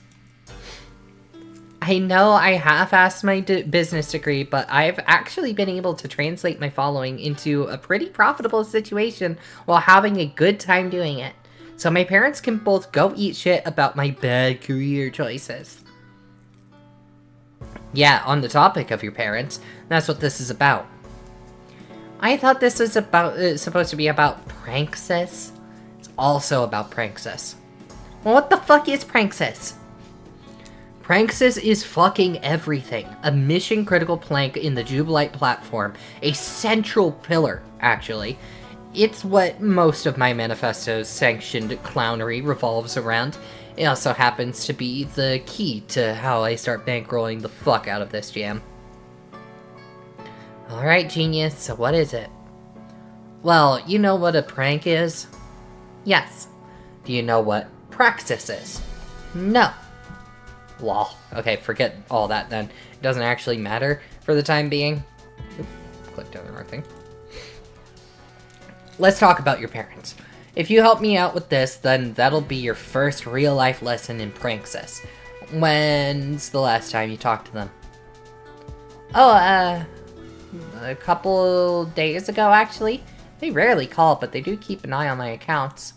I know I half-assed my business degree, but I've actually been able to translate my following into a pretty profitable situation while having a good time doing it. So my parents can both go eat shit about my bad career choices. Yeah, on the topic of your parents, that's what this is about. I thought this was supposed to be about Praxis. It's also about Praxis. Well, what the fuck is Praxis? Praxis is fucking everything. A mission-critical plank in the Jubilite platform. A central pillar, actually. It's what most of my manifesto's sanctioned clownery revolves around. It also happens to be the key to how I start bankrolling the fuck out of this jam. Alright, genius, so what is it? Well, you know what a prank is? Yes. Do you know what Praxis is? No. Lol. Okay, forget all that then. It doesn't actually matter for the time being. Oops, clicked on the wrong thing. Let's talk about your parents. If you help me out with this, then that'll be your first real-life lesson in Praxis. When's the last time you talked to them? Oh, a couple days ago, actually. They rarely call, but they do keep an eye on my accounts.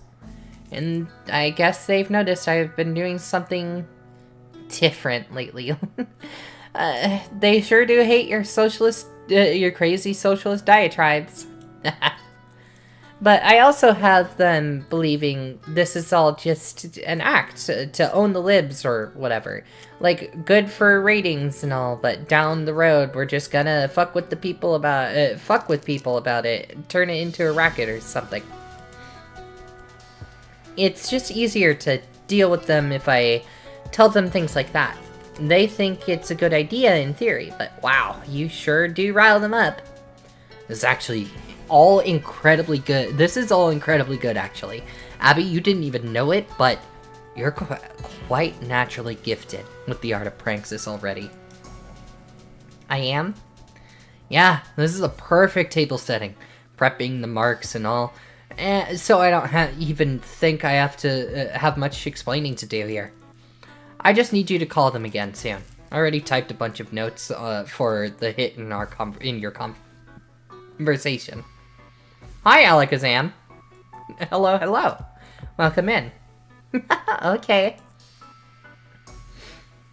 And I guess they've noticed I've been doing something different lately. They sure do hate your crazy socialist diatribes. But I also have them believing this is all just an act to own the libs or whatever. Like, good for ratings and all, but down the road we're just gonna fuck with people about it, turn it into a racket or something. It's just easier to deal with them if I tell them things like that. They think it's a good idea in theory, but wow, you sure do rile them up. This is actually all incredibly good. This is all incredibly good, actually. Abby, you didn't even know it, but you're quite naturally gifted with the art of Praxis already. I am? Yeah, this is a perfect table setting. Prepping the marks and all. So I don't even think I have to have much explaining to do here. I just need you to call them again soon. I already typed a bunch of notes for the hit in your conversation. Hi, Alakazam. Hello, hello. Welcome in. Okay.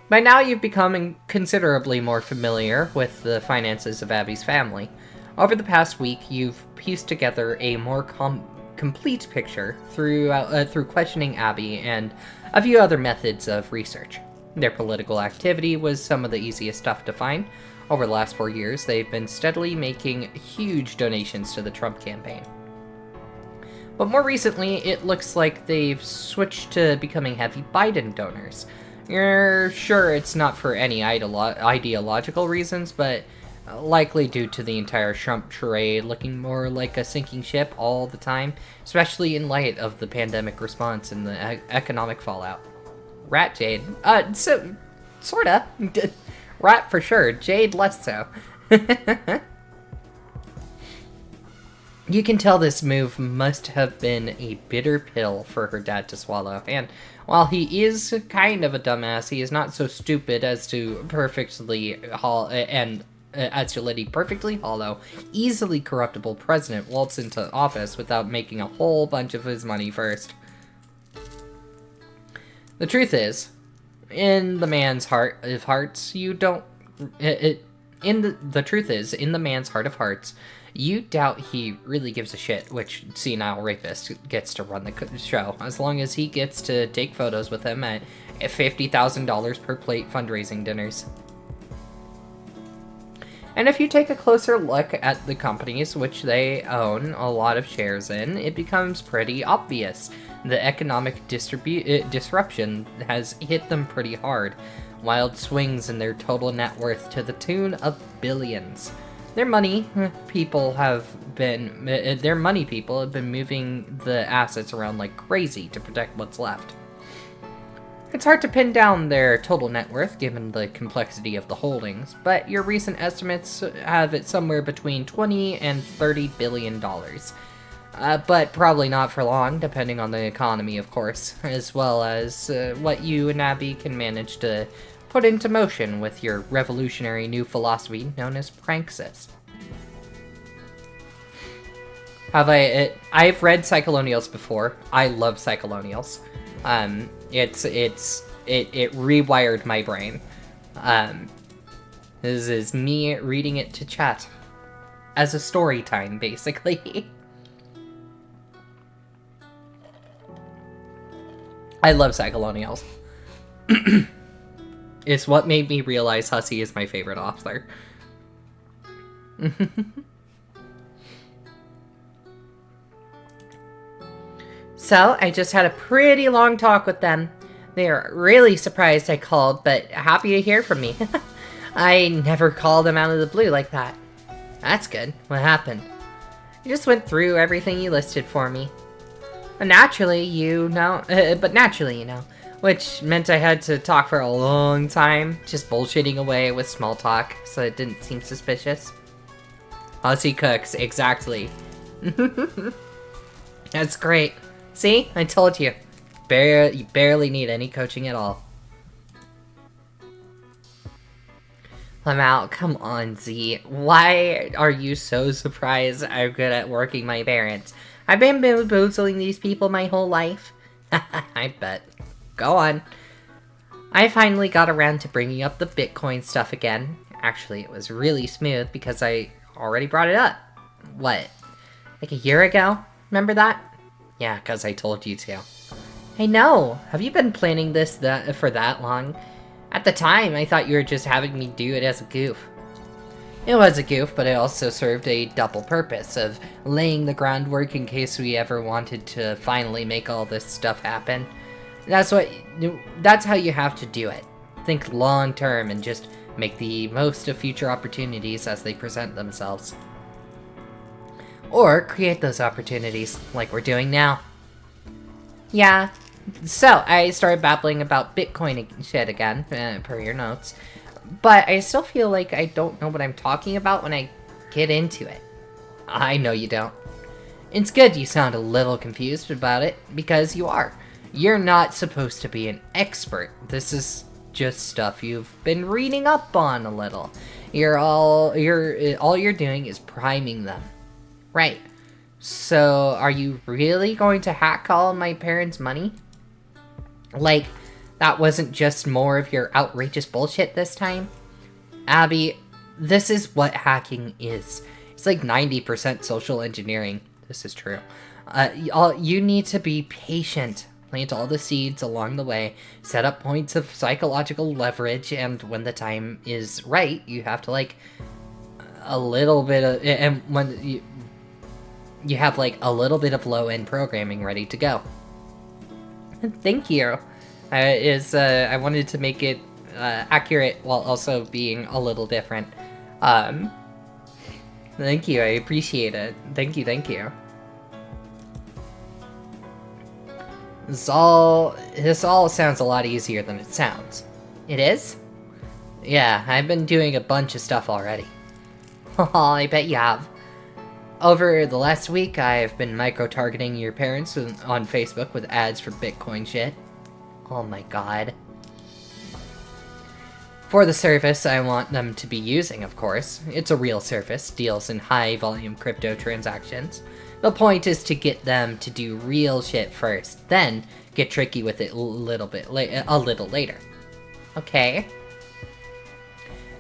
By now, you've become considerably more familiar with the finances of Abby's family. Over the past week, you've pieced together a more complete picture through questioning Abby and a few other methods of research. Their political activity was some of the easiest stuff to find. Over the last 4 years, they've been steadily making huge donations to the Trump campaign. But more recently, it looks like they've switched to becoming heavy Biden donors. You're sure it's not for any ideological reasons, but likely due to the entire Trump charade looking more like a sinking ship all the time, especially in light of the pandemic response and the economic fallout. Rat Jade. Sorta. Rat for sure, Jade less so. You can tell this move must have been a bitter pill for her dad to swallow, and while he is kind of a dumbass, he is not so stupid as to let a perfectly hollow, easily corruptible president waltz into office without making a whole bunch of his money first. The truth is, in the man's heart of hearts, you don't. The truth is, in the man's heart of hearts, you doubt he really gives a shit which senile rapist gets to run the show, as long as he gets to take photos with him at $50,000 per plate fundraising dinners. And if you take a closer look at the companies which they own a lot of shares in, it becomes pretty obvious. The economic disruption has hit them pretty hard. Wild swings in their total net worth to the tune of billions. Their money people have been moving the assets around like crazy to protect what's left. It's hard to pin down their total net worth given the complexity of the holdings, but your recent estimates have it somewhere between 20 and 30 billion dollars. But probably not for long, depending on the economy, of course, as well as what you and Abby can manage to put into motion with your revolutionary new philosophy known as Pranksis. I've read Psycholonials before. I love Psycholonials. It rewired my brain. This is me reading it to chat as a story time, basically. I love Psycholonials. It's what made me realize Hussey is my favorite author. So, I just had a pretty long talk with them. They are really surprised I called, but happy to hear from me. I never called them out of the blue like that. That's good. What happened? I just went through everything you listed for me. Naturally, you know, which meant I had to talk for a long time, just bullshitting away with small talk, so it didn't seem suspicious. Hussey cooks, exactly. That's great. See? I told you. You barely need any coaching at all. Lamau, come on, Z. Why are you so surprised I'm good at working my parents? I've been bamboozling these people my whole life. I bet. Go on. I finally got around to bringing up the Bitcoin stuff again. Actually, it was really smooth because I already brought it up. What? Like a year ago? Remember that? Yeah, because I told you to. I know. Have you been planning this for that long? At the time, I thought you were just having me do it as a goof. It was a goof, but it also served a double purpose of laying the groundwork in case we ever wanted to finally make all this stuff happen. That's how you have to do it. Think long term and just make the most of future opportunities as they present themselves. Or create those opportunities, like we're doing now. Yeah. So, I started babbling about Bitcoin shit again, per your notes. But I still feel like I don't know what I'm talking about when I get into it. I know you don't. It's good you sound a little confused about it, because you are. You're not supposed to be an expert. This is just stuff you've been reading up on a little. All you're doing is priming them. Right. So, are you really going to hack all of my parents' money? Like, that wasn't just more of your outrageous bullshit this time? Abby, this is what hacking is. It's like 90% social engineering. This is true. You need to be patient. Plant all the seeds along the way. Set up points of psychological leverage. And when the time is right, you have to, like, a little bit of... And when you have, like, a little bit of low-end programming ready to go. Thank you. I wanted to make it accurate while also being a little different. Thank you, I appreciate it. Thank you. This all sounds a lot easier than it sounds. It is? Yeah, I've been doing a bunch of stuff already. I bet you have. Over the last week, I've been micro-targeting your parents on Facebook with ads for Bitcoin shit. Oh my god. For the service I want them to be using, of course. It's a real service, deals in high-volume crypto transactions. The point is to get them to do real shit first, then get tricky with it a little later. Okay.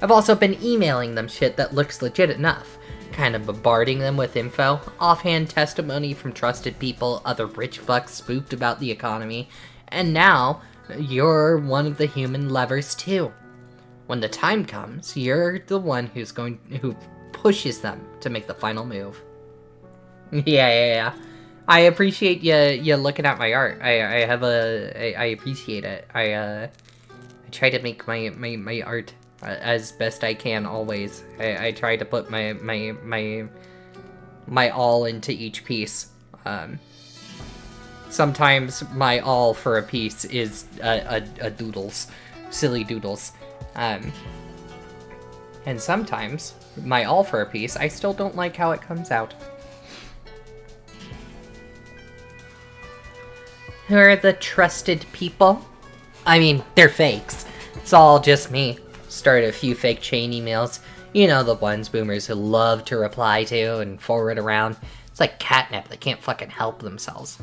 I've also been emailing them shit that looks legit enough. Kind of bombarding them with info, offhand testimony from trusted people, other rich fucks spooked about the economy, and now you're one of the human levers too. When the time comes, you're the one who pushes them to make the final move. Yeah. I appreciate you looking at my art. I appreciate it. I try to make my art as best I can always. I try to put my all into each piece. Sometimes my all for a piece is a doodles, silly doodles. And sometimes my all for a piece, I still don't like how it comes out. Who are the trusted people? I mean, they're fakes. It's all just me. Started a few fake chain emails. You know, the ones boomers who love to reply to and forward around. It's like catnip. They can't fucking help themselves.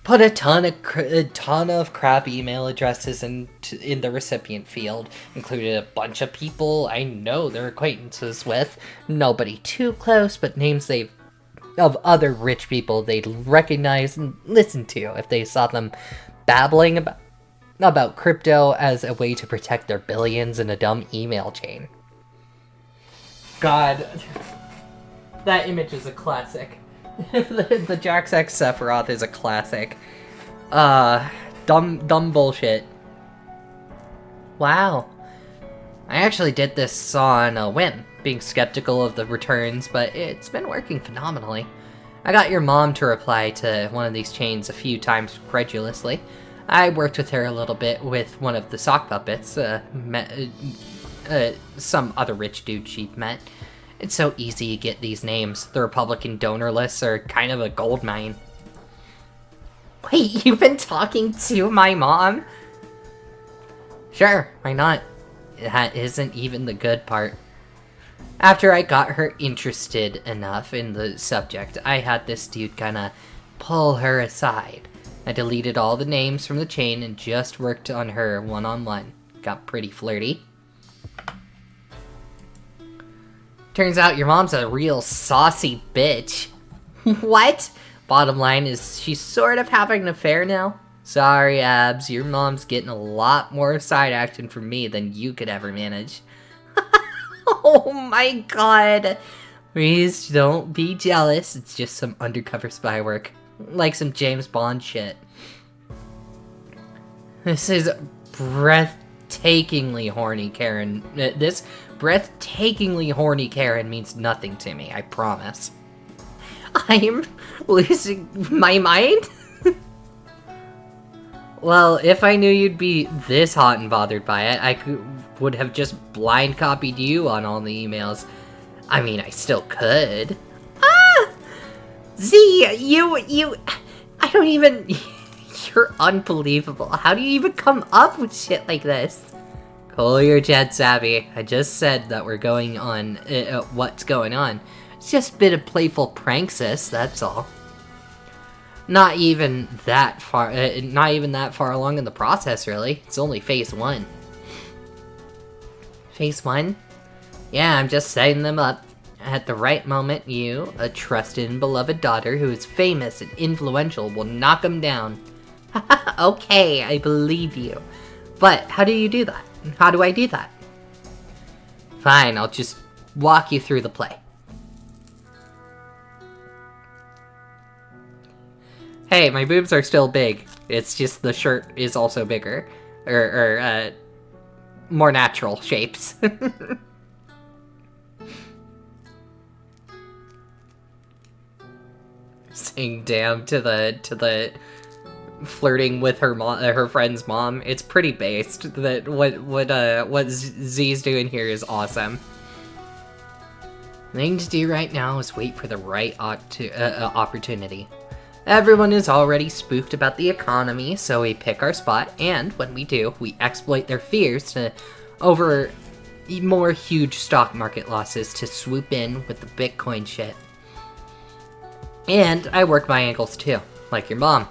Put a ton of crap email addresses in the recipient field. Included a bunch of people I know they're acquaintances with. Nobody too close, but names of other rich people they'd recognize and listen to if they saw them babbling about crypto as a way to protect their billions in a dumb email chain. God, that image is a classic. The Jax X Sephiroth is a classic. Dumb bullshit. Wow. I actually did this on a whim, being skeptical of the returns, but it's been working phenomenally. I got your mom to reply to one of these chains a few times credulously. I worked with her a little bit with one of the sock puppets, some other rich dude she'd met. It's so easy to get these names. The Republican donor lists are kind of a goldmine. Wait, you've been talking to my mom? Sure, why not? That isn't even the good part. After I got her interested enough in the subject, I had this dude kinda pull her aside. I deleted all the names from the chain and just worked on her one-on-one. Got pretty flirty. Turns out your mom's a real saucy bitch. What? Bottom line is she's sort of having an affair now. Sorry, Abs, your mom's getting a lot more side action from me than you could ever manage. Oh my god. Please don't be jealous. It's just some undercover spy work. Like some James Bond shit. This is breathtakingly horny, Karen. This breathtakingly horny Karen means nothing to me, I promise. I'm losing my mind? Well, if I knew you'd be this hot and bothered by it, I would have just blind copied you on all the emails. I mean, I still could. Ah! Z, you, I don't even, you're unbelievable. How do you even come up with shit like this? Cool your jets, Abby. I just said that we're going on, what's going on. It's just a bit of playful pranksis, that's all. Not even that far along in the process, really. It's only phase 1. Phase 1? Yeah, I'm just setting them up. At the right moment, you, a trusted and beloved daughter who is famous and influential, will knock them down. Okay, I believe you. But how do you do that? How do I do that? Fine, I'll just walk you through the play. Hey, my boobs are still big. It's just the shirt is also bigger. Or more natural shapes. Saying damn to the flirting with her friend's mom. It's pretty based. That what Z's doing here is awesome. The thing to do right now is wait for the right opportunity. Everyone is already spooked about the economy, so we pick our spot, and when we do, we exploit their fears to over more huge stock market losses to swoop in with the Bitcoin shit. And I work my angles too, like your mom.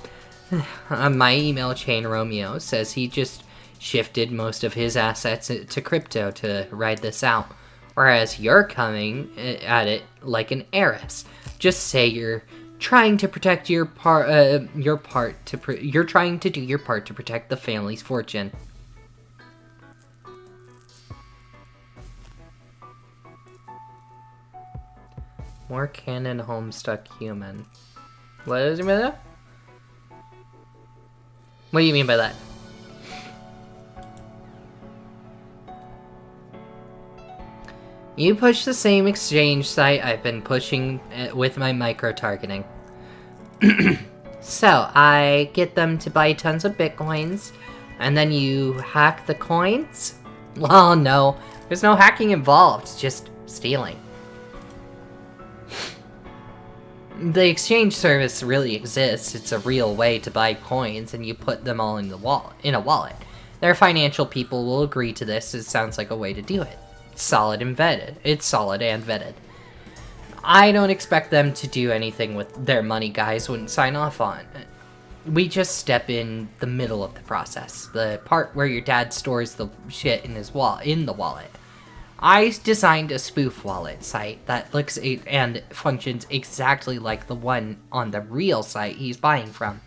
On my email chain, Romeo says he just shifted most of his assets to crypto to ride this out, whereas you're coming at it like an heiress. Just say you're trying to protect you're trying to do your part to protect the family's fortune. More canon homestuck human. What does it mean by that? What do you mean by that? You push the same exchange site I've been pushing with my micro-targeting. So, I get them to buy tons of bitcoins, and then you hack the coins? Well, no. There's no hacking involved, it's just stealing. The exchange service really exists. It's a real way to buy coins, and you put them all in a wallet. Their financial people will agree to this. It sounds like a way to do it. It's solid and vetted. I don't expect them to do anything with their money guys wouldn't sign off on. We just step in the middle of the process. The part where your dad stores the shit in the wallet. I designed a spoof wallet site that looks and functions exactly like the one on the real site he's buying from.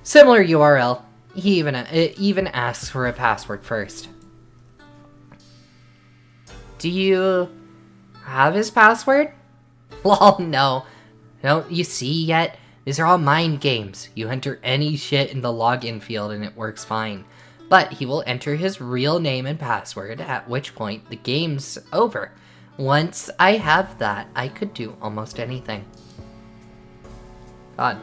Similar URL. He even asks for a password first. Do you have his password? Well, no. Don't you see yet? These are all mind games. You enter any shit in the login field and it works fine. But he will enter his real name and password, at which point the game's over. Once I have that, I could do almost anything. God.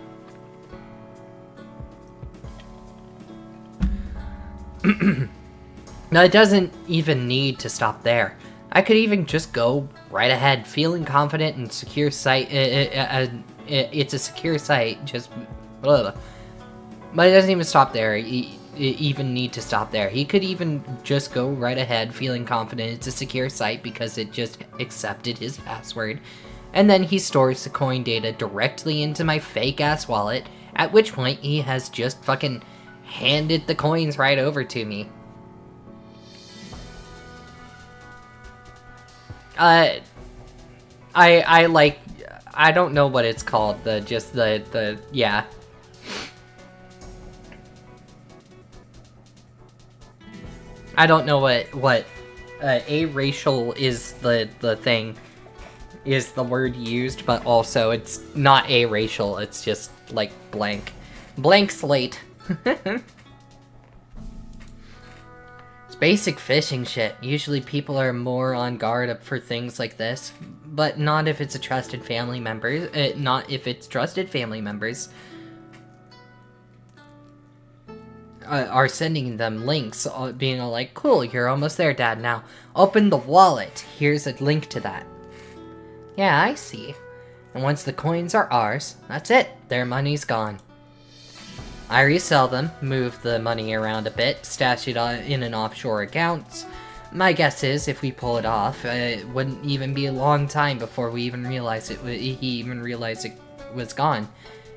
Now, it doesn't even need to stop there. I could even just go right ahead, feeling confident and secure site. It's a secure site, just blah. But it doesn't even stop there. Even need to stop there. He could even just go right ahead, feeling confident it's a secure site because it just accepted his password. And then he stores the coin data directly into my fake-ass wallet, at which point he has just fucking handed the coins right over to me. I don't know what it's called, yeah. I don't know what aracial is the thing, is the word used, but also it's not aracial, it's just like blank. Blank slate. It's basic phishing shit. Usually people are more on guard for things like this, but not if it's a trusted family member. Not if it's trusted family members. Are sending them links, being all like, cool, you're almost there, Dad, now. Open the wallet. Here's a link to that. Yeah, I see. And once the coins are ours, that's it. Their money's gone. I resell them, move the money around a bit, stash it in an offshore account. My guess is, if we pull it off, it wouldn't even be a long time before we even realize he even realized it was gone.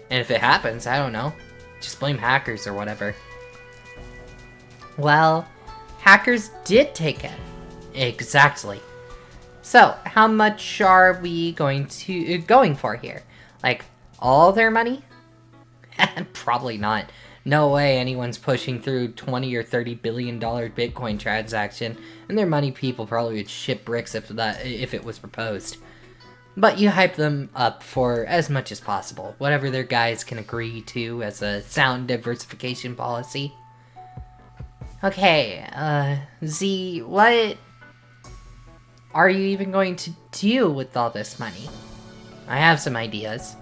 And if it happens, I don't know. Just blame hackers or whatever. Well, hackers did take it. Exactly. So, how much are we going for here? Like, all their money? Probably not. No way anyone's pushing through 20 or 30 billion dollar Bitcoin transaction, and their money people probably would ship bricks if it was proposed. But you hype them up for as much as possible, whatever their guys can agree to as a sound diversification policy. Okay, Z, what are you even going to do with all this money? I have some ideas.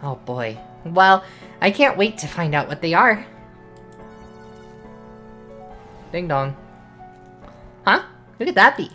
Oh boy. Well, I can't wait to find out what they are. Ding dong. Huh? Who could that be?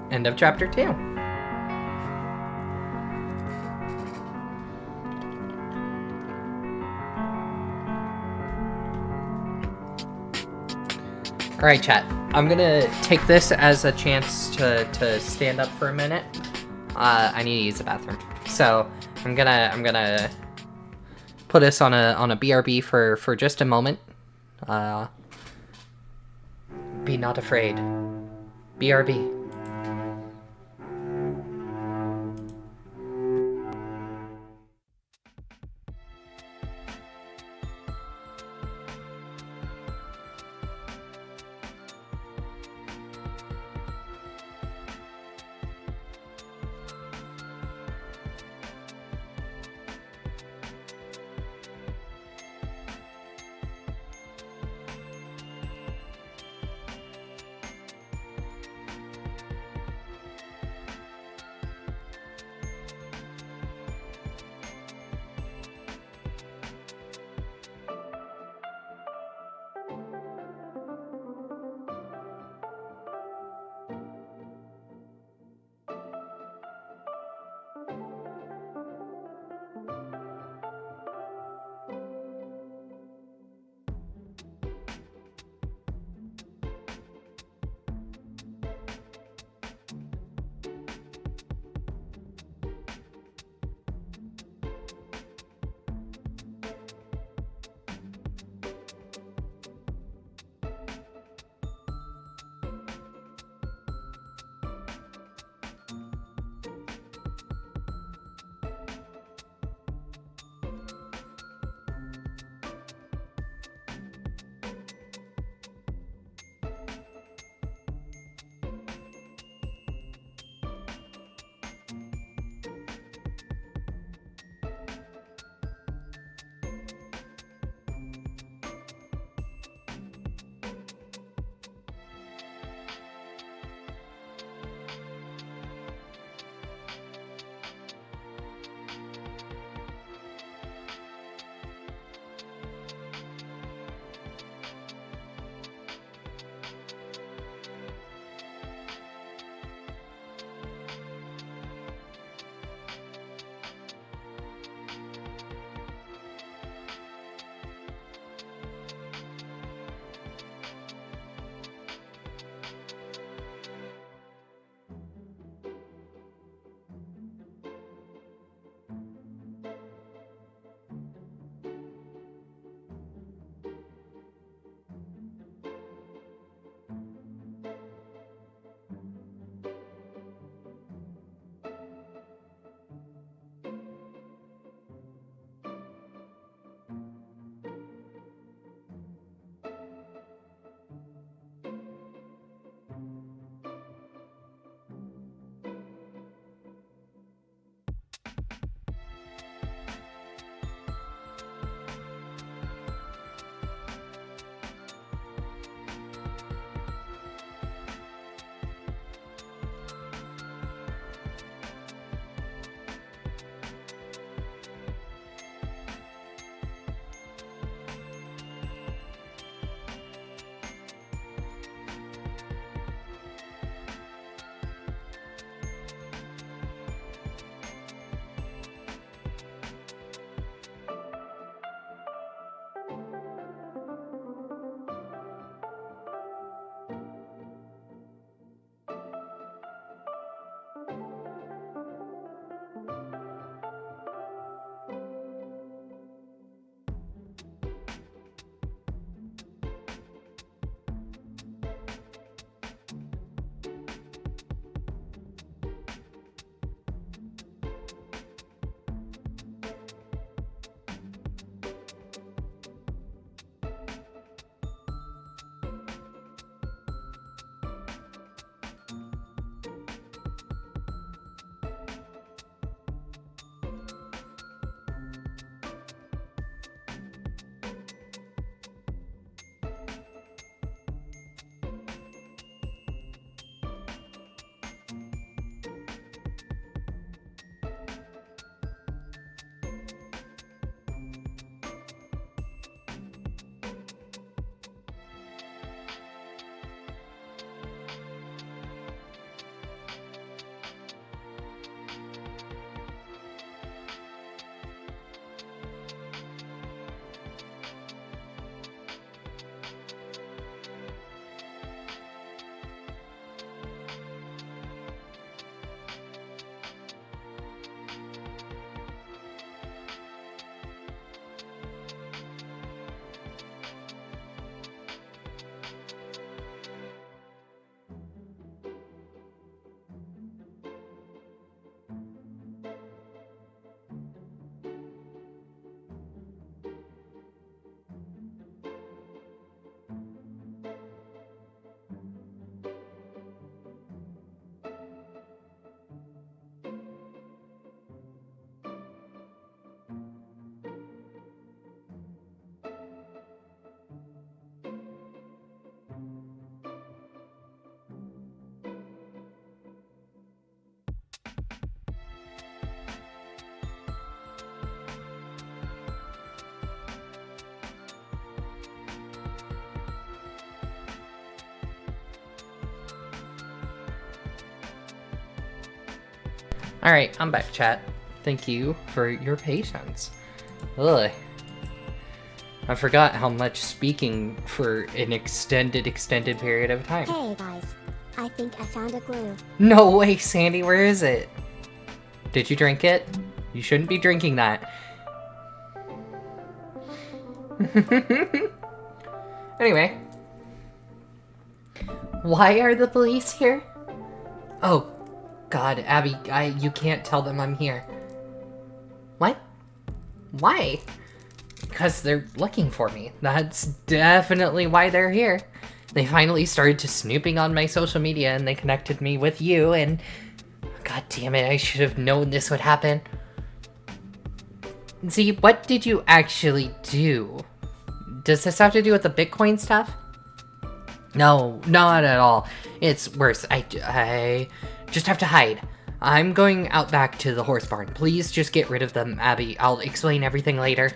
End of chapter 2. Alright, chat. I'm gonna take this as a chance to stand up for a minute. I need to use the bathroom. So I'm gonna put us on a BRB for just a moment. Be not afraid. BRB. Alright, I'm back, chat. Thank you for your patience. Ugh. I forgot how much speaking for an extended period of time. Hey guys, I think I found a glue. No way, Sandy, where is it? Did you drink it? You shouldn't be drinking that. Anyway. Why are the police here? Oh, God, Abby, you can't tell them I'm here. What? Why? Because they're looking for me. That's definitely why they're here. They finally started to snooping on my social media and they connected me with you and... God damn it, I should have known this would happen. See, what did you actually do? Does this have to do with the Bitcoin stuff? No, not at all. It's worse. I just have to hide. I'm going out back to the horse barn. Please just get rid of them, Abby. I'll explain everything later.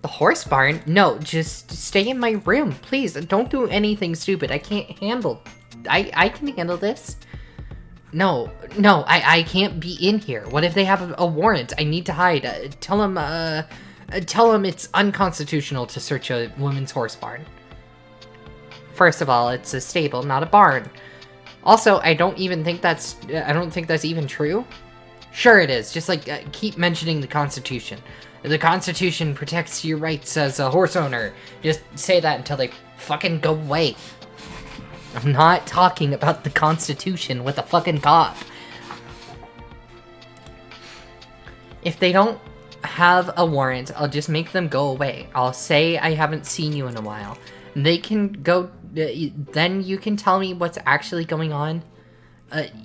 The horse barn? No, just stay in my room. Please, don't do anything stupid. I can't handle... I can handle this. No, I can't be in here. What if they have a warrant? I need to hide. Tell them it's unconstitutional to search a woman's horse barn. First of all, it's a stable, not a barn. Also, I don't think that's even true. Sure it is. Just like, keep mentioning the Constitution. The Constitution protects your rights as a horse owner. Just say that until they fucking go away. I'm not talking about the Constitution with a fucking cop. If they don't have a warrant, I'll just make them go away. I'll say I haven't seen you in a while. They can go, then you can tell me what's actually going on.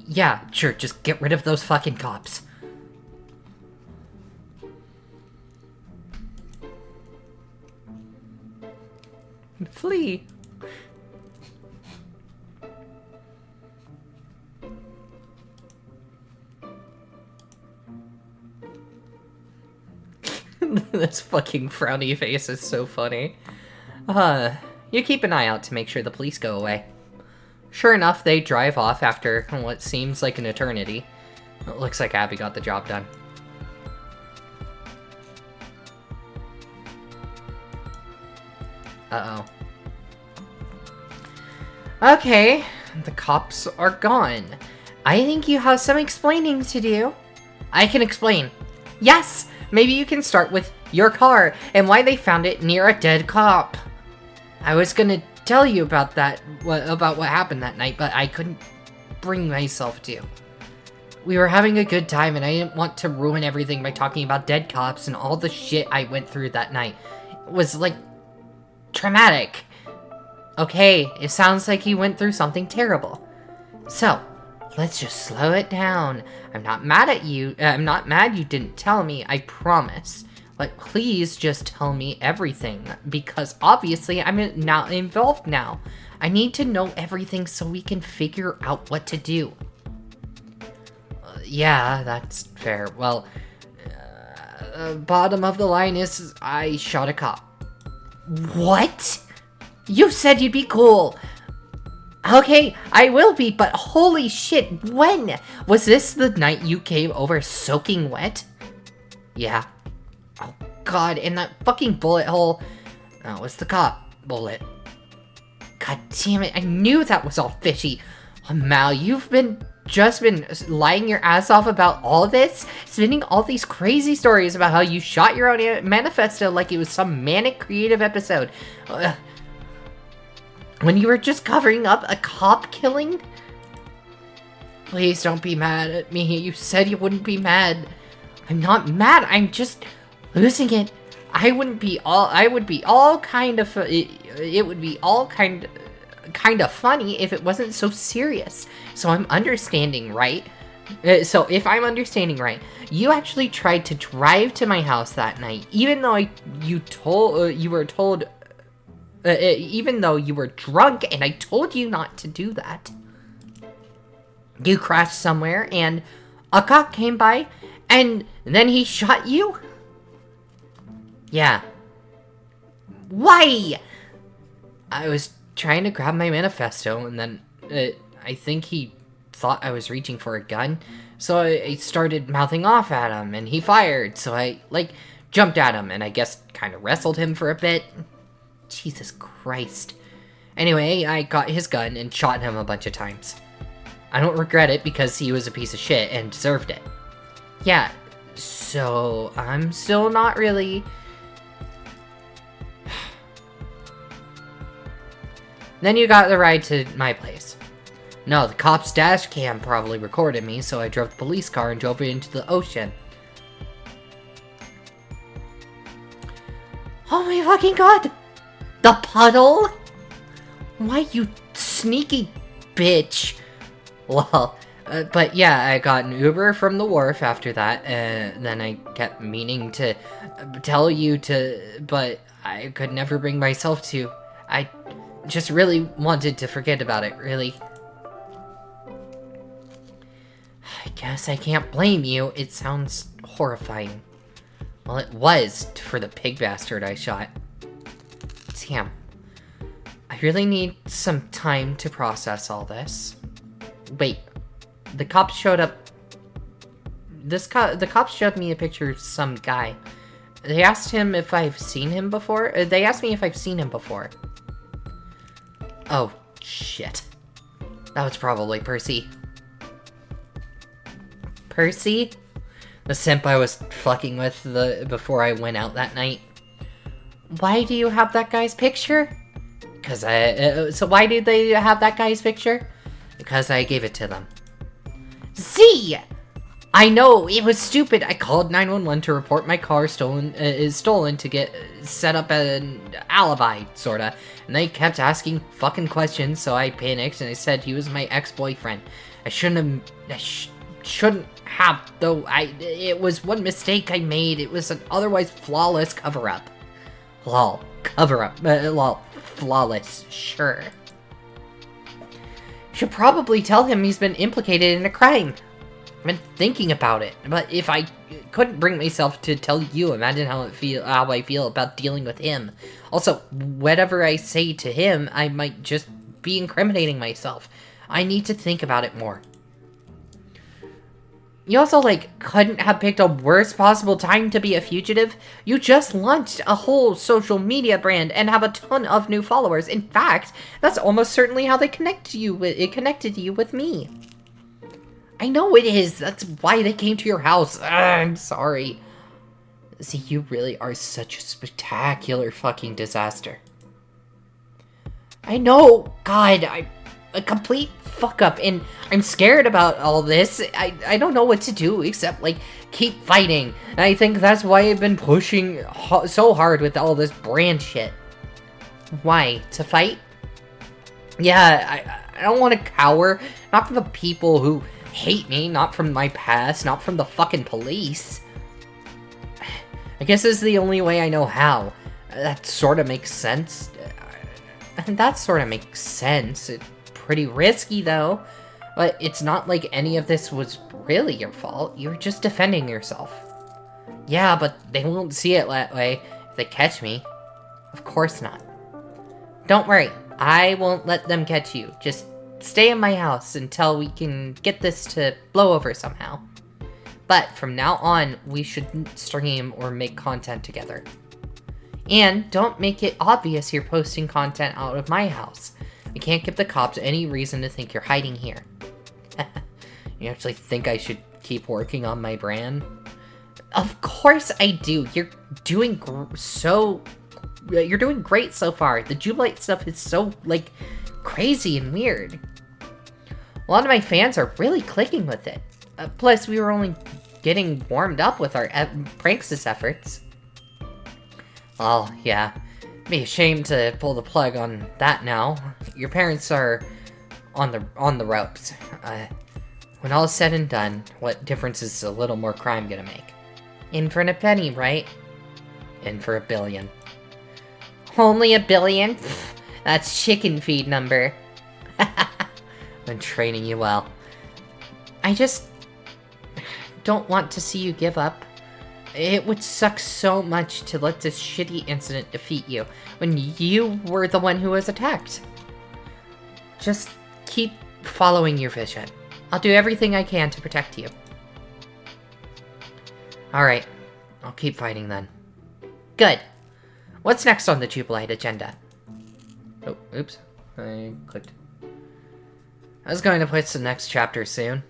Yeah, sure, just get rid of those fucking cops. Flee. This fucking frowny face is so funny. You keep an eye out to make sure the police go away. Sure enough, they drive off after what seems like an eternity. It looks like Abby got the job done. Uh-oh. Okay, the cops are gone. I think you have some explaining to do. I can explain. Yes! Maybe you can start with your car and why they found it near a dead cop. I was gonna tell you about that, about what happened that night, but I couldn't bring myself to. We were having a good time and I didn't want to ruin everything by talking about dead cops and all the shit I went through that night. It was, like, traumatic. Okay, it sounds like you went through something terrible. So, let's just slow it down. I'm not mad at you. I'm not mad you didn't tell me, I promise. But please just tell me everything, because obviously I'm not involved now. I need to know everything so we can figure out what to do. Yeah, that's fair. Well, bottom of the line is I shot a cop. What? You said you'd be cool. Okay, I will be, but holy shit, when? Was this the night you came over soaking wet? Yeah. Oh god, in that fucking bullet hole. That was the cop bullet. God damn it, I knew that was all fishy. Oh, Mal, you've just been lying your ass off about all this, spinning all these crazy stories about how you shot your own manifesto like it was some manic creative episode. When you were just covering up a cop killing? Please don't be mad at me. You said you wouldn't be mad. I'm not mad. I'm just losing it. It would be all kind of funny if it wasn't so serious. So I'm understanding, right? So if I'm understanding right, you actually tried to drive to my house that night, even though even though you were drunk and I told you not to do that. You crashed somewhere and a cop came by and then he shot you? Yeah. Why? I was trying to grab my manifesto and then I think he thought I was reaching for a gun, so I started mouthing off at him, and he fired, so I, like, jumped at him, and I guess kind of wrestled him for a bit. Jesus Christ. Anyway, I got his gun and shot him a bunch of times. I don't regret it because he was a piece of shit and deserved it. Yeah, so I'm still not really... Then you got the ride to my place. No, the cop's dash cam probably recorded me, so I drove the police car and drove it into the ocean. Oh my fucking god! The puddle? Why, you sneaky bitch? Well, but yeah, I got an Uber from the wharf after that, and then I kept meaning to tell you to, but I could never bring myself to. I just really wanted to forget about it, really. I guess I can't blame you. It sounds horrifying. Well, it was for the pig bastard I shot. Damn. I really need some time to process all this. Wait, the cops showed up. The cops showed me a picture of some guy. They asked him if I've seen him before. They asked me if I've seen him before. Oh, shit. That was probably Percy. Percy? The simp I was fucking with before I went out that night. Why do you have that guy's picture? So why did they have that guy's picture? Because I gave it to them. Z! I know, it was stupid. I called 911 to report my car is stolen to get set up an alibi, sorta. And they kept asking fucking questions, so I panicked and I said he was my ex-boyfriend. I shouldn't have, though. It was one mistake I made. It was an otherwise flawless cover-up. Lol. Cover-up. Lol. Flawless. Sure. Should probably tell him he's been implicated in a crime. I've been thinking about it, but if I couldn't bring myself to tell you, imagine how I feel about dealing with him. Also, whatever I say to him, I might just be incriminating myself. I need to think about it more. You also, couldn't have picked a worse possible time to be a fugitive. You just launched a whole social media brand and have a ton of new followers. In fact, that's almost certainly how they connected you with me. I know it is. That's why they came to your house. I'm sorry. See, you really are such a spectacular fucking disaster. I know. God, I'm a complete fuck up, and I'm scared about all this. I don't know what to do except, keep fighting. And I think that's why I've been pushing so hard with all this brand shit. Why? To fight? Yeah, I don't want to cower. Not from the people who hate me, not from my past, not from the fucking police. I guess this is the only way I know how. That sort of makes sense. It's pretty risky, though. But it's not like any of this was really your fault. You were just defending yourself. Yeah, but they won't see it that way if they catch me. Of course not. Don't worry. I won't let them catch you. Just stay in my house until we can get this to blow over somehow. But from now on, we shouldn't stream or make content together. And don't make it obvious you're posting content out of my house. We can't give the cops any reason to think you're hiding here. You actually think I should keep working on my brand? Of course I do. You're doing great so far. The Jubilite stuff is so, crazy and weird. A lot of my fans are really clicking with it. Plus, we were only getting warmed up with our Pranksis efforts. Well, yeah. It'd be a shame to pull the plug on that now. Your parents are on the ropes. When all is said and done, what difference is a little more crime gonna make? In for a penny, right? In for $1 billion. Only $1 billion? Pfft, that's chicken feed number. Been training you well. I just don't want to see you give up. It would suck so much to let this shitty incident defeat you when you were the one who was attacked. Just keep following your vision. I'll do everything I can to protect you. Alright, I'll keep fighting then. Good. What's next on the Jubilite agenda? Oh, oops. I clicked. I was going to put the next chapter soon.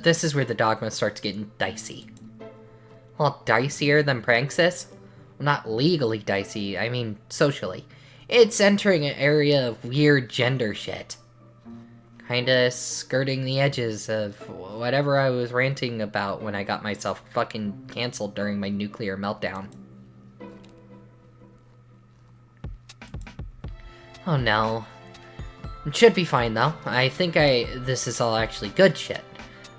This is where the dogma starts getting dicey. A lot dicier than Praxis. Well, not legally dicey, I mean socially. It's entering an area of weird gender shit. Kinda skirting the edges of whatever I was ranting about when I got myself fucking canceled during my nuclear meltdown. Oh no. It should be fine though. I think this is all actually good shit.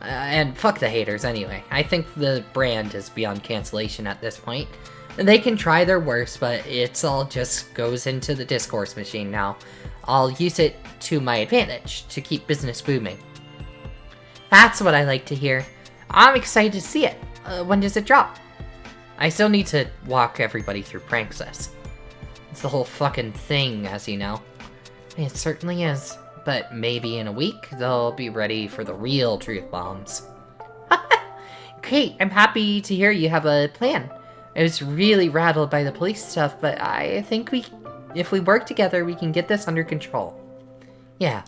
And fuck the haters anyway. I think the brand is beyond cancellation at this point. They can try their worst, but it's all just goes into the discourse machine now. I'll use it to my advantage to keep business booming. That's what I like to hear. I'm excited to see it. When does it drop? I still need to walk everybody through Praxis. It's the whole fucking thing, as you know. It certainly is. But maybe in a week, they'll be ready for the real truth bombs. Great, I'm happy to hear you have a plan. I was really rattled by the police stuff, but I think if we work together, we can get this under control. Yeah.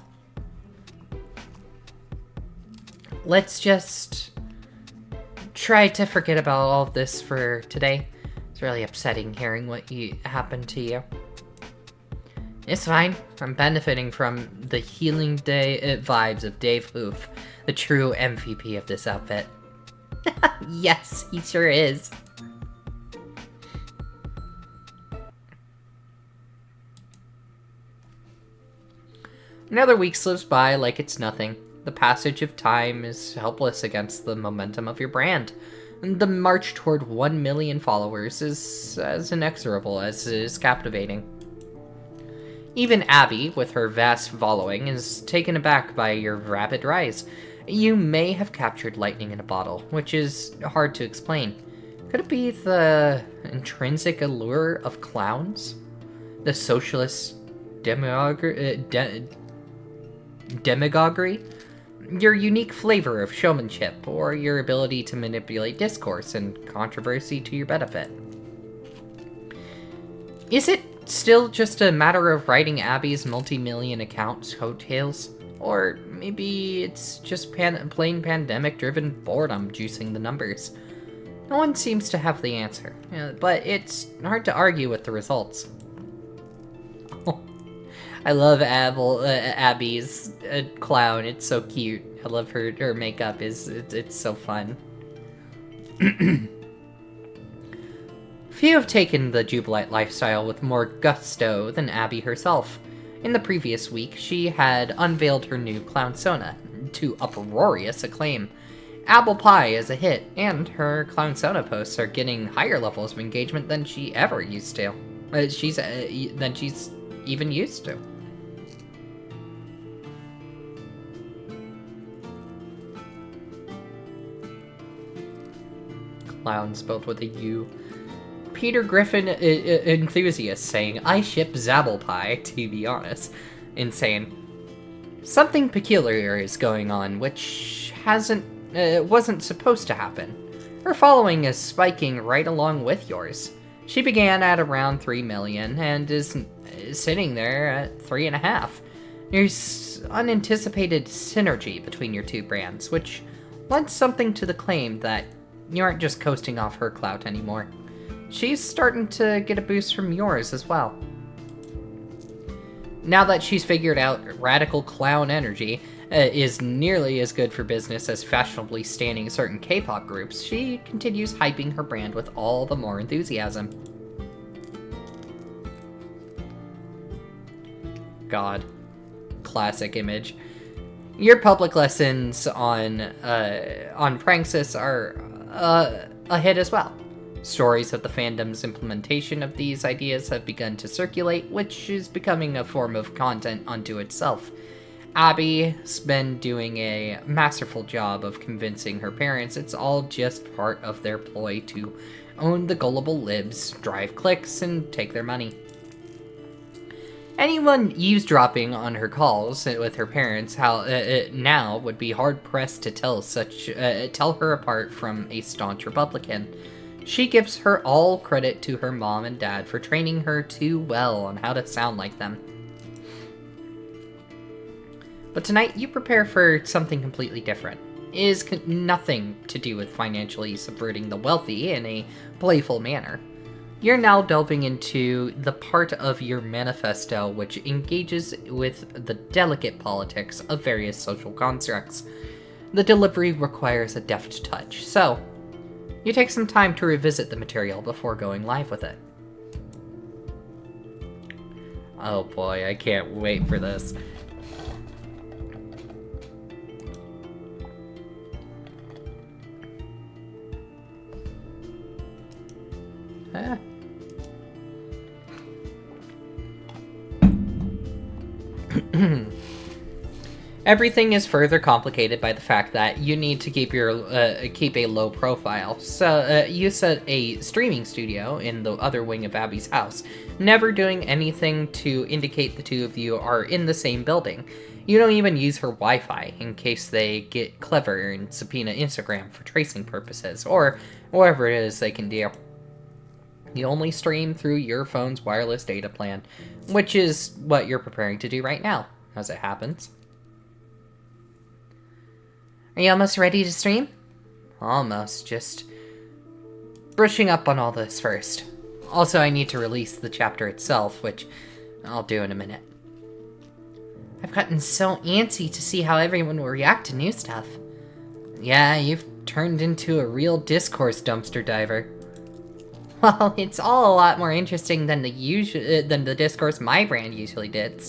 Let's just try to forget about all of this for today. It's really upsetting hearing what happened to you. It's fine. I'm benefiting from the healing day vibes of Dave Hoof, the true MVP of this outfit. Yes, he sure is. Another week slips by like it's nothing. The passage of time is helpless against the momentum of your brand. And the march toward 1 million followers is as inexorable as it is captivating. Even Abby, with her vast following, is taken aback by your rapid rise. You may have captured lightning in a bottle, which is hard to explain. Could it be the intrinsic allure of clowns? The socialist demagoguery? Your unique flavor of showmanship, or your ability to manipulate discourse and controversy to your benefit? Is it still just a matter of riding Abby's multi-million account coattails? Or maybe it's just plain pandemic-driven boredom juicing the numbers? No one seems to have the answer, but it's hard to argue with the results. I love Abby's clown. It's so cute. I love her makeup. It's so fun. Few have taken the Jubilite lifestyle with more gusto than Abby herself. In the previous week, she had unveiled her new Clownsona to uproarious acclaim. Apple Pie is a hit, and her Clownsona posts are getting higher levels of engagement than she ever used to. Than she's even used to. Clown spelled with a U. Peter Griffin enthusiast saying, I ship Zabblepie, to be honest. Insane. Something peculiar is going on, which wasn't supposed to happen. Her following is spiking right along with yours. She began at around 3 million and is sitting there at 3.5. There's unanticipated synergy between your two brands, which lends something to the claim that you aren't just coasting off her clout anymore. She's starting to get a boost from yours as well. Now that she's figured out radical clown energy is nearly as good for business as fashionably standing certain K-pop groups, she continues hyping her brand with all the more enthusiasm. God. Classic image. Your public lessons on Praxis are a hit as well. Stories of the fandom's implementation of these ideas have begun to circulate, which is becoming a form of content unto itself. Abby's been doing a masterful job of convincing her parents it's all just part of their ploy to own the gullible libs, drive clicks, and take their money. Anyone eavesdropping on her calls with her parents now would be hard-pressed to tell her apart from a staunch Republican. She gives her all credit to her mom and dad for training her too well on how to sound like them. But tonight, you prepare for something completely different. It is nothing to do with financially subverting the wealthy in a playful manner. You're now delving into the part of your manifesto which engages with the delicate politics of various social constructs. The delivery requires a deft touch, so you take some time to revisit the material before going live with it. Oh boy, I can't wait for this. Everything is further complicated by the fact that you need to keep a low profile. So you set a streaming studio in the other wing of Abby's house, never doing anything to indicate the two of you are in the same building. You don't even use her Wi-Fi in case they get clever and subpoena Instagram for tracing purposes, or whatever it is they can do. You only stream through your phone's wireless data plan, which is what you're preparing to do right now, as it happens. Are you almost ready to stream? Almost, just brushing up on all this first. Also, I need to release the chapter itself, which I'll do in a minute. I've gotten so antsy to see how everyone will react to new stuff. Yeah, you've turned into a real discourse dumpster diver. Well, it's all a lot more interesting than the discourse my brand usually did.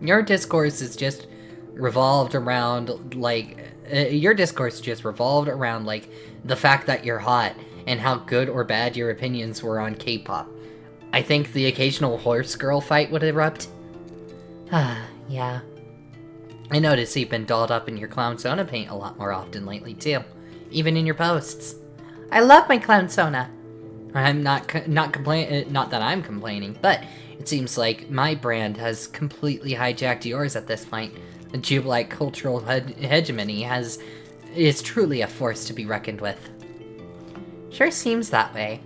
Your discourse is just revolved around, the fact that you're hot and how good or bad your opinions were on K-pop. I think the occasional horse girl fight would erupt. Yeah. I notice you've been dolled up in your Clown Sona paint a lot more often lately, too. Even in your posts. I love my Clown Sona. I'm not that I'm complaining, but it seems like my brand has completely hijacked yours at this point. The Jubilite cultural hegemony is truly a force to be reckoned with. Sure seems that way.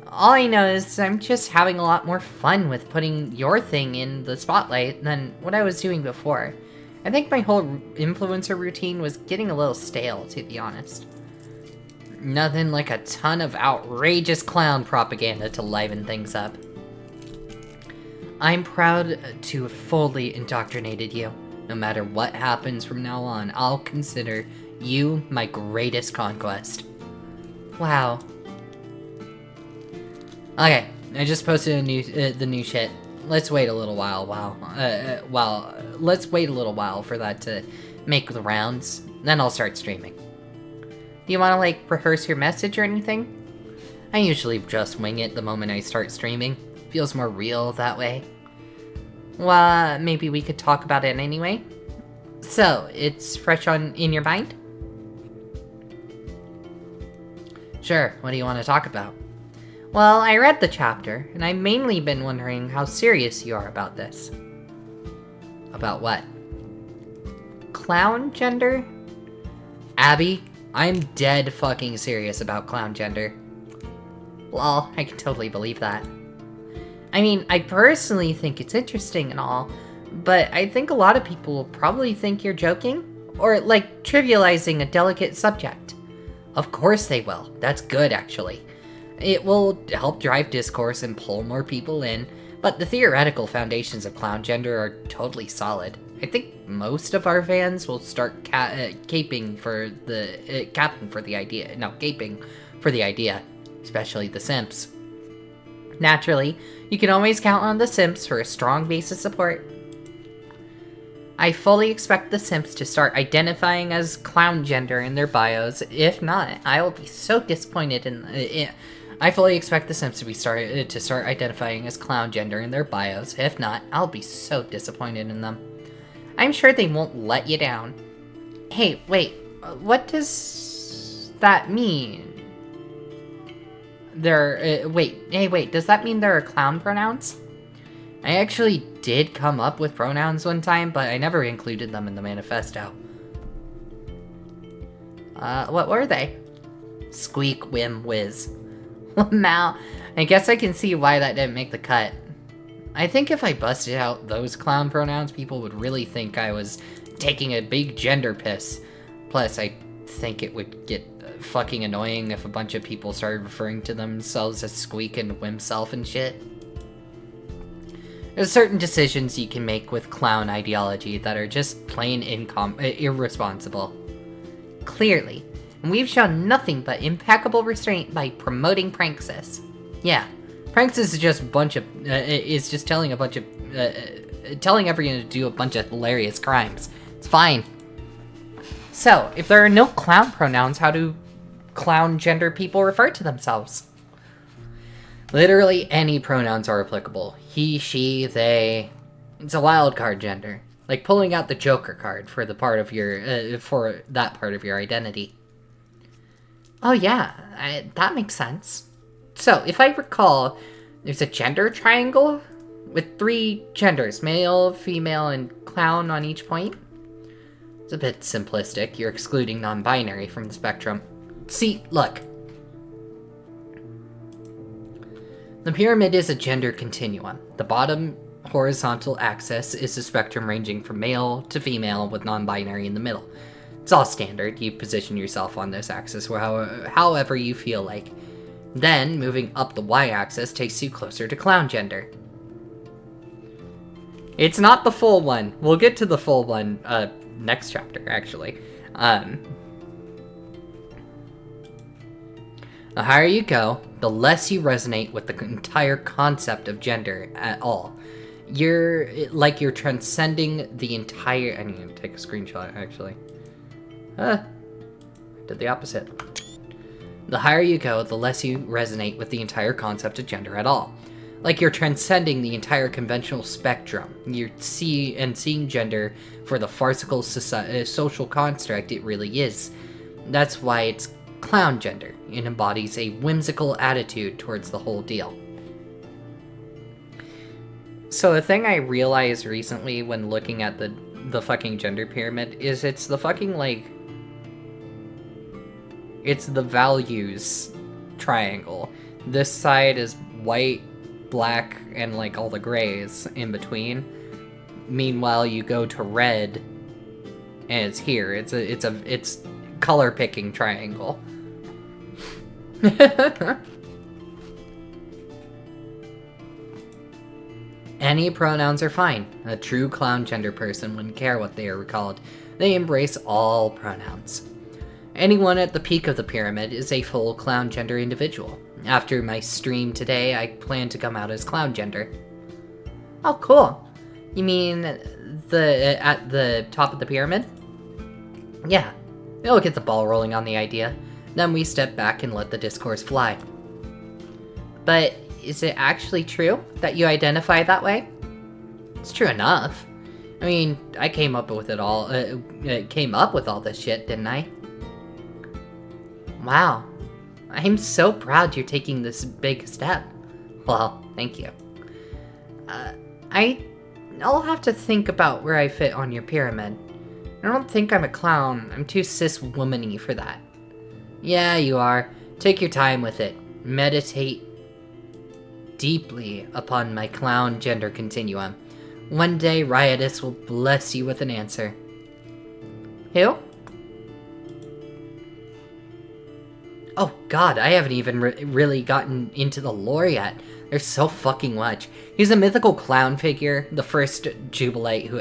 All I know is I'm just having a lot more fun with putting your thing in the spotlight than what I was doing before. I think my whole influencer routine was getting a little stale, to be honest. Nothing like a ton of outrageous clown propaganda to liven things up. I'm proud to have fully indoctrinated you. No matter what happens from now on, I'll consider you my greatest conquest. Wow. Okay, I just posted the new shit. Let's wait a little while. Let's wait a little while for that to make the rounds. Then I'll start streaming. Do you want to rehearse your message or anything? I usually just wing it the moment I start streaming. Feels more real that way. Well, maybe we could talk about it anyway. So, it's fresh in your mind? Sure, what do you want to talk about? Well, I read the chapter, and I've mainly been wondering how serious you are about this. About what? Clown gender? Abby, I'm dead fucking serious about clown gender. Well, I can totally believe that. I mean, I personally think it's interesting and all, but I think a lot of people will probably think you're joking, or trivializing a delicate subject. Of course they will. That's good, actually. It will help drive discourse and pull more people in, but the theoretical foundations of clown gender are totally solid. I think most of our fans will start gaping for the idea, especially the simps. Naturally, you can always count on the simps for a strong base of support. I fully expect the simps to start identifying as clown gender in their bios. If not, I will be so disappointed I fully expect the simps to start identifying as clown gender in their bios. If not, I'll be so disappointed in them. I'm sure they won't let you down. Hey, wait, what does that mean? wait, does that mean there are clown pronouns? I actually did come up with pronouns one time, but I never included them in the manifesto. What were they? Squeak, whim, whiz. Mal, I guess I can see why that didn't make the cut. I think if I busted out those clown pronouns, people would really think I was taking a big gender piss. Plus, I think it would get fucking annoying if a bunch of people started referring to themselves as Squeak and Whimself and shit. There's certain decisions you can make with clown ideology that are just plain irresponsible. Clearly. And we've shown nothing but impeccable restraint by promoting Pranksis. Yeah, Pranksis is just telling everyone to do a bunch of hilarious crimes. It's fine. So, if there are no clown pronouns, how do clown gender people refer to themselves? Literally any pronouns are applicable. He, she, they. It's a wild card gender. Like pulling out the Joker card for the part of your for that part of your identity. Oh yeah, that makes sense. So, if I recall, there's a gender triangle with 3 genders, male, female, and clown on each point. It's a bit simplistic. You're excluding non-binary from the spectrum. See, look. The pyramid is a gender continuum. The bottom horizontal axis is a spectrum ranging from male to female with non-binary in the middle. It's all standard. You position yourself on this axis however you feel like. Then, moving up the y-axis takes you closer to clown gender. It's not the full one. We'll get to the full one next chapter, actually. The higher you go, the less you resonate with the entire concept of gender at all. You're transcending the entire... I need to take a screenshot, actually. Did the opposite. The higher you go, the less you resonate with the entire concept of gender at all. Like you're transcending the entire conventional spectrum. Seeing gender for the farcical social construct it really is. That's why it's clown gender. It embodies a whimsical attitude towards the whole deal. So the thing I realized recently when looking at the fucking gender pyramid is it's the fucking, like... It's the values triangle. This side is white, black, and like all the grays in between. Meanwhile, you go to red, and it's here. It's color picking triangle. Any pronouns are fine. A true clown gender person wouldn't care what they are called. They embrace all pronouns. Anyone at the peak of the pyramid is a full clown gender individual. After my stream today, I plan to come out as clown gender. Oh, cool. You mean at the top of the pyramid? Yeah. It'll get the ball rolling on the idea. Then we step back and let the discourse fly. But is it actually true that you identify that way? It's true enough. I mean, I came up with all this shit, didn't I? Wow. I'm so proud you're taking this big step. Well, thank you. I'll have to think about where I fit on your pyramid. I don't think I'm a clown. I'm too cis-womany for that. Yeah, you are. Take your time with it. Meditate deeply upon my clown gender continuum. One day, Riotous will bless you with an answer. Who? Oh god, I haven't even really gotten into the lore yet. There's so fucking much. He's a mythical clown figure, the first Jubilite who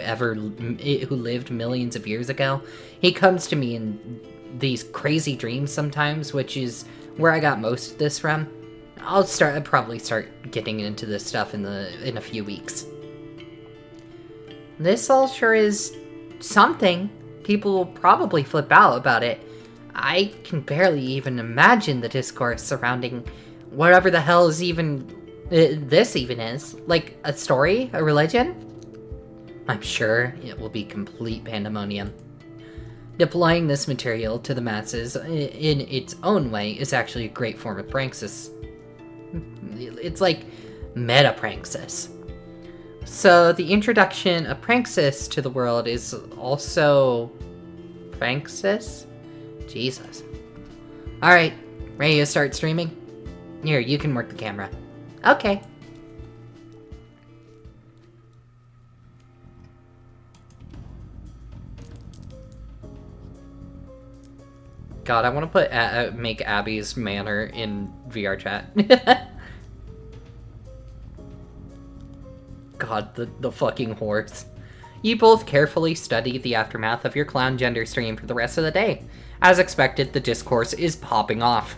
lived millions of years ago. He comes to me in these crazy dreams sometimes, which is where I got most of this from. I'll probably start getting into this stuff in a few weeks. This all sure is something. People will probably flip out about it. I can barely even imagine the discourse surrounding whatever the hell is this even is. Like, a story? A religion? I'm sure it will be complete pandemonium. Deploying this material to the masses in its own way is actually a great form of pranksis. It's like meta pranksis. So the introduction of pranksis to the world is also pranksis? Jesus. Alright, ready to start streaming? Here, you can work the camera. Okay. God, I want to make Abby's manner in VR chat. God, the fucking horse. You both carefully study the aftermath of your clown gender stream for the rest of the day. As expected, the discourse is popping off.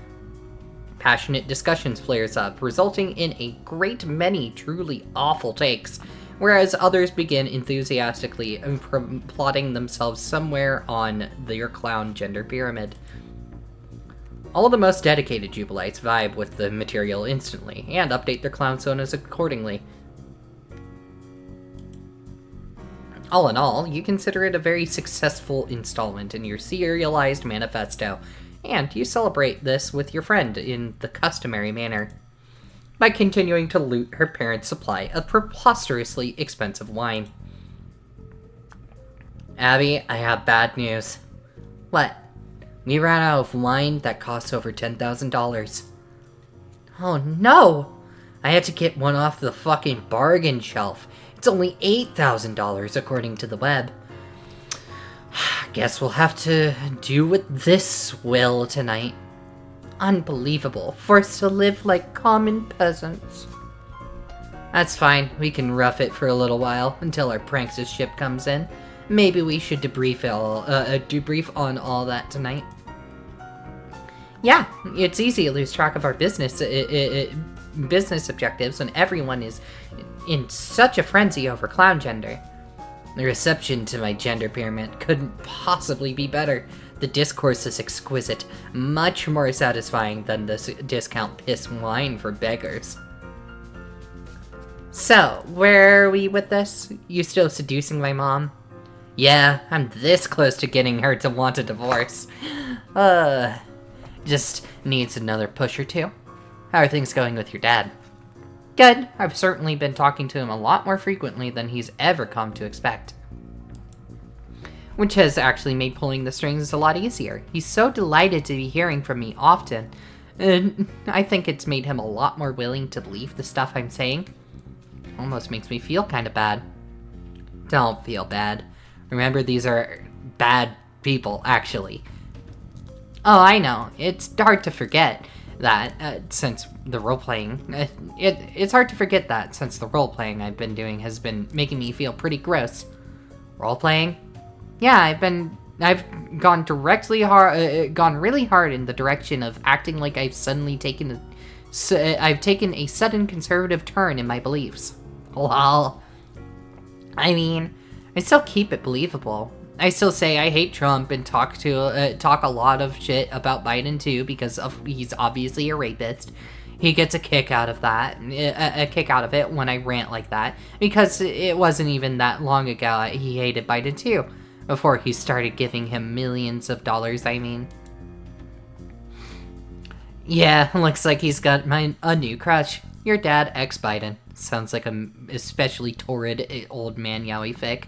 Passionate discussions flares up, resulting in a great many truly awful takes, whereas others begin enthusiastically plotting themselves somewhere on their clown gender pyramid. All the most dedicated Jubilites vibe with the material instantly, and update their clown sonas accordingly. All in all, you consider it a very successful installment in your serialized manifesto, and you celebrate this with your friend in the customary manner, by continuing to loot her parents' supply of preposterously expensive wine. Abby, I have bad news. What? We ran out of wine that costs over $10,000. Oh no! I had to get one off the fucking bargain shelf. It's only $8,000 according to the web. Guess we'll have to do with this will tonight. Unbelievable. Forced to live like common peasants. That's fine. We can rough it for a little while until our prankster ship comes in. Maybe we should debrief on all that tonight. Yeah, it's easy to lose track of our business objectives when everyone is in such a frenzy over clown gender. The reception to my gender pyramid couldn't possibly be better. The discourse is exquisite, much more satisfying than this discount piss wine for beggars. So, where are we with this? You still seducing my mom? Yeah, I'm this close to getting her to want a divorce. Just needs another push or two. How are things going with your dad? Good. I've certainly been talking to him a lot more frequently than he's ever come to expect. Which has actually made pulling the strings a lot easier. He's so delighted to be hearing from me often. And I think it's made him a lot more willing to believe the stuff I'm saying. Almost makes me feel kind of bad. Don't feel bad. Remember, these are bad people, actually. Oh, I know. It's hard to forget that since the role-playing... it's hard to forget that since the role-playing I've been doing has been making me feel pretty gross. Role-playing? Yeah, I've gone really hard in the direction of acting like I've taken a sudden conservative turn in my beliefs. Well, I mean, I still keep it believable. I still say I hate Trump and talk a lot of shit about Biden too because he's obviously a rapist. He gets a kick out of it when I rant like that because it wasn't even that long ago he hated Biden too, before he started giving him millions of dollars. I mean, yeah, looks like he's got a new crush. Your dad, ex-Biden. Sounds like a especially torrid old man yaoi fic.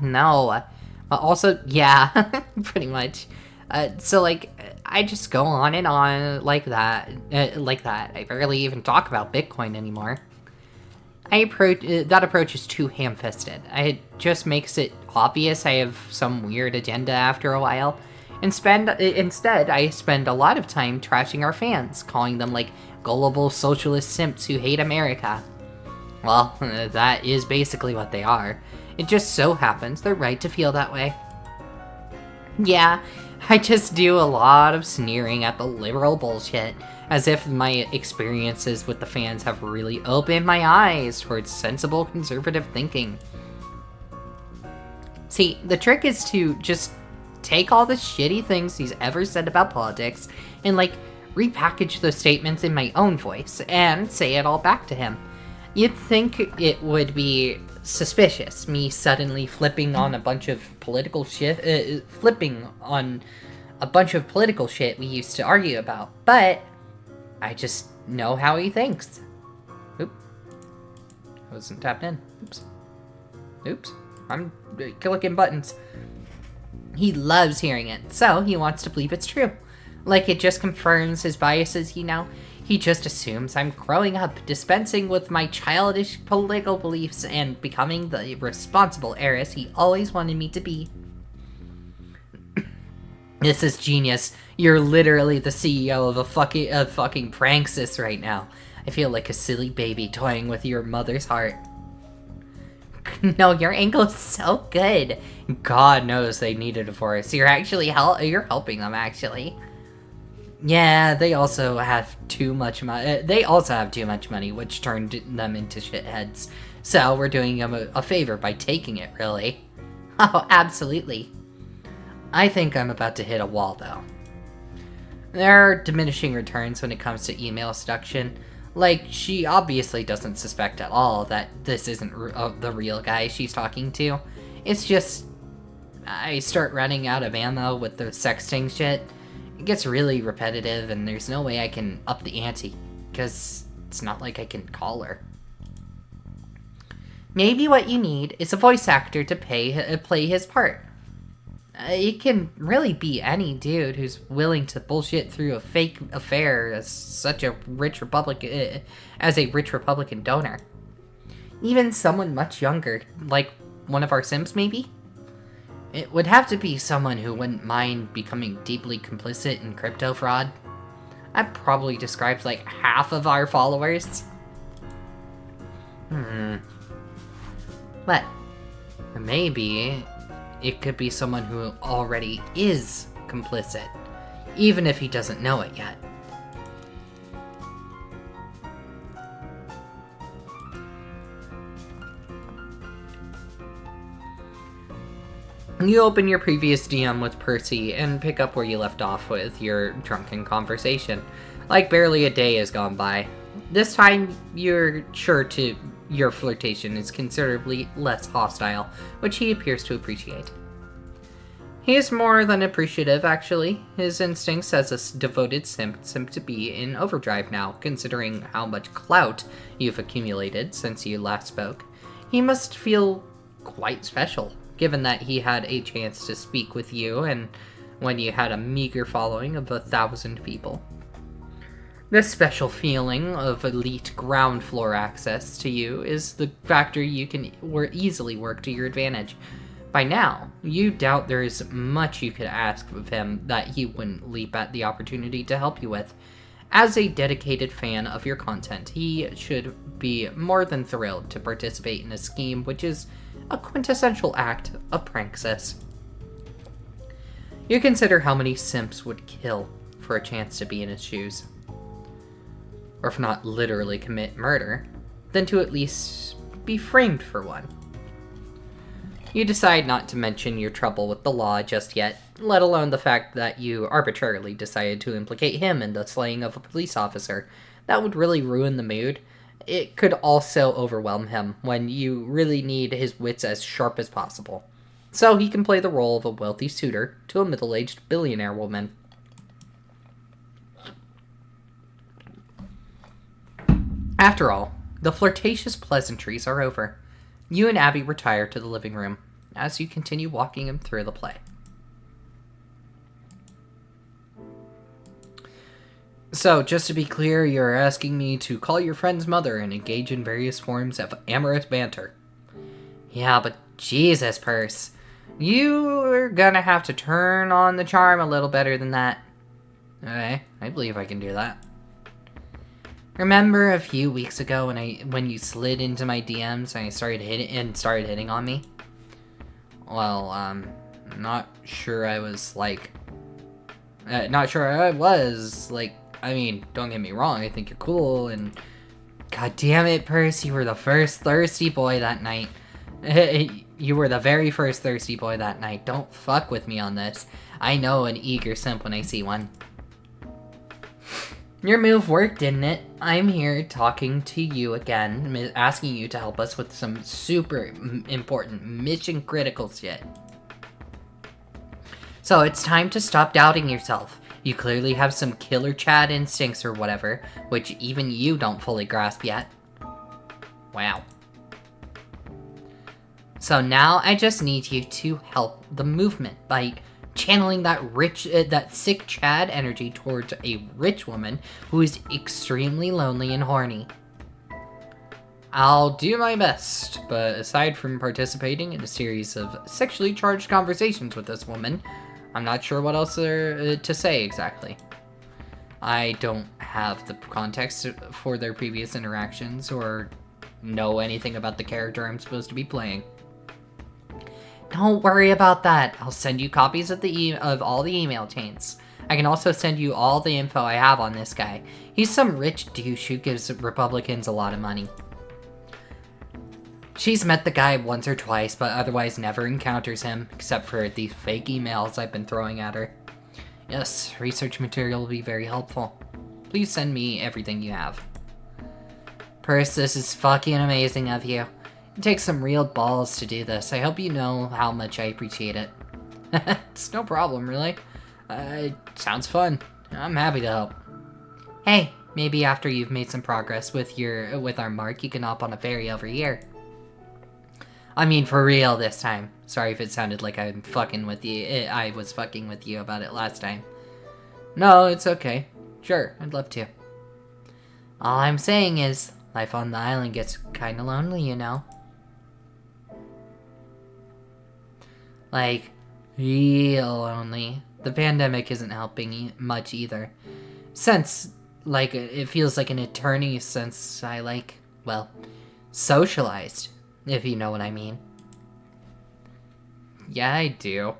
No. Also, yeah, pretty much. So, like, I just go on and on like that. I barely even talk about Bitcoin anymore. That approach is too ham-fisted. It just makes it obvious I have some weird agenda after a while. Instead, I spend a lot of time trashing our fans, calling them, like, gullible socialist simps who hate America. Well, that is basically what they are. It just so happens they're right to feel that way. Yeah, I just do a lot of sneering at the liberal bullshit, as if my experiences with the fans have really opened my eyes towards sensible conservative thinking. See, the trick is to just take all the shitty things he's ever said about politics and, like, repackage those statements in my own voice and say it all back to him. You'd think it would be suspicious, me suddenly flipping on a bunch of political shit we used to argue about, but I just know how he thinks. Oop. I wasn't tapped in. Oops. Oops. I'm clicking buttons. He loves hearing it, so he wants to believe it's true. Like it just confirms his biases, you know? He just assumes I'm growing up, dispensing with my childish political beliefs, and becoming the responsible heiress he always wanted me to be. This is genius. You're literally the CEO of a fucking pranksis right now. I feel like a silly baby toying with your mother's heart. No, your angle is so good. God knows they need a divorce. You're actually you're helping them, actually. Yeah, they also have too much money. They also have too much money, which turned them into shitheads. So we're doing them a favor by taking it, really. Oh, absolutely. I think I'm about to hit a wall, though. There are diminishing returns when it comes to email seduction. Like, she obviously doesn't suspect at all that this isn't the real guy she's talking to. It's just, I start running out of ammo with the sexting shit. It gets really repetitive, and there's no way I can up the ante, because it's not like I can call her. Maybe what you need is a voice actor to play his part. It can really be any dude who's willing to bullshit through a fake affair as a rich Republican donor. Even someone much younger, like one of our Sims, maybe? It would have to be someone who wouldn't mind becoming deeply complicit in crypto fraud. That probably describes like half of our followers. But maybe it could be someone who already is complicit, even if he doesn't know it yet. You open your previous DM with Percy and pick up where you left off with your drunken conversation. Like barely a day has gone by. This time, you're sure your flirtation is considerably less hostile, which he appears to appreciate. He is more than appreciative, actually. His instincts as a devoted simp seem to be in overdrive now, considering how much clout you've accumulated since you last spoke. He must feel quite special, given that he had a chance to speak with you and when you had a meager following of 1,000 people. This special feeling of elite ground floor access to you is the factor you can easily work to your advantage. By now, you doubt there is much you could ask of him that he wouldn't leap at the opportunity to help you with. As a dedicated fan of your content, he should be more than thrilled to participate in a scheme which is a quintessential act of pranksis. You consider how many simps would kill for a chance to be in his shoes. Or if not literally commit murder, then to at least be framed for one. You decide not to mention your trouble with the law just yet, let alone the fact that you arbitrarily decided to implicate him in the slaying of a police officer. That would really ruin the mood. It could also overwhelm him when you really need his wits as sharp as possible. So he can play the role of a wealthy suitor to a middle-aged billionaire woman. After all, the flirtatious pleasantries are over. You and Abby retire to the living room as you continue walking him through the play. So, just to be clear, you're asking me to call your friend's mother and engage in various forms of amorous banter. Yeah, but Jesus, Perce. You're gonna have to turn on the charm a little better than that. Okay, I believe I can do that. Remember a few weeks ago when you slid into my DMs and started hitting on me? Well, not sure I was like, I mean, don't get me wrong, I think you're cool, and god damn it, Perce, you were the first thirsty boy that night. You were the very first thirsty boy that night. Don't fuck with me on this. I know an eager simp when I see one. Your move worked, didn't it? I'm here talking to you again, asking you to help us with some super important mission critical shit. So it's time to stop doubting yourself You clearly have some killer Chad instincts or whatever, which even you don't fully grasp yet. Wow. So now I just need you to help the movement by channeling that sick Chad energy towards a rich woman who is extremely lonely and horny. I'll do my best, but aside from participating in a series of sexually charged conversations with this woman, I'm not sure what else there to say exactly. I don't have the context for their previous interactions or know anything about the character I'm supposed to be playing. Don't worry about that. I'll send you copies of of all the email chains. I can also send you all the info I have on this guy. He's some rich douche who gives Republicans a lot of money. She's met the guy once or twice, but otherwise never encounters him, except for these fake emails I've been throwing at her. Yes, research material will be very helpful. Please send me everything you have. Purse, this is fucking amazing of you. It takes some real balls to do this. I hope you know how much I appreciate it. It's no problem, really. It sounds fun. I'm happy to help. Hey, maybe after you've made some progress with our mark, you can hop on a ferry over here. I mean, for real this time. Sorry if it sounded like I'm fucking with you. I was fucking with you about it last time. No, it's okay. Sure, I'd love to. All I'm saying is, life on the island gets kinda lonely, you know? Like, real lonely. The pandemic isn't helping much either. Since, like, it feels like an eternity since I, well, socialized, if you know what I mean. Yeah, I do.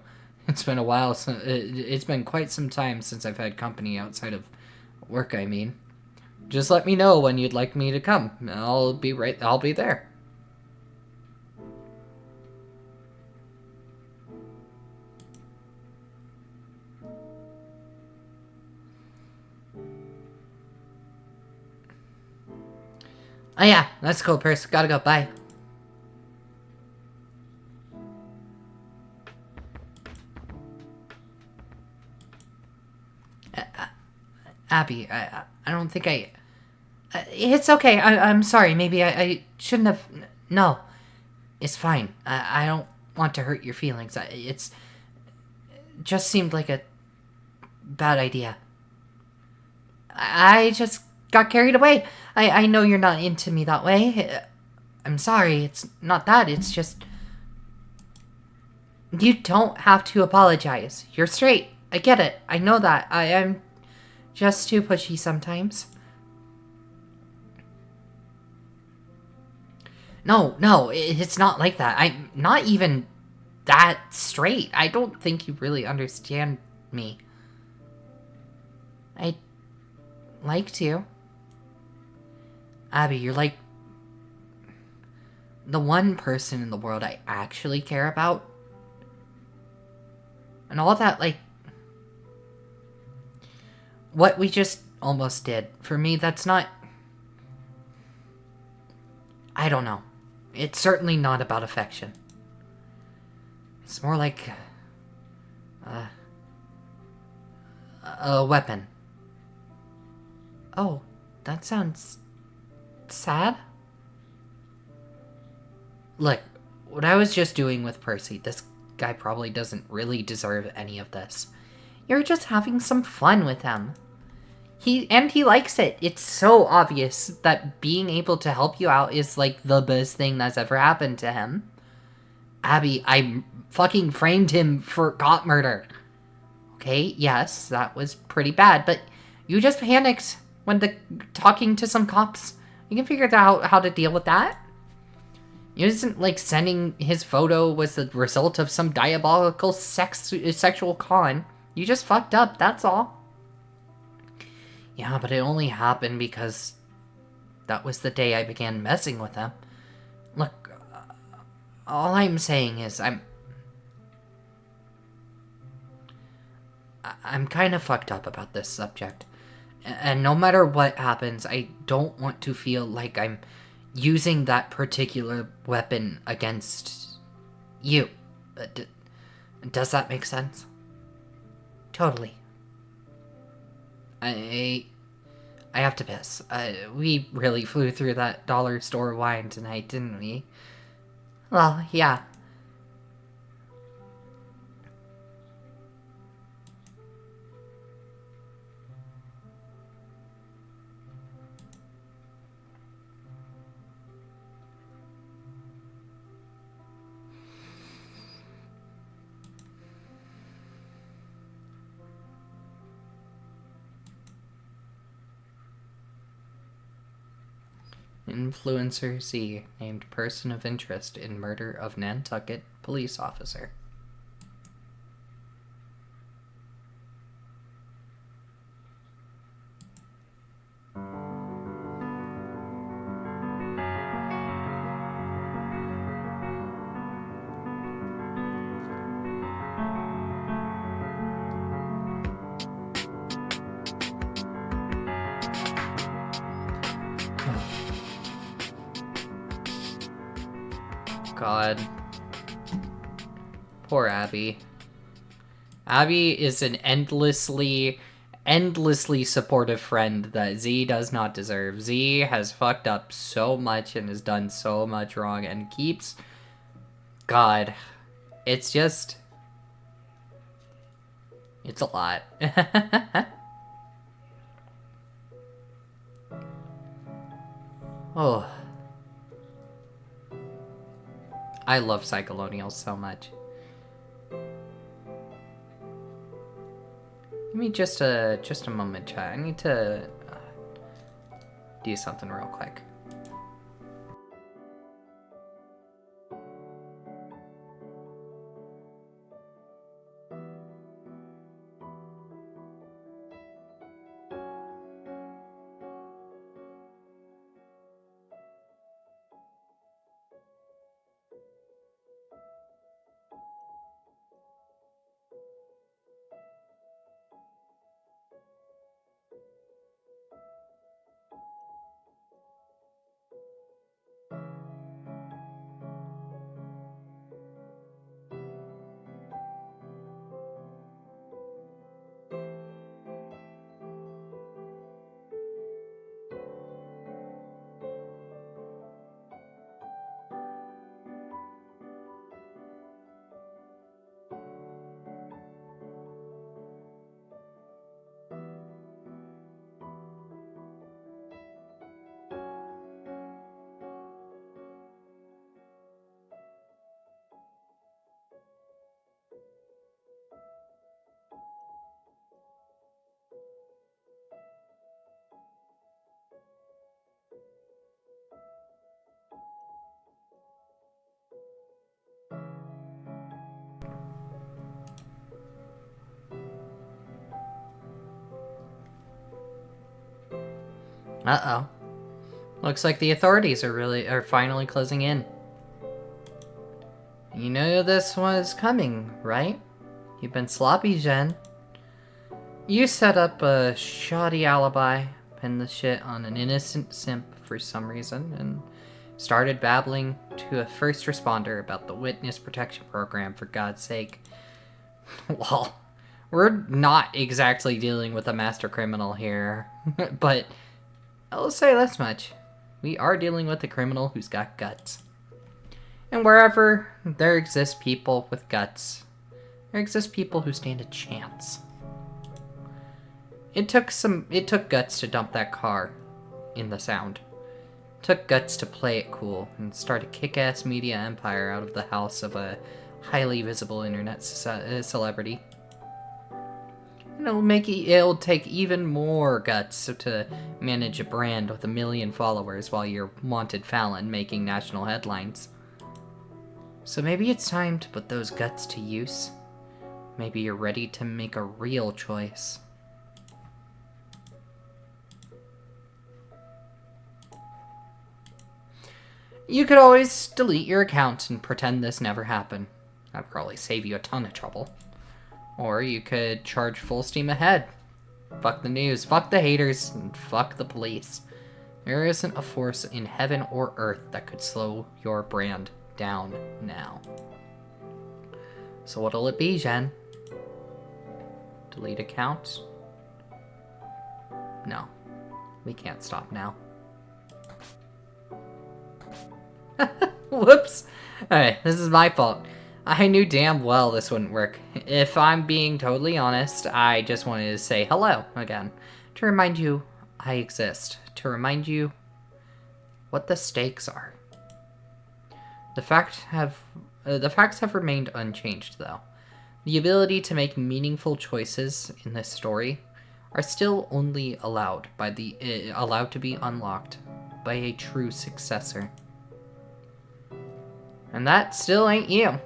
It's been a while, it's been quite some time since I've had company outside of work, I mean. Just let me know when you'd like me to come. I'll be there. Oh yeah, that's cool, Purse. Gotta go, bye. Abby, I don't think it's okay. I'm sorry. Maybe I shouldn't have... No. It's fine. I don't want to hurt your feelings. It just seemed like a bad idea. I just got carried away. I know you're not into me that way. I'm sorry. It's not that. It's just... You don't have to apologize. You're straight. I get it. I know that. I'm just too pushy sometimes. No, it's not like that. I'm not even that straight. I don't think you really understand me. I'd like to. Abby, you're like the one person in the world I actually care about. And all that, what we just almost did. For me, that's not... I don't know. It's certainly not about affection. It's more like... a weapon. Oh, that sounds... sad? Look, what I was just doing with Percy, this guy probably doesn't really deserve any of this. You're just having some fun with him. He likes it. It's so obvious that being able to help you out is like the best thing that's ever happened to him. Abby, I fucking framed him for cop murder. Okay, yes, that was pretty bad, but you just panicked when talking to some cops. You can figure out how to deal with that. It isn't like sending his photo was the result of some diabolical sexual con. You just fucked up, that's all. Yeah, but it only happened because that was the day I began messing with him. Look, all I'm saying is I'm kind of fucked up about this subject. And no matter what happens, I don't want to feel like I'm using that particular weapon against you. Does that make sense? Totally. I have to piss. We really flew through that dollar store wine tonight, didn't we? Well, yeah. Influencer Z named person of interest in murder of Nantucket police officer. God. Poor Abby. Abby is an endlessly supportive friend that Z does not deserve. Z has fucked up so much and has done so much wrong and keeps... God. It's just... It's a lot. Oh. I love Psycholonials so much. Give me just a moment, chat. I need to do something real quick. Uh-oh. Looks like the authorities are finally closing in. You knew this was coming, right? You've been sloppy, Jen. You set up a shoddy alibi, pinned the shit on an innocent simp for some reason, and started babbling to a first responder about the witness protection program, for God's sake. Well, we're not exactly dealing with a master criminal here, but I'll say this much. We are dealing with a criminal who's got guts. And wherever there exist people with guts, there exist people who stand a chance. It took guts to dump that car in the Sound. It took guts to play it cool and start a kick-ass media empire out of the house of a highly visible internet celebrity. And it'll take even more guts to manage a brand with 1 million followers while you're wanted felon making national headlines. So maybe it's time to put those guts to use. Maybe you're ready to make a real choice. You could always delete your account and pretend this never happened. That'd probably save you a ton of trouble. Or you could charge full steam ahead. Fuck the news, fuck the haters, and fuck the police. There isn't a force in heaven or earth that could slow your brand down now. So what'll it be, Jen? Delete account? No. We can't stop now. Whoops! Alright, this is my fault. I knew damn well this wouldn't work. If I'm being totally honest, I just wanted to say hello again. To remind you I exist. To remind you what the stakes are. The facts have remained unchanged, though. The ability to make meaningful choices in this story are still only allowed to be unlocked by a true successor. And that still ain't you.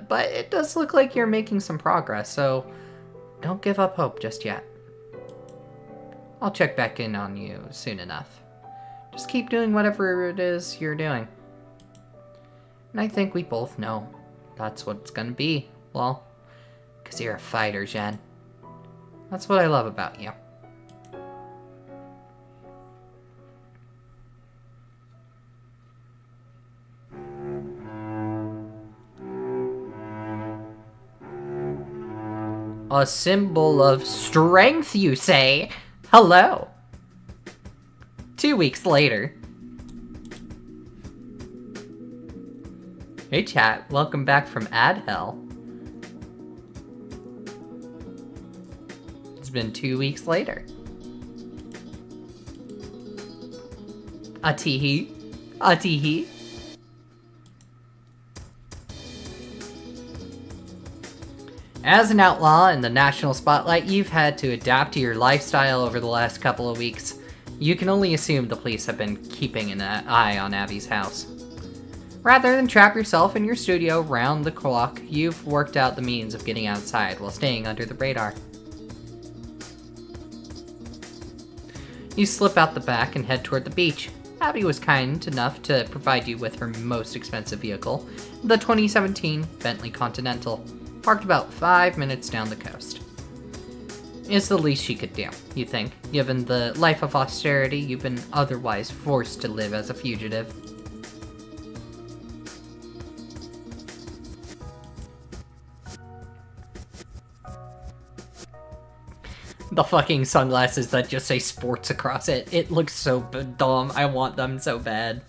But it does look like you're making some progress, so don't give up hope just yet. I'll check back in on you soon enough. Just keep doing whatever it is you're doing. And I think we both know that's what it's gonna be. Well, because you're a fighter, Jen. That's what I love about you. A symbol of strength, you say? Hello. 2 weeks later. Hey chat, welcome back from Ad Hell. It's been 2 weeks later. A teehee. A teehee. As an outlaw in the national spotlight, you've had to adapt to your lifestyle over the last couple of weeks. You can only assume the police have been keeping an eye on Abby's house. Rather than trap yourself in your studio round the clock, you've worked out the means of getting outside while staying under the radar. You slip out the back and head toward the beach. Abby was kind enough to provide you with her most expensive vehicle, the 2017 Bentley Continental, parked about 5 minutes down the coast. It's the least she could do, you think, given the life of austerity you've been otherwise forced to live as a fugitive. The fucking sunglasses that just say sports across it. It looks so dumb. I want them so bad.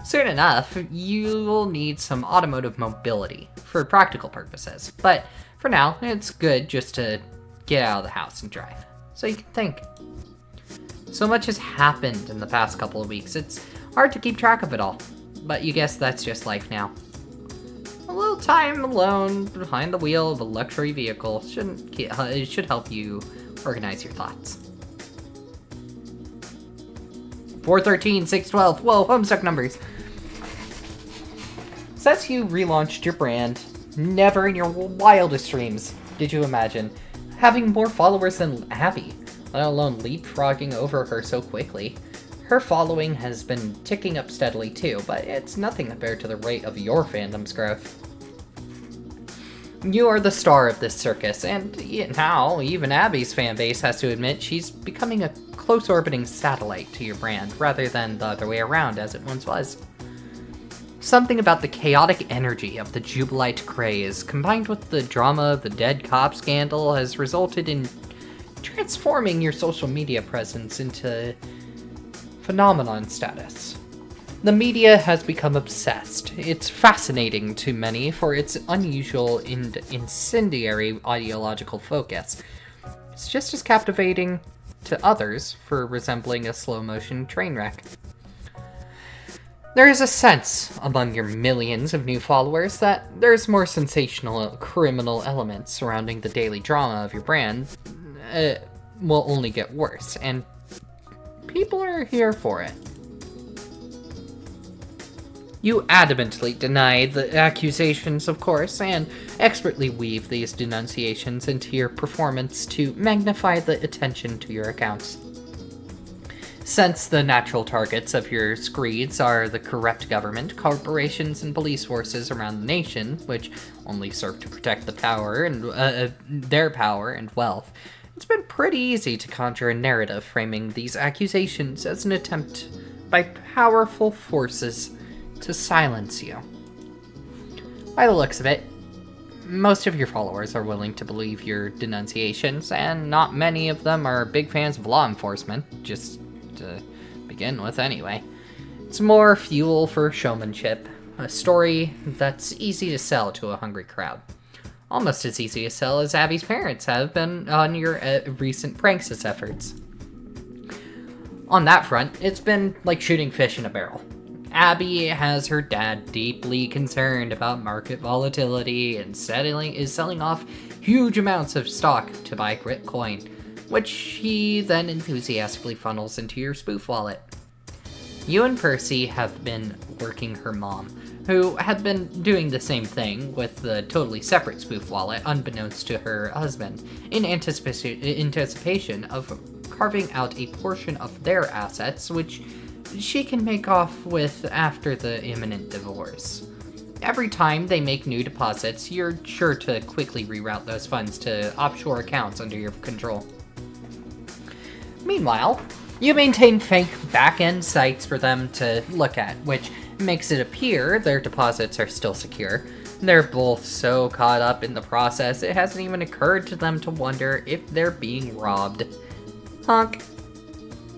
Soon enough, you will need some automotive mobility for practical purposes. But for now, it's good just to get out of the house and drive, so you can think. So much has happened in the past couple of weeks. It's hard to keep track of it all. But you guess that's just life now. A little time alone behind the wheel of a luxury vehicle should help you organize your thoughts. 413, 612, whoa, Homestuck numbers. Since you relaunched your brand, never in your wildest dreams did you imagine having more followers than Abby, let alone leapfrogging over her so quickly. Her following has been ticking up steadily too, but it's nothing compared to the rate of your fandom's growth. You are the star of this circus, and now even Abby's fanbase has to admit she's becoming a close-orbiting satellite to your brand, rather than the other way around as it once was. Something about the chaotic energy of the Jubilite craze, combined with the drama of the dead cop scandal, has resulted in transforming your social media presence into phenomenon status. The media has become obsessed. It's fascinating to many for its unusual and incendiary ideological focus. It's just as captivating to others for resembling a slow-motion train wreck. There is a sense among your millions of new followers that there's more sensational criminal elements surrounding the daily drama of your brand. It will only get worse, and people are here for it. You adamantly deny the accusations, of course, and expertly weave these denunciations into your performance to magnify the attention to your accounts. Since the natural targets of your screeds are the corrupt government, corporations, and police forces around the nation, which only serve to protect the power and their power and wealth, it's been pretty easy to conjure a narrative framing these accusations as an attempt by powerful forces to silence you. By the looks of it, Most of your followers are willing to believe your denunciations, and not many of them are big fans of law enforcement, just to begin with anyway. It's more fuel for showmanship, a story that's easy to sell to a hungry crowd. Almost as easy to sell as Abby's parents have been on your recent pranksters efforts. On that front, it's been like shooting fish in a barrel. Abby has her dad deeply concerned about market volatility and is selling off huge amounts of stock to buy Gritcoin, which he then enthusiastically funnels into your spoof wallet. You and Percy have been working her mom, who had been doing the same thing with the totally separate spoof wallet unbeknownst to her husband, in anticipation of carving out a portion of their assets, which she can make off with after the imminent divorce. Every time they make new deposits, you're sure to quickly reroute those funds to offshore accounts under your control. Meanwhile, you maintain fake back-end sites for them to look at, which makes it appear their deposits are still secure. They're both so caught up in the process, it hasn't even occurred to them to wonder if they're being robbed. Honk.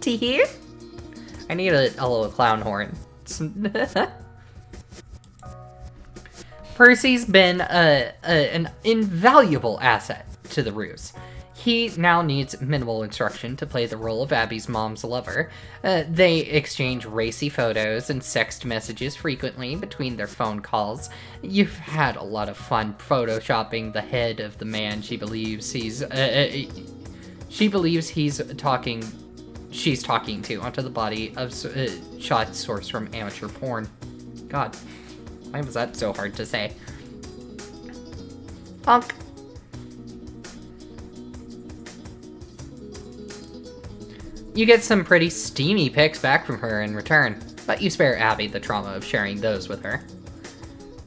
To hear? I need a little clown horn. Percy's been an invaluable asset to the ruse. He now needs minimal instruction to play the role of Abby's mom's lover. They exchange racy photos and sext messages frequently between their phone calls. You've had a lot of fun photoshopping the head of the man she's talking to onto the body of shots sourced from amateur porn. God, why was that so hard to say? Honk. You get some pretty steamy pics back from her in return, but you spare Abby the trauma of sharing those with her.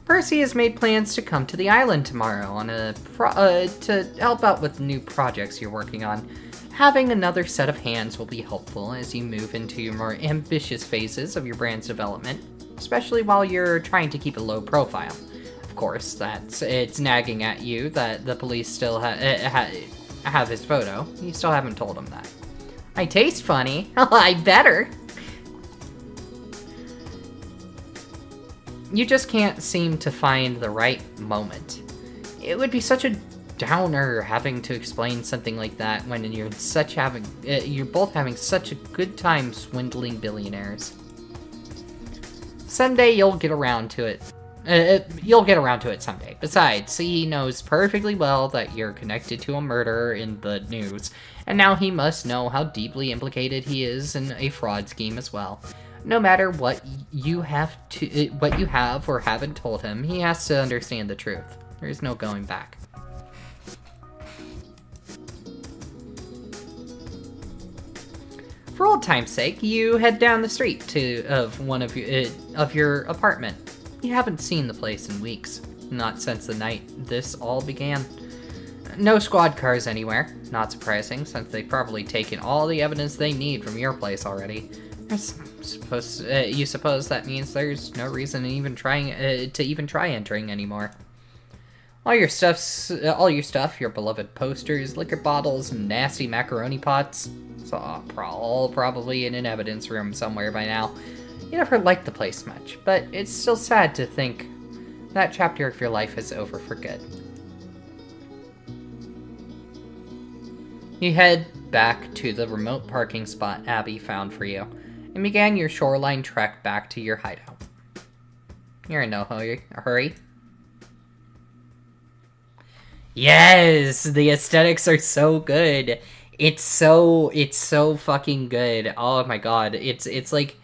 Percy has made plans to come to the island tomorrow on to help out with the new projects you're working on. Having another set of hands will be helpful as you move into your more ambitious phases of your brand's development, especially while you're trying to keep a low profile. Of course, it's nagging at you that the police still have his photo. You still haven't told him that. I taste funny. I better. You just can't seem to find the right moment. It would be such a downer having to explain something like that when you're both having such a good time swindling billionaires. Someday you'll get around to it. You'll get around to it someday. Besides, he knows perfectly well that you're connected to a murder in the news, and now he must know how deeply implicated he is in a fraud scheme as well. No matter what you have or haven't told him, he has to understand the truth. There's no going back. For old time's sake, you head down the street of your apartment. You haven't seen the place in weeks, not since the night this all began. No squad cars anywhere, not surprising, since they've probably taken all the evidence they need from your place already. You suppose that means there's no reason to even try entering anymore. All your stuff, your beloved posters, liquor bottles, and nasty macaroni pots, it's all probably in an evidence room somewhere by now. You never liked the place much, but it's still sad to think that chapter of your life is over for good. You head back to the remote parking spot Abby found for you, and began your shoreline trek back to your hideout. You're in no hurry. Yes, the aesthetics are so good. It's so fucking good. Oh my god, it's like,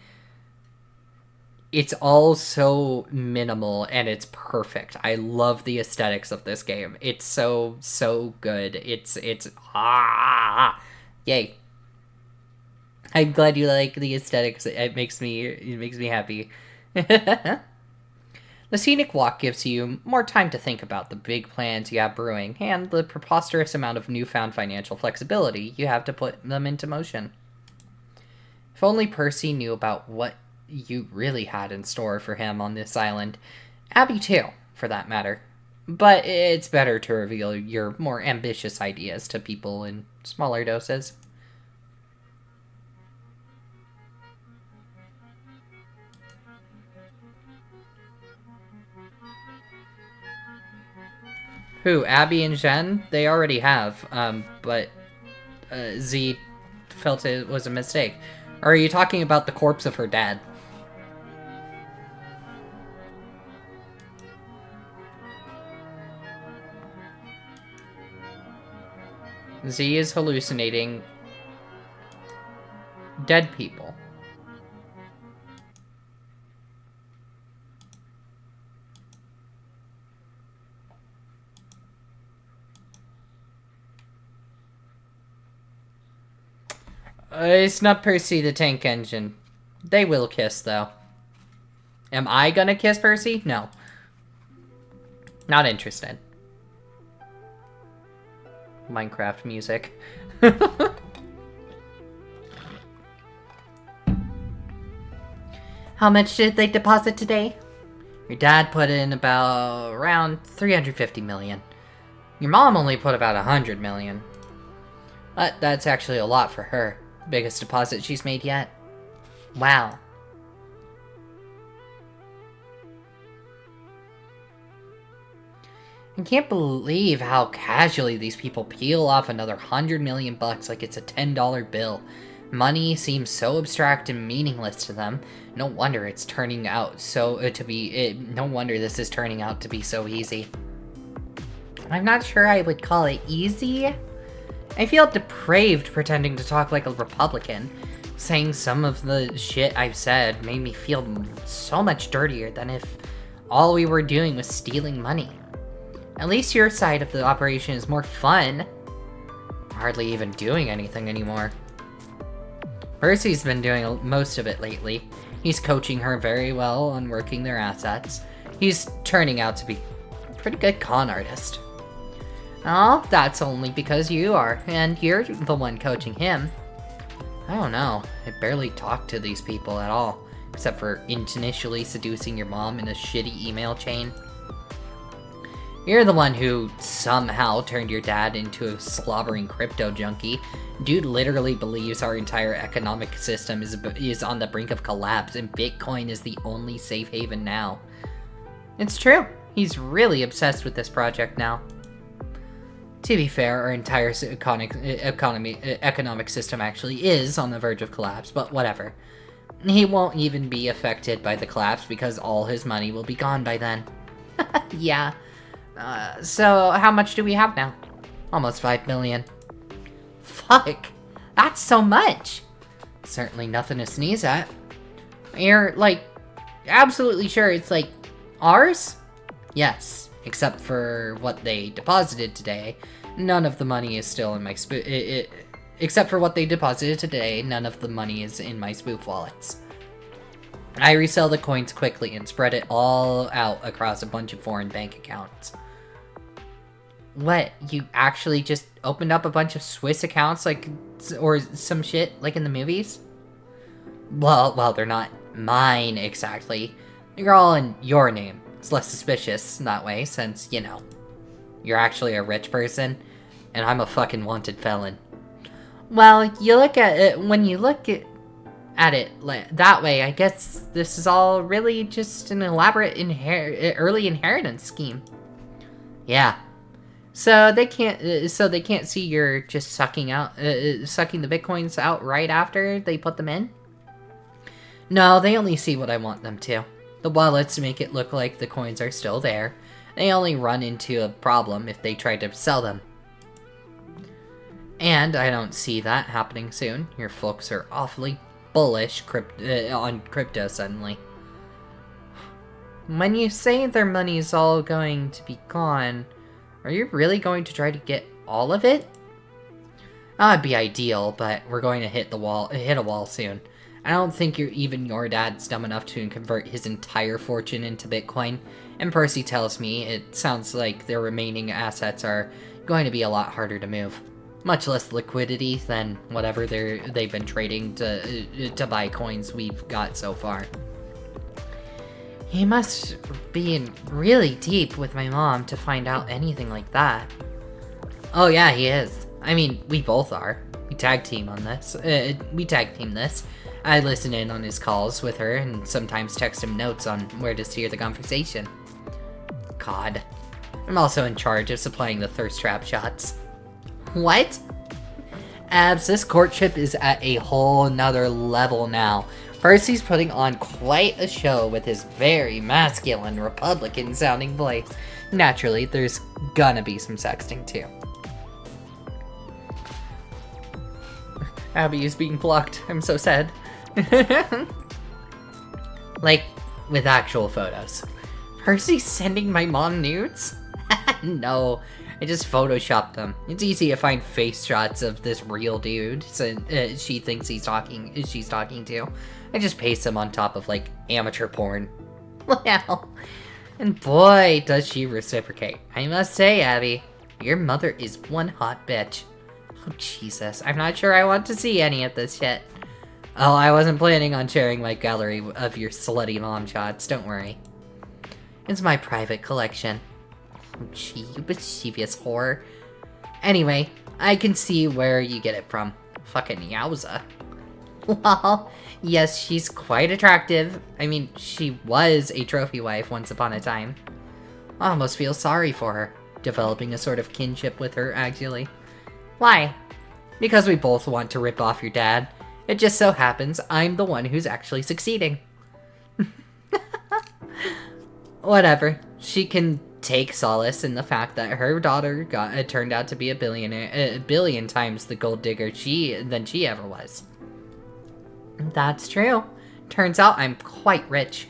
it's all so minimal and it's perfect. I love the aesthetics of this game. It's so good. It's yay. I'm glad you like the aesthetics. It makes me happy. The scenic walk gives you more time to think about the big plans you have brewing and the preposterous amount of newfound financial flexibility you have to put them into motion. If only Percy knew about what you really had in store for him on this island. Abby too, for that matter. But it's better to reveal your more ambitious ideas to people in smaller doses. Who? Abby and Jen? They already have, but Z felt it was a mistake. Or are you talking about the corpse of her dad? Z is hallucinating dead people. It's not Percy the Tank Engine. They will kiss, though. Am I gonna kiss Percy? No. Not interested. Minecraft music. How much did they deposit today? Your dad put in about around 350 million. Your mom only put about 100 million. But that's actually a lot for her. Biggest deposit she's made yet. Wow. I can't believe how casually these people peel off another 100 million bucks like it's a $10 bill. Money seems so abstract and meaningless to them. No wonder it's turning out no wonder this is turning out to be so easy. I'm not sure I would call it easy. I feel depraved pretending to talk like a Republican. Saying some of the shit I've said made me feel so much dirtier than if all we were doing was stealing money. At least your side of the operation is more fun. Hardly even doing anything anymore. Percy's been doing most of it lately. He's coaching her very well on working their assets. He's turning out to be a pretty good con artist. Oh, that's only because you are, and you're the one coaching him. I don't know. I barely talk to these people at all, except for initially seducing your mom in a shitty email chain. You're the one who somehow turned your dad into a slobbering crypto junkie. Dude literally believes our entire economic system is on the brink of collapse, and Bitcoin is the only safe haven now. It's true. He's really obsessed with this project now. To be fair, our entire economic system actually is on the verge of collapse, but whatever. He won't even be affected by the collapse because all his money will be gone by then. Yeah. So how much do we have now? Almost 5 million. Fuck. That's so much. Certainly nothing to sneeze at. You're, like, absolutely sure it's, like, ours? Yes, except for what they deposited today. None of the money is still in my except for what they deposited today, none of the money is in my spoof wallets. I resell the coins quickly and spread it all out across a bunch of foreign bank accounts. What, you actually just opened up a bunch of Swiss accounts, like, or some shit, like in the movies? Well, they're not mine exactly. They're all in your name. It's less suspicious that way, since, you know, you're actually a rich person, and I'm a fucking wanted felon. Well, you look at it, when you look at it that way, I guess this is all really just an elaborate early inheritance scheme. Yeah. So they can't see you're just sucking the bitcoins out right after they put them in? No, they only see what I want them to. The wallets make it look like the coins are still there. They only run into a problem if they try to sell them. And I don't see that happening soon. Your folks are awfully bullish on crypto suddenly. When you say their money's all going to be gone, are you really going to try to get all of it? That'd be ideal, but we're going to hit a wall soon. I don't think your dad's dumb enough to convert his entire fortune into Bitcoin. And Percy tells me it sounds like their remaining assets are going to be a lot harder to move. Much less liquidity than whatever they've been trading to buy coins we've got so far. He must be in really deep with my mom to find out anything like that. Oh yeah, he is. I mean, we both are. We tag team on this. We tag team this. I listen in on his calls with her and sometimes text him notes on where to steer the conversation. God. I'm also in charge of supplying the thirst trap shots. What? Abs, this courtship is at a whole nother level now. Percy's putting on quite a show with his very masculine, Republican-sounding voice. Naturally, there's gonna be some sexting, too. Abby is being blocked. I'm so sad. Like, with actual photos. Percy's sending my mom nudes? No, I just photoshopped them. It's easy to find face shots of this real dude she thinks she's talking to. I just paste them on top of, like, amateur porn. Well, and boy, does she reciprocate. I must say, Abby, your mother is one hot bitch. Oh, Jesus, I'm not sure I want to see any of this shit. Oh, I wasn't planning on sharing my gallery of your slutty mom shots, don't worry. It's my private collection. Oh, gee, you mischievous whore. Anyway, I can see where you get it from. Fucking yowza. Well, yes, she's quite attractive. I mean, she was a trophy wife once upon a time. I almost feel sorry for her, developing a sort of kinship with her, actually. Why? Because we both want to rip off your dad. It just so happens I'm the one who's actually succeeding. Whatever. She can take solace in the fact that her daughter turned out to be a billionaire, a billion times the gold digger than she ever was. That's true. Turns out I'm quite rich.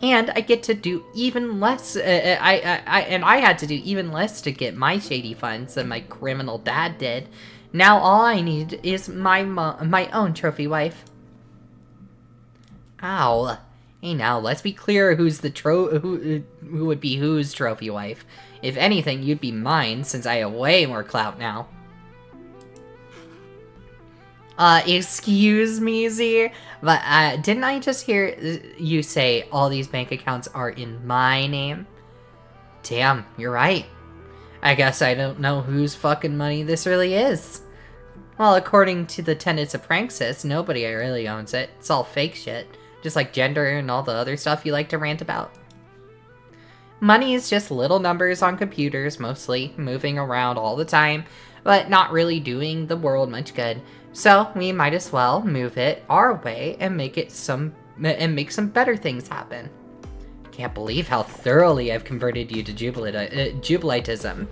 And I get to do even less, I had to do even less to get my shady funds than my criminal dad did. Now all I need is my own trophy wife. Ow. Hey now, let's be clear who's the who would be whose trophy wife. If anything, you'd be mine, since I have way more clout now. Excuse me, Z, but, didn't I just hear you say all these bank accounts are in my name? Damn, you're right. I guess I don't know whose fucking money this really is. Well, according to the tenets of Pranksis, nobody really owns it. It's all fake shit. Just like gender and all the other stuff you like to rant about. Money is just little numbers on computers, mostly, moving around all the time, but not really doing the world much good. So we might as well move it our way and make some better things happen. Can't believe how thoroughly I've converted you to Jubilitism.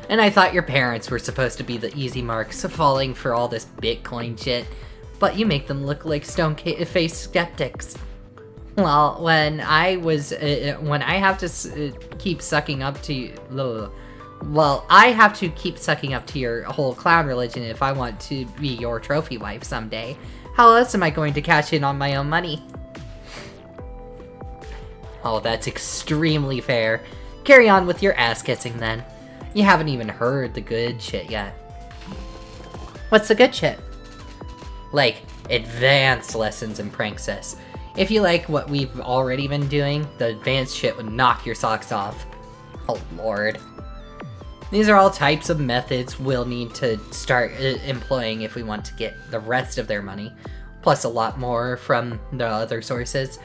And I thought your parents were supposed to be the easy marks, falling for all this Bitcoin shit, but you make them look like stone-faced skeptics. Well, when I have to keep sucking up to well, I have to keep sucking up to your whole clown religion if I want to be your trophy wife someday. How else am I going to cash in on my own money? Oh, that's extremely fair. Carry on with your ass-kissing then. You haven't even heard the good shit yet. What's the good shit? Like, advanced lessons in Pranksis. If you like what we've already been doing, the advanced shit would knock your socks off. Oh lord. These are all types of methods we'll need to start employing if we want to get the rest of their money, plus a lot more from the other sources.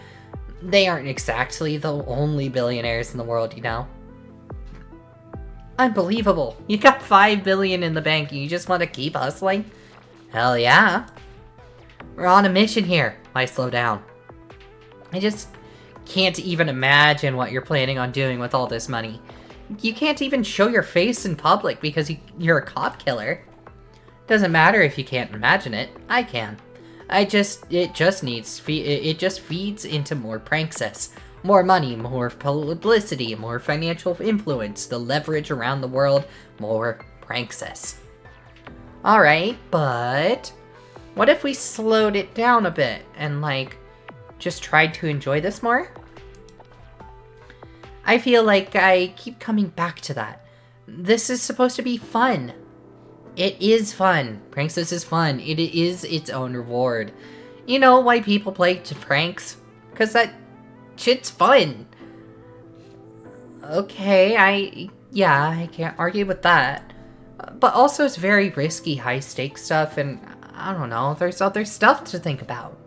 They aren't exactly the only billionaires in the world, you know. Unbelievable. You got $5 billion in the bank and you just want to keep hustling? Hell yeah. We're on a mission here. Why slow down? I just can't even imagine what you're planning on doing with all this money. You can't even show your face in public because you're a cop killer. Doesn't matter if you can't imagine it. I can. It just feeds into more Pranksis. More money, more publicity, more financial influence, the leverage around the world, more Pranksis. Alright, but what if we slowed it down a bit and, like, just tried to enjoy this more? I feel like I keep coming back to that. This is supposed to be fun. It is fun. Pranksis is fun. It is its own reward. You know why people play to pranks? Because that shit's fun. Okay, I can't argue with that. But also it's very risky, high-stakes stuff, and I don't know, there's other stuff to think about.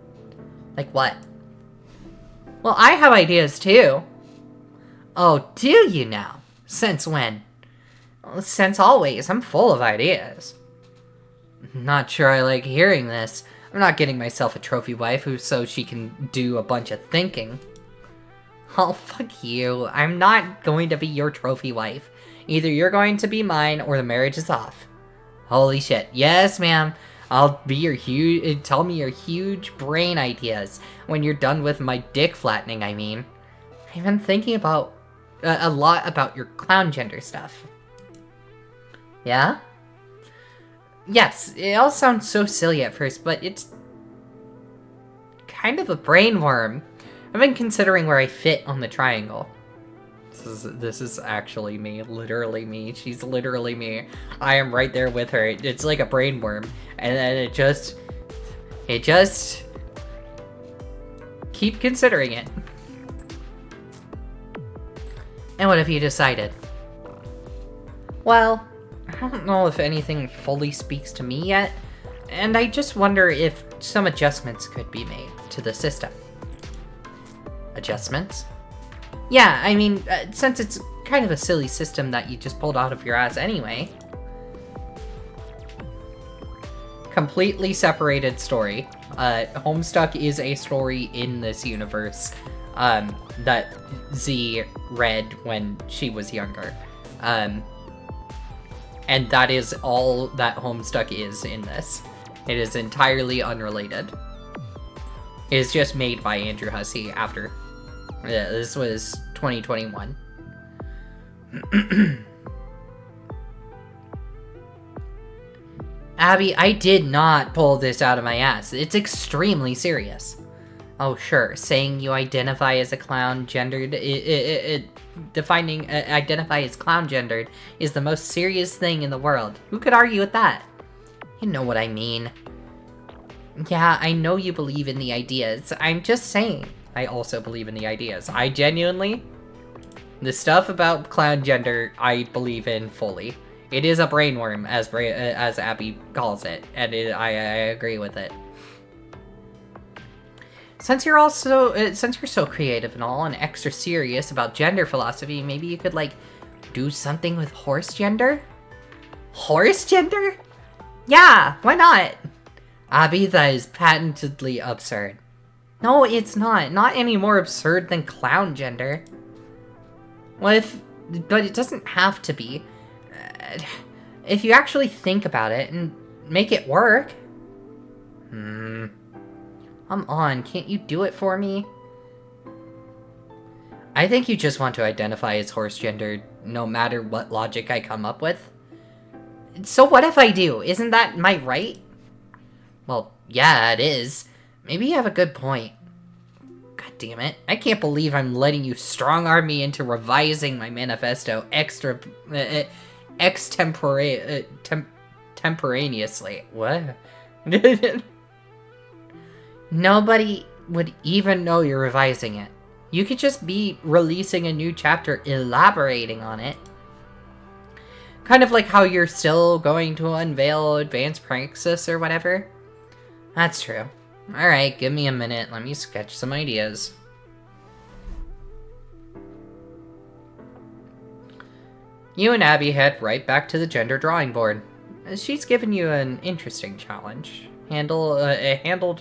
Like what? Well, I have ideas too. Oh, do you now? Since when? Well, since always. I'm full of ideas. Not sure I like hearing this. I'm not getting myself a trophy wife so she can do a bunch of thinking. Oh, fuck you. I'm not going to be your trophy wife. Either you're going to be mine or the marriage is off. Holy shit. Yes, ma'am. I'll be your tell me your huge brain ideas when you're done with my dick flattening, I mean. I've been thinking about a lot about your clown gender stuff. Yeah? Yes, it all sounds so silly at first, but it's kind of a brain worm. I've been considering where I fit on the triangle. This is actually me, literally me. She's literally me. I am right there with her. It's like a brain worm, and then it just keep considering it. And what have you decided? Well, I don't know if anything fully speaks to me yet, and I just wonder if some adjustments could be made to the system. Adjustments? Yeah, I mean, since it's kind of a silly system that you just pulled out of your ass anyway. Completely separated story. Homestuck is a story in this universe that Z read when she was younger. And that is all that Homestuck is in this. It is entirely unrelated. It is just made by Andrew Hussey after. Yeah, this was 2021. Abby, I did not pull this out of my ass. It's extremely serious. Oh, sure. Saying you identify as a clown gendered, defining identify as clown gendered is the most serious thing in the world. Who could argue with that? You know what I mean. Yeah, I know you believe in the ideas. I'm just saying. I also believe in the ideas. I genuinely, the stuff about clown gender, I believe in fully. It is a brainworm, as Abby calls it, and I agree with it. Since you're so creative and all, and extra serious about gender philosophy, maybe you could like do something with horse gender. Horse gender? Yeah, why not? Abby, that is patently absurd. No, it's not. Not any more absurd than clown gender. But it doesn't have to be. If you actually think about it and make it work. Come on, can't you do it for me? I think you just want to identify as horse gendered, no matter what logic I come up with. So what if I do? Isn't that my right? Well, yeah, it is. Maybe you have a good point. God damn it. I can't believe I'm letting you strong-arm me into revising my manifesto extemporaneously. What? Nobody would even know you're revising it. You could just be releasing a new chapter elaborating on it. Kind of like how you're still going to unveil Advanced Praxis or whatever. That's true. Alright, give me a minute. Let me sketch some ideas. You and Abby head right back to the gender drawing board. She's given you an interesting challenge. Handed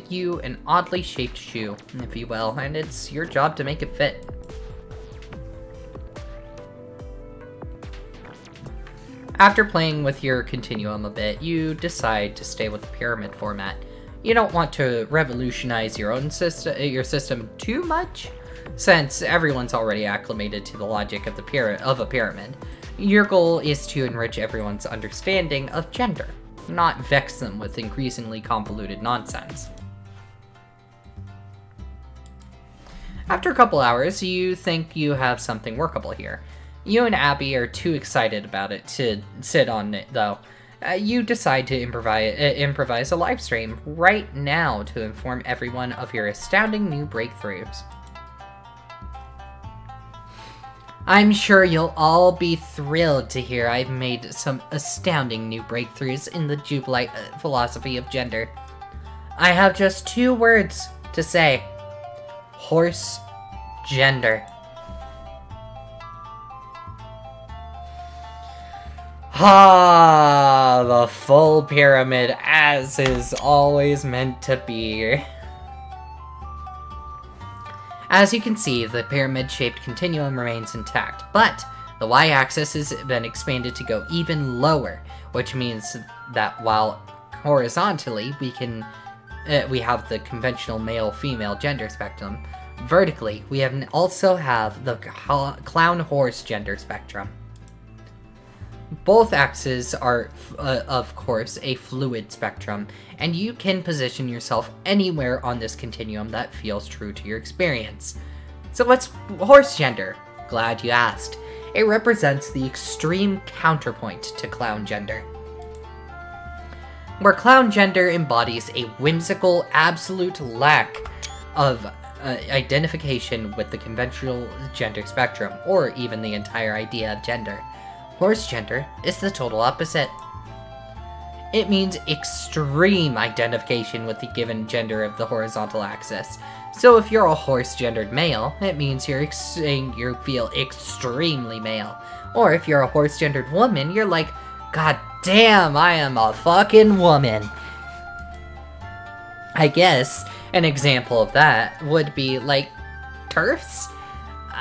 you an oddly shaped shoe, if you will, and it's your job to make it fit. After playing with your continuum a bit, you decide to stay with the pyramid format. You don't want to revolutionize your system too much, since everyone's already acclimated to the logic of a pyramid. Your goal is to enrich everyone's understanding of gender, not vex them with increasingly convoluted nonsense. After a couple hours, you think you have something workable here. You and Abby are too excited about it to sit on it, though. you decide to improvise a live stream right now to inform everyone of your astounding new breakthroughs. I'm sure you'll all be thrilled to hear I've made some astounding new breakthroughs in the Jubilite philosophy of gender. I have just 2 words to say. Horse gender. Ah, the full pyramid as is always meant to be. As you can see, the pyramid-shaped continuum remains intact, but the y-axis has been expanded to go even lower, which means that while horizontally we have the conventional male-female gender spectrum, vertically we also have the clown-horse gender spectrum. Both axes are, of course, a fluid spectrum, and you can position yourself anywhere on this continuum that feels true to your experience. So what's horse gender? Glad you asked. It represents the extreme counterpoint to clown gender. Where clown gender embodies a whimsical, absolute lack of identification with the conventional gender spectrum, or even the entire idea of gender. Horse gender is the total opposite. It means extreme identification with the given gender of the horizontal axis. So if you're a horse-gendered male, it means you feel extremely male. Or if you're a horse-gendered woman, you're like, God damn, I am a fucking woman. I guess an example of that would be like TERFs.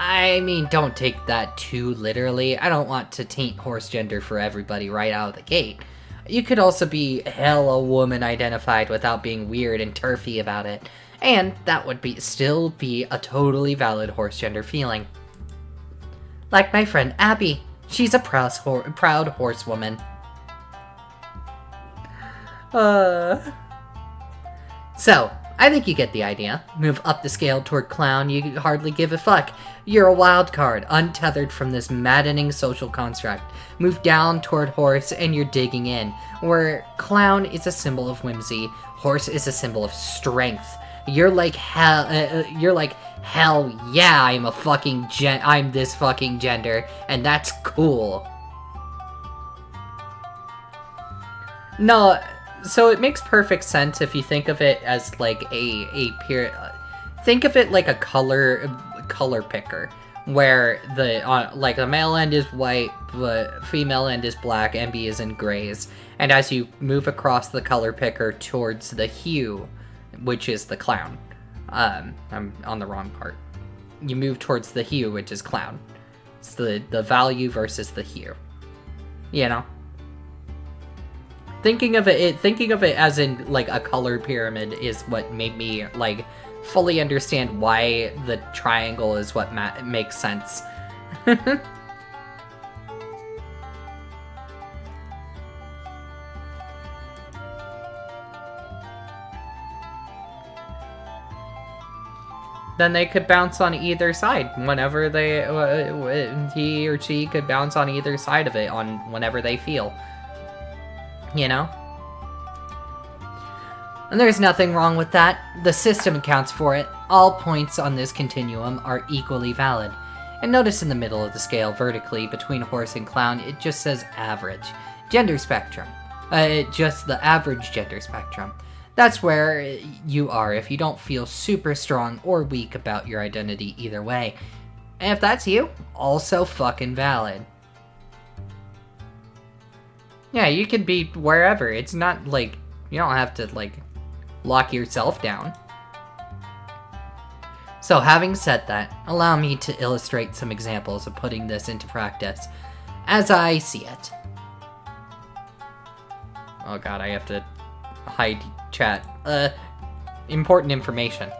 I mean, don't take that too literally. I don't want to taint horse gender for everybody right out of the gate. You could also be hella woman identified without being weird and turfy about it, and that would still be a totally valid horse gender feeling. Like my friend Abby. She's a proud horsewoman. So, I think you get the idea. Move up the scale toward clown, you hardly give a fuck. You're a wild card, untethered from this maddening social construct. Move down toward horse, and you're digging in. Where clown is a symbol of whimsy, horse is a symbol of strength. You're like hell yeah, I'm this fucking gender, and that's cool. No, so it makes perfect sense if you think of it as like think of it like a color picker, where the male end is white, the female end is black, and B is in grays. And as you move across the color picker towards the hue, which is the clown, I'm on the wrong part. You move towards the hue, which is clown. It's the value versus the hue. You know? Thinking of it as in like a color pyramid is what made me like fully understand why the triangle is what makes sense. Then they could bounce on either side whenever he or she could bounce on either side of it whenever they feel. You know? And there's nothing wrong with that. The system accounts for it. All points on this continuum are equally valid. And notice in the middle of the scale, vertically, between horse and clown, it just says average. Gender spectrum. Just the average gender spectrum. That's where you are if you don't feel super strong or weak about your identity either way. And if that's you, also fucking valid. Yeah, you can be wherever. It's not like, you don't have to like lock yourself down. So having said that, allow me to illustrate some examples of putting this into practice as I see it. Oh god, I have to hide chat. Important information.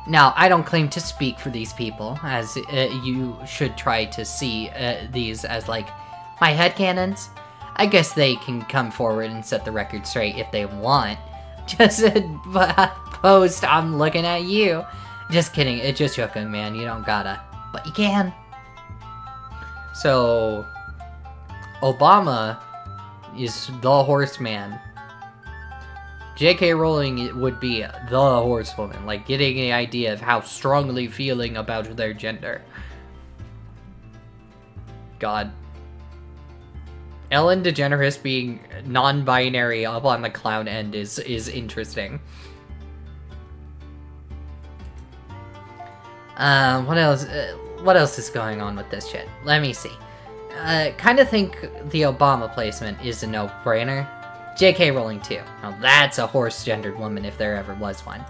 Now, I don't claim to speak for these people, as you should try to see these as like my headcanons. I guess they can come forward and set the record straight if they want. Just post, I'm looking at you. Just kidding, it's just joking, man. You don't gotta. But you can. So, Obama is the horseman. J.K. Rowling would be the horsewoman, like getting an idea of how strongly feeling about their gender. God. Ellen DeGeneres being non-binary up on the clown end is interesting. What else is going on with this shit? Let me see. Kind of think the Obama placement is a no-brainer. J.K. Rowling too. Now that's a horse-gendered woman if there ever was one.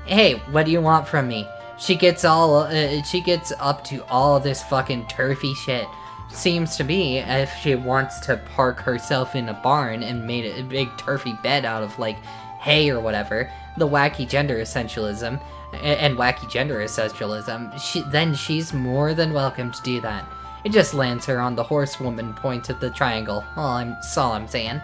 Hey, what do you want from me? She gets up to all this fucking turfy shit. Seems to be if she wants to park herself in a barn and made a big turfy bed out of like hay or whatever. The wacky gender essentialism and wacky gender essentialism. Then she's more than welcome to do that. It just lands her on the horsewoman point of the triangle. That's all I'm saying.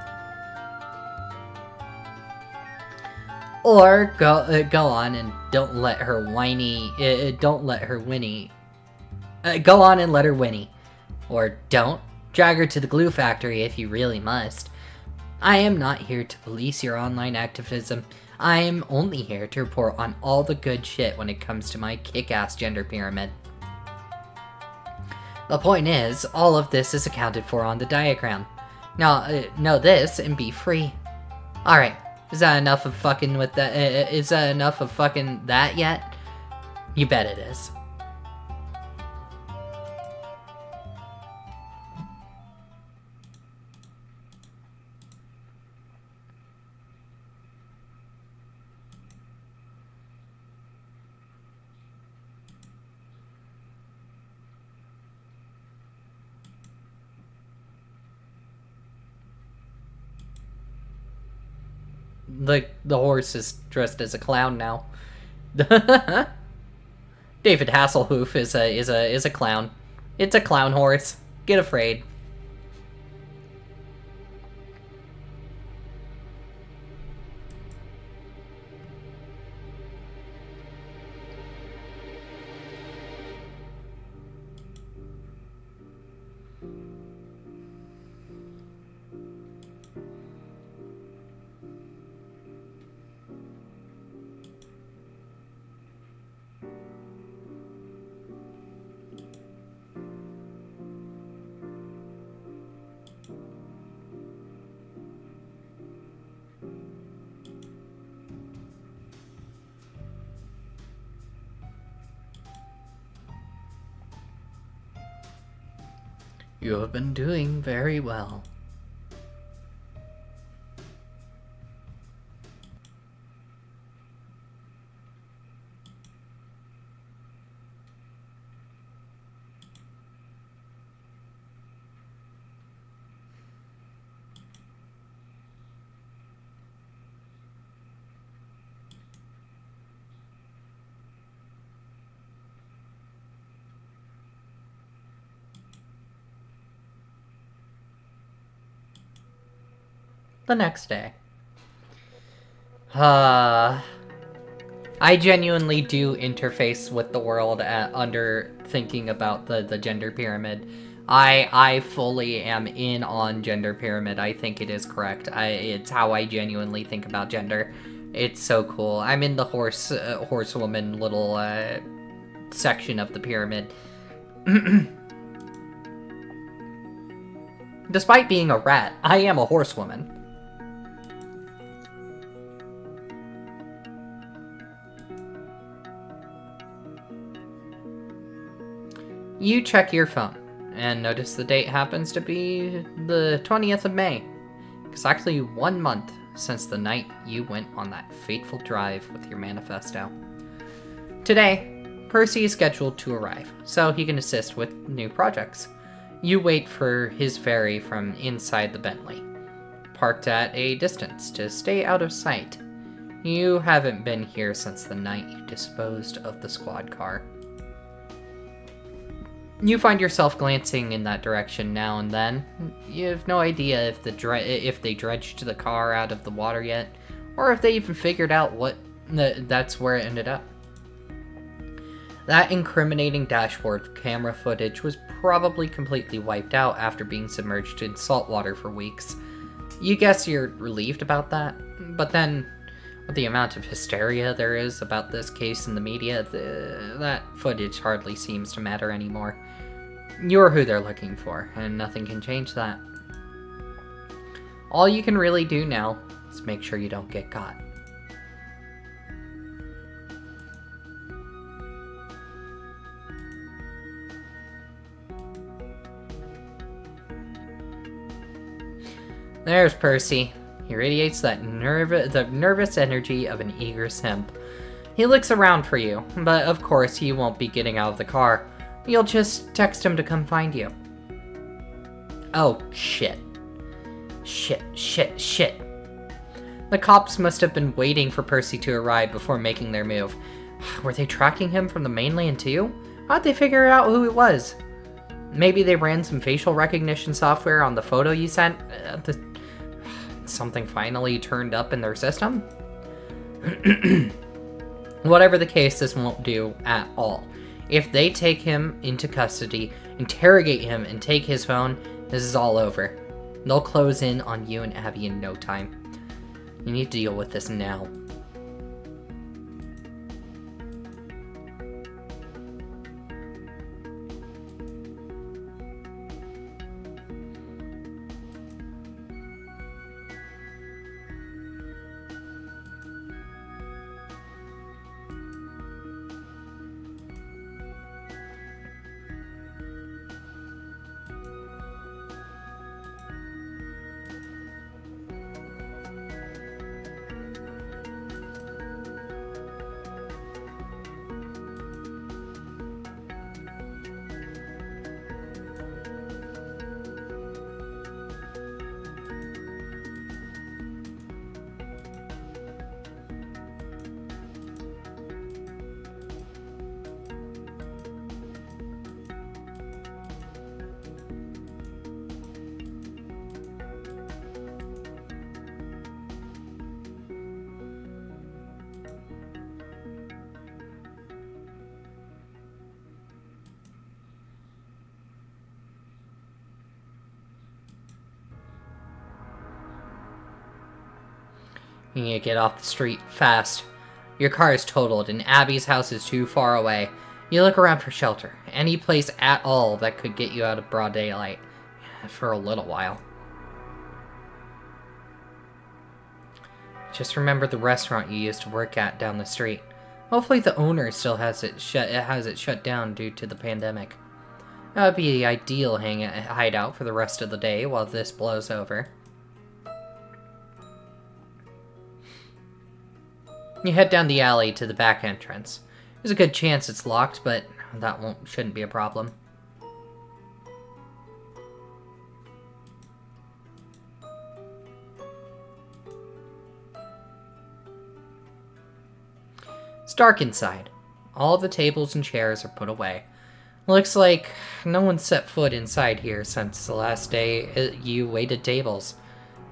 Or go on and don't let her whiny. Go on and let her whinny. Or don't. Drag her to the glue factory if you really must. I am not here to police your online activism. I am only here to report on all the good shit when it comes to my kick-ass gender pyramid. The point is, all of this is accounted for on the diagram. Now, know this and be free. Alright, is that enough of fucking with that? Is that enough of fucking that yet? You bet it is. The horse is dressed as a clown now. David Hasselhoff is a clown. It's a clown horse. Get afraid. You have been doing very well. The next day. I genuinely do interface with the world under thinking about the gender pyramid. I fully am in on gender pyramid. I think it is correct. It's how I genuinely think about gender. It's so cool. I'm in the horsewoman little section of the pyramid. Despite being a rat, I am a horsewoman. You check your phone, and notice the date happens to be the 20th of May. Exactly 1 month since the night you went on that fateful drive with your manifesto. Today, Percy is scheduled to arrive, so he can assist with new projects. You wait for his ferry from inside the Bentley, parked at a distance to stay out of sight. You haven't been here since the night you disposed of the squad car. You find yourself glancing in that direction now and then. You have no idea if they dredged the car out of the water yet, or if they even figured out that's where it ended up. That incriminating dashboard camera footage was probably completely wiped out after being submerged in salt water for weeks. You guess you're relieved about that? But then, with the amount of hysteria there is about this case in the media, that footage hardly seems to matter anymore. You're who they're looking for, and nothing can change that. All you can really do now is make sure you don't get caught. There's Percy. He radiates the nervous energy of an eager simp. He looks around for you, but of course he won't be getting out of the car. You'll just text him to come find you. Oh, shit. Shit. The cops must have been waiting for Percy to arrive before making their move. Were they tracking him from the mainland too? How'd they figure out who he was? Maybe they ran some facial recognition software on the photo you sent? Something finally turned up in their system? Whatever the case, this won't do at all. If they take him into custody, interrogate him, and take his phone, this is all over. They'll close in on you and Abby in no time. You need to deal with this now. You need to get off the street, fast. Your car is totaled, and Abby's house is too far away. You look around for shelter, any place at all that could get you out of broad daylight. For a little while. Just remember the restaurant you used to work at down the street. Hopefully the owner still has it shut down due to the pandemic. That would be the ideal hideout for the rest of the day while this blows over. You head down the alley to the back entrance. There's a good chance it's locked, but that shouldn't be a problem. It's dark inside. All the tables and chairs are put away. Looks like no one set foot inside here since the last day you waited tables.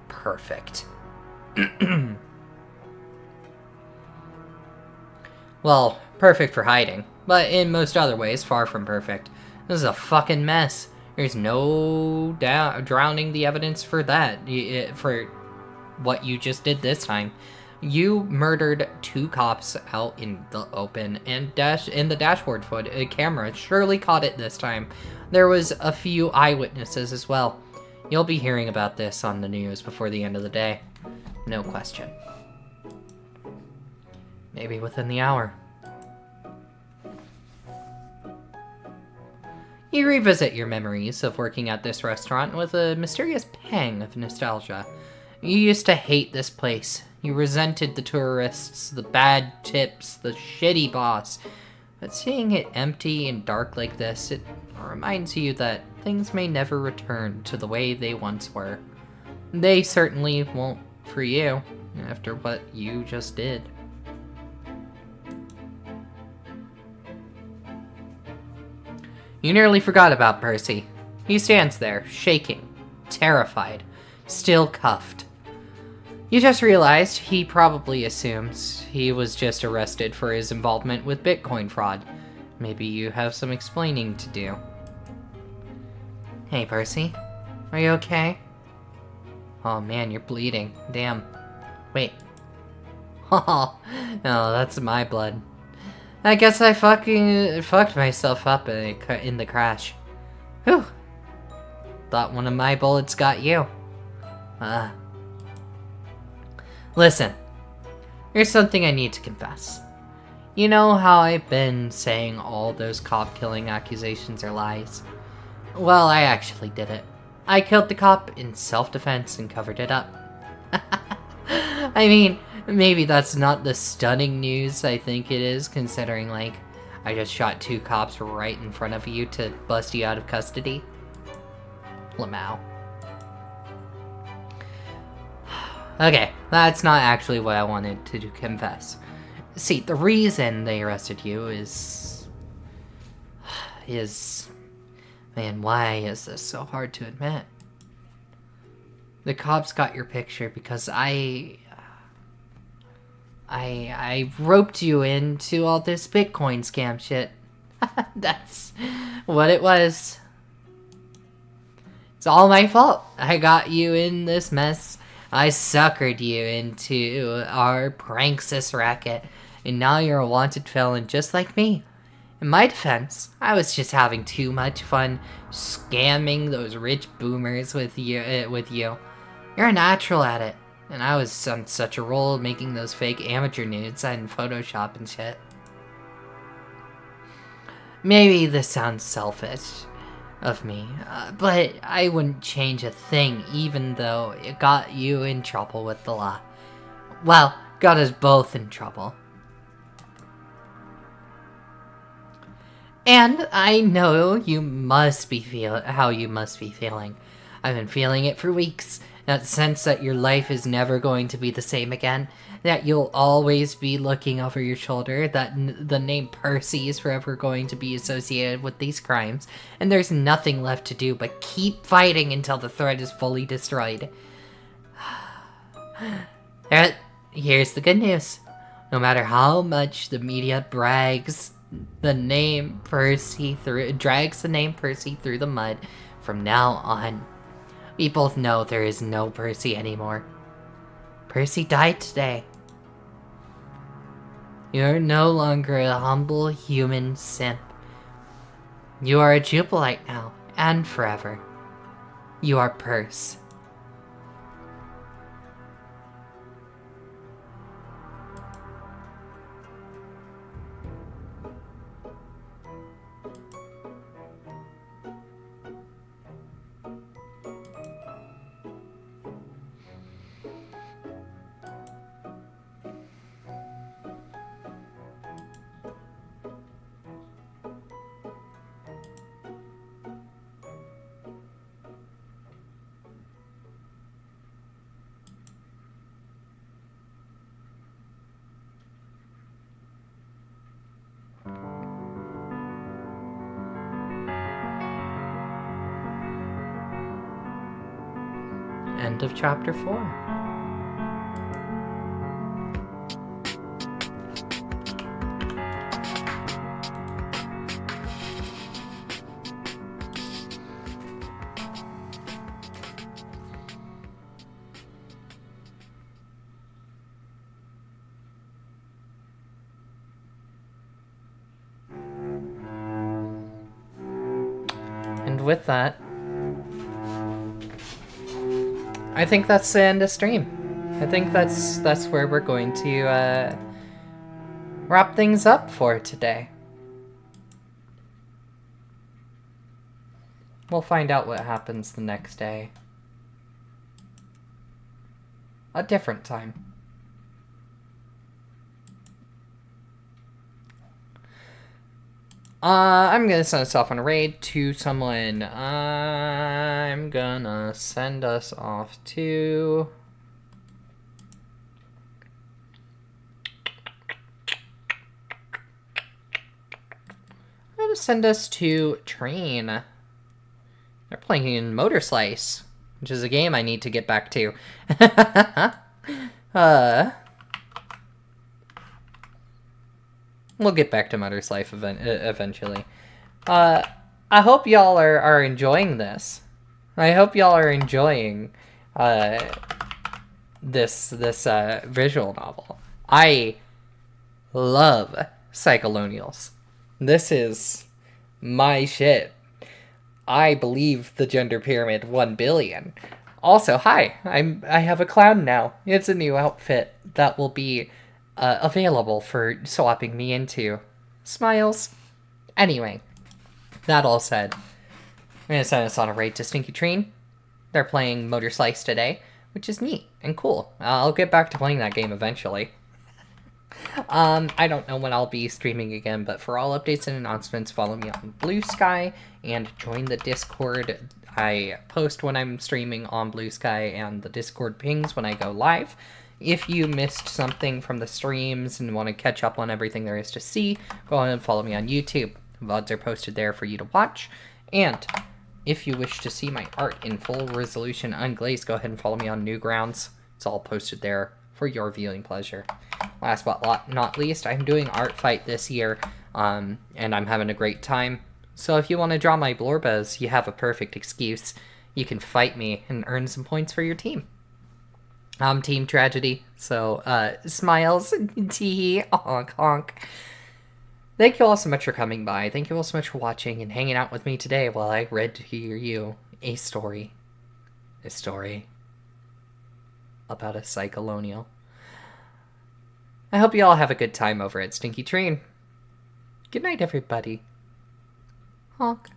Perfect. Well, perfect for hiding, but in most other ways, far from perfect. This is a fucking mess. There's no drowning the evidence for that, for what you just did this time. You murdered 2 cops out in the open, and in the dashboard camera surely caught it this time. There was a few eyewitnesses as well. You'll be hearing about this on the news before the end of the day. No question. Maybe within the hour. You revisit your memories of working at this restaurant with a mysterious pang of nostalgia. You used to hate this place. You resented the tourists, the bad tips, the shitty boss. But seeing it empty and dark like this, it reminds you that things may never return to the way they once were. They certainly won't for you, after what you just did. You nearly forgot about Percy. He stands there, shaking, terrified, still cuffed. You just realized he probably assumes he was just arrested for his involvement with Bitcoin fraud. Maybe you have some explaining to do. Hey, Percy. Are you okay? Oh man, you're bleeding. Damn. Wait. Oh, no, that's my blood. I guess I fucking fucked myself up in the crash. Whew. Thought one of my bullets got you. Listen. Here's something I need to confess. You know how I've been saying all those cop killing accusations are lies? Well, I actually did it. I killed the cop in self-defense and covered it up. I mean, maybe that's not the stunning news I think it is, considering, like, I just shot 2 cops right in front of you to bust you out of custody. Lamau. Okay, that's not actually what I wanted to confess. See, the reason they arrested you is... Man, why is this so hard to admit? The cops got your picture because I roped you into all this Bitcoin scam shit. That's what it was. It's all my fault. I got you in this mess. I suckered you into our pranksis racket, and now you're a wanted felon just like me. In my defense, I was just having too much fun scamming those rich boomers with you. You're a natural at it, and I was on such a roll making those fake amateur nudes on Photoshop and shit. Maybe this sounds selfish of me, but I wouldn't change a thing even though it got you in trouble with the law. Well, got us both in trouble. And I know you must be how you must be feeling. I've been feeling it for weeks. That sense that your life is never going to be the same again. That you'll always be looking over your shoulder. That the name Percy is forever going to be associated with these crimes. And there's nothing left to do but keep fighting until the threat is fully destroyed. Here's the good news. No matter how much the media drags the name Percy through the mud, from now on, we both know there is no Percy anymore. Percy died today. You're no longer a humble human simp. You are a Jubilite now, and forever. You are Perse. End of chapter 4. And with that, I think that's the end of stream. I think that's where we're going to wrap things up for today. We'll find out what happens the next day. A different time. I'm gonna send us off on a raid to someone. I'm gonna send us off to... I'm gonna send us to Train. They're playing in Motor Slice, which is a game I need to get back to. We'll get back to Mutter's life eventually. I hope y'all are enjoying this. I hope y'all are enjoying this visual novel. I love Psycholonials. This is my shit. I believe the gender pyramid 1 billion. Also, hi, I have a clown now. It's a new outfit that will be available for swapping me into. Smiles. Anyway, that all said, I'm gonna send us on a raid to Stinky Treen. They're playing Motor Slice today, which is neat and cool. I'll get back to playing that game eventually. I don't know when I'll be streaming again, but for all updates and announcements, follow me on Blue Sky and join the Discord. I post when I'm streaming on Blue Sky, and the Discord pings when I go live. If you missed something from the streams and want to catch up on everything there is to see, go ahead and follow me on YouTube. VODs are posted there for you to watch. And if you wish to see my art in full resolution unglazed, go ahead and follow me on Newgrounds. It's all posted there for your viewing pleasure. Last but not least, I'm doing Art Fight this year, and I'm having a great time. So if you want to draw my Blorbas, you have a perfect excuse. You can fight me and earn some points for your team. I'm Team Tragedy, so smiles, tee, honk, honk. Thank you all so much for coming by. Thank you all so much for watching and hanging out with me today while I read to you a story. A story about a psycholonial. I hope you all have a good time over at Stinky Treen. Good night, everybody. Honk.